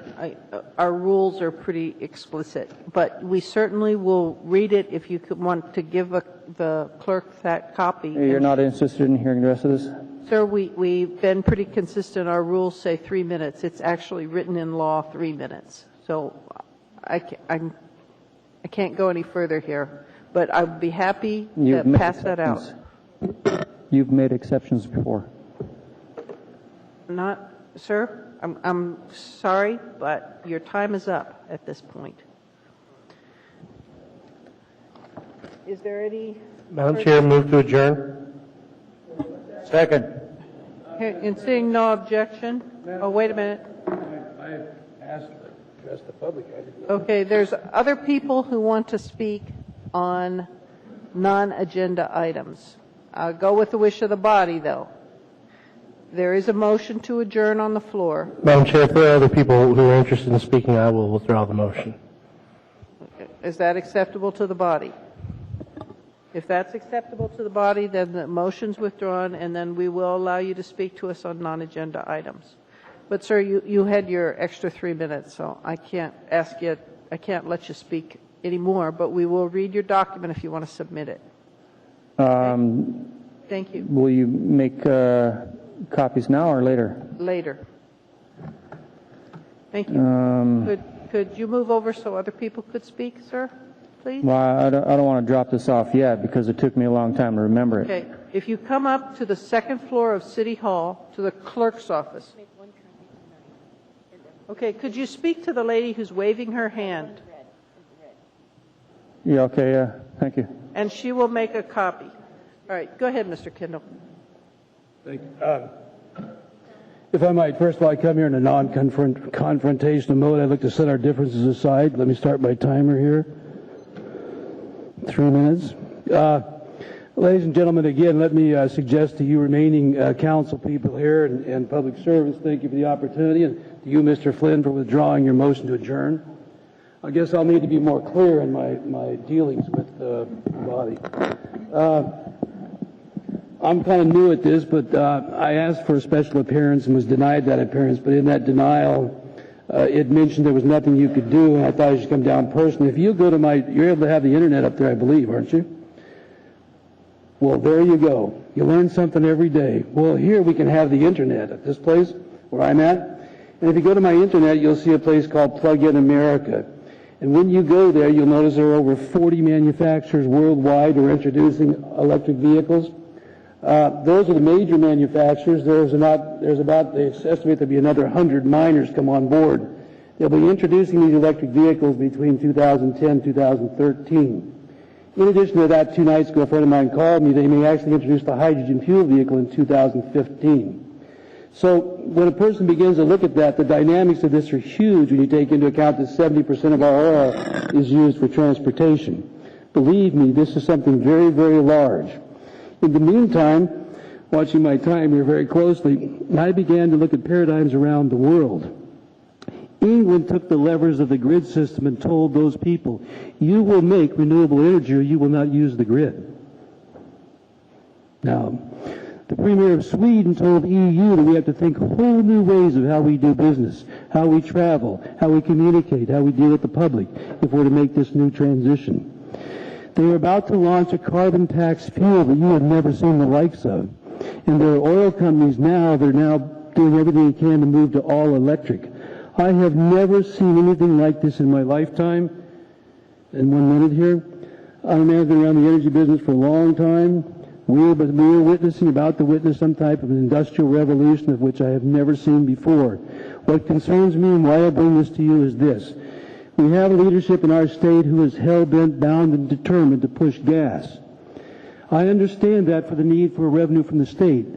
Our rules are pretty explicit, but we certainly will read it if you could want to give the clerk that copy. You're not interested in hearing the rest of this? Sir, we've been pretty consistent. Our rules say 3 minutes. It's actually written in law 3 minutes. So I can't go any further here, but I'd be happy to pass that out. You've made exceptions before. Not, sir. I'm sorry, but your time is up at this point. Is there any... Madam Chair, move to adjourn. Second. In seeing no objection, oh, wait a minute. I asked to address the public. Okay, there's other people who want to speak on non-agenda items. I'll go with the wish of the body, though. There is a motion to adjourn on the floor. Madam Chair, if there are other people who are interested in speaking, I will withdraw the motion. Is that acceptable to the body? If that's acceptable to the body, then the motion's withdrawn, and then we will allow you to speak to us on non-agenda items. But, sir, you had your extra 3 minutes, so I can't let you speak anymore, but we will read your document if you want to submit it. Thank you. Will you make copies now or later? Later. Thank you. Could you move over so other people could speak, sir, please? Well, I don't want to drop this off yet because it took me a long time to remember it. Okay. If you come up to the second floor of City Hall, to the clerk's office. Okay, could you speak to the lady who's waving her hand? Yeah, okay, yeah. Thank you. And she will make a copy. All right, go ahead, Mr. Kendall. Thank you. If I might, first of all, I come here in a non-confrontational mode. I'd like to set our differences aside. Let me start my timer here. 3 minutes. Ladies and gentlemen, again, let me suggest to you remaining council people here and public servants, thank you for the opportunity, and to you, Mr. Flynn, for withdrawing your motion to adjourn. I guess I'll need to be more clear in my dealings with the body. I'm kind of new at this, but I asked for a special appearance and was denied that appearance, but in that denial, it mentioned there was nothing you could do, and I thought I should come down personally. If you go to you're able to have the internet up there, I believe, aren't you? Well, there you go. You learn something every day. Well, here we can have the internet at this place where I'm at. And if you go to my internet, you'll see a place called Plug In America. And when you go there, you'll notice there are over 40 manufacturers worldwide who are introducing electric vehicles. Those are the major manufacturers. They estimate there'll be another 100 miners come on board. They'll be introducing these electric vehicles between 2010 and 2013. In addition to that, 2 nights ago, a friend of mine called me. They may actually introduce the hydrogen fuel vehicle in 2015. So when a person begins to look at that, the dynamics of this are huge when you take into account that 70% of our oil is used for transportation. Believe me, this is something very, very large. In the meantime, watching my time here very closely, I began to look at paradigms around the world. England took the levers of the grid system and told those people, you will make renewable energy or you will not use the grid. Now, the Premier of Sweden told the EU that we have to think whole new ways of how we do business, how we travel, how we communicate, how we deal with the public if we're to make this new transition. They are about to launch a carbon tax fuel that you have never seen the likes of. And there are oil companies now, they're now doing everything they can to move to all electric. I have never seen anything like this in my lifetime. In 1 minute here, I'm been around the energy business for a long time. We're about to witness some type of an industrial revolution of which I have never seen before. What concerns me and why I bring this to you is this. We have a leadership in our state who is hell-bent, bound, and determined to push gas. I understand that for the need for revenue from the state.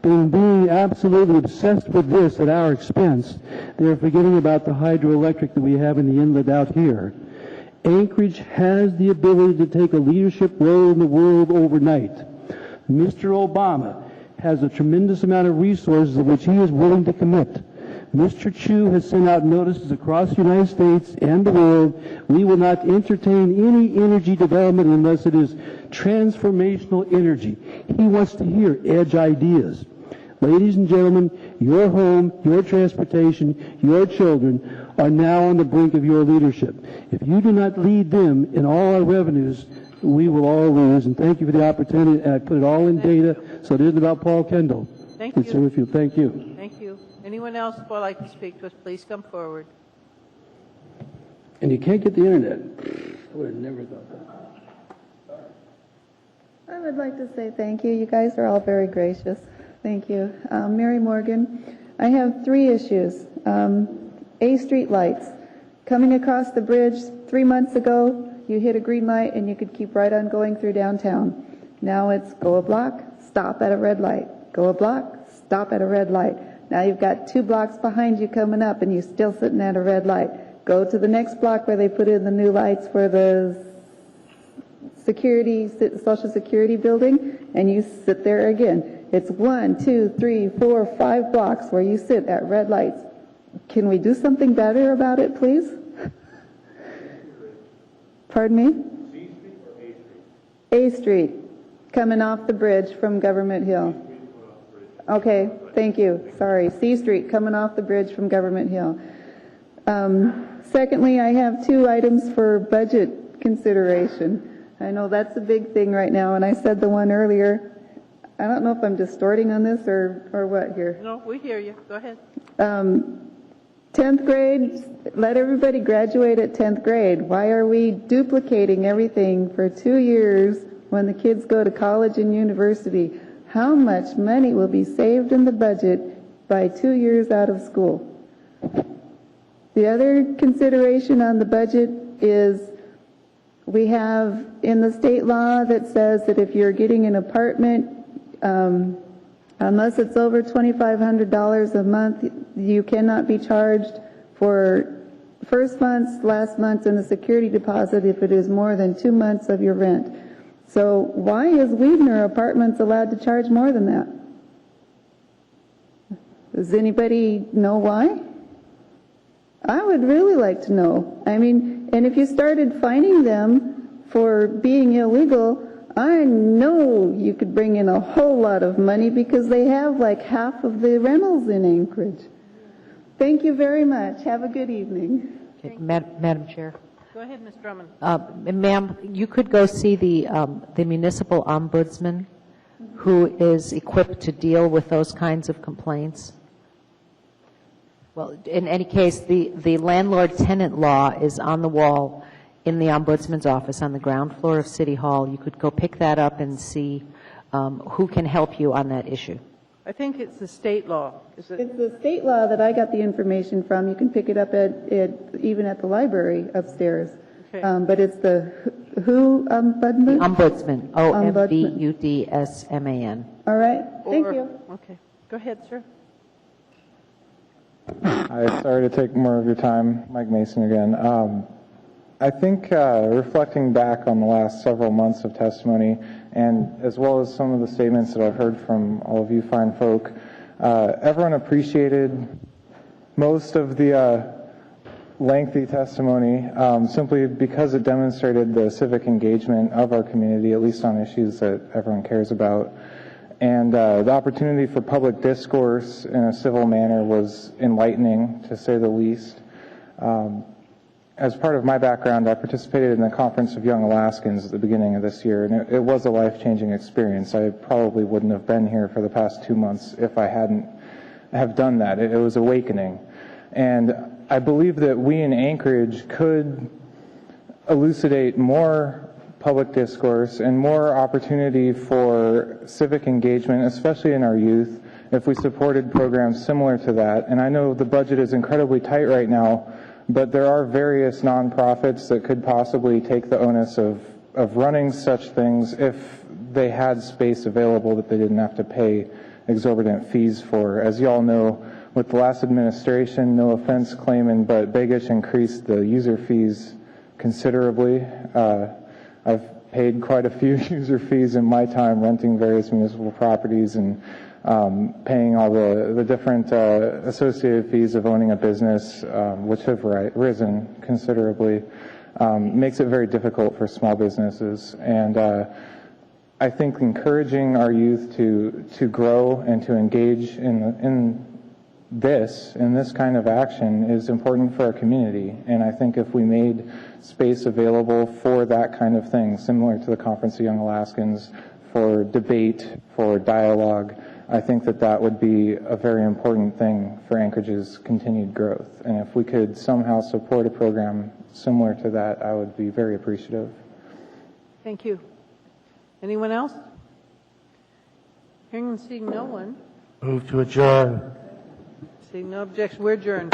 But in being absolutely obsessed with this at our expense, they're forgetting about the hydroelectric that we have in the inlet out here. Anchorage has the ability to take a leadership role in the world overnight. Mr. Obama has a tremendous amount of resources of which he is willing to commit. Mr. Chu has sent out notices across the United States and the world. We will not entertain any energy development unless it is transformational energy. He wants to hear edge ideas. Ladies and gentlemen, your home, your transportation, your children are now on the brink of your leadership. If you do not lead them in all our revenues, we will all lose. And thank you for the opportunity. And I put it all in data, so it isn't about Paul Kendall. Thank you. Thank you. Thank you. Anyone else would like to speak to us, please come forward. And you can't get the internet. I would have never thought that. I would like to say thank you. You guys are all very gracious. Thank you. Mary Morgan. I have 3 issues. A, street lights. Coming across the bridge 3 months ago, you hit a green light and you could keep right on going through downtown. Now it's go a block, stop at a red light. Go a block, stop at a red light. Now you've got 2 blocks behind you coming up and you're still sitting at a red light. Go to the next block where they put in the new lights for the Social Security building, and you sit there again. It's 1, 2, 3, 4, 5 blocks where you sit at red lights. Can we do something better about it, please? Pardon me? C Street or A Street? A Street, coming off the bridge from Government Hill. Okay, thank you. Sorry. C Street, coming off the bridge from Government Hill. Secondly, I have 2 items for budget consideration. I know that's a big thing right now, and I said the one earlier. I don't know if I'm distorting on this or what here. No, we hear you. Go ahead. 10th grade, let everybody graduate at 10th grade. Why are we duplicating everything for 2 years when the kids go to college and university? How much money will be saved in the budget by 2 years out of school? The other consideration on the budget is we have in the state law that says that if you're getting an apartment, unless it's over $2,500 a month, you cannot be charged for first month's, last month's, and the security deposit if it is more than 2 months of your rent. So why is Weidner Apartments allowed to charge more than that? Does anybody know why? I would really like to know. I mean, and if you started fining them for being illegal, I know you could bring in a whole lot of money because they have like half of the rentals in Anchorage. Thank you very much. Have a good evening. Okay, Madam Chair. Go ahead, Ms. Drummond. Ma'am, you could go see the municipal ombudsman who is equipped to deal with those kinds of complaints. Well, in any case, the landlord-tenant law is on the wall in the ombudsman's office on the ground floor of City Hall. You could go pick that up and see who can help you on that issue. I think it's the state law. Is it? It's the state law that I got the information from. You can pick it up even at the library upstairs. Okay. But it's the who ombudsman? Ombudsman. OMBUDSMAN. All right. Thank you. Okay. Go ahead, sir. I'm sorry to take more of your time. Mike Mason again. I think reflecting back on the last several months of testimony, and as well as some of the statements that I've heard from all of you fine folk, everyone appreciated most of the lengthy testimony simply because it demonstrated the civic engagement of our community, at least on issues that everyone cares about. And the opportunity for public discourse in a civil manner was enlightening, to say the least. As part of my background, I participated in the Conference of Young Alaskans at the beginning of this year, and it was a life-changing experience. I probably wouldn't have been here for the past 2 months if I hadn't have done that. It was awakening. And I believe that we in Anchorage could elucidate more public discourse and more opportunity for civic engagement, especially in our youth, if we supported programs similar to that. And I know the budget is incredibly tight right now, but there are various nonprofits that could possibly take the onus of running such things if they had space available that they didn't have to pay exorbitant fees for. As you all know, with the last administration, no offense claiming, but Begich increased the user fees considerably. I've paid quite a few user fees in my time renting various municipal properties and paying all the different associated fees of owning a business, which have risen considerably, makes it very difficult for small businesses. And I think encouraging our youth to grow and to engage in this kind of action is important for our community. And I think if we made space available for that kind of thing, similar to the Conference of Young Alaskans, for debate, for dialogue, I think that would be a very important thing for Anchorage's continued growth. And if we could somehow support a program similar to that, I would be very appreciative. Thank you. Anyone else? Hearing and seeing no one. Move to adjourn. Seeing no objection, we're adjourned.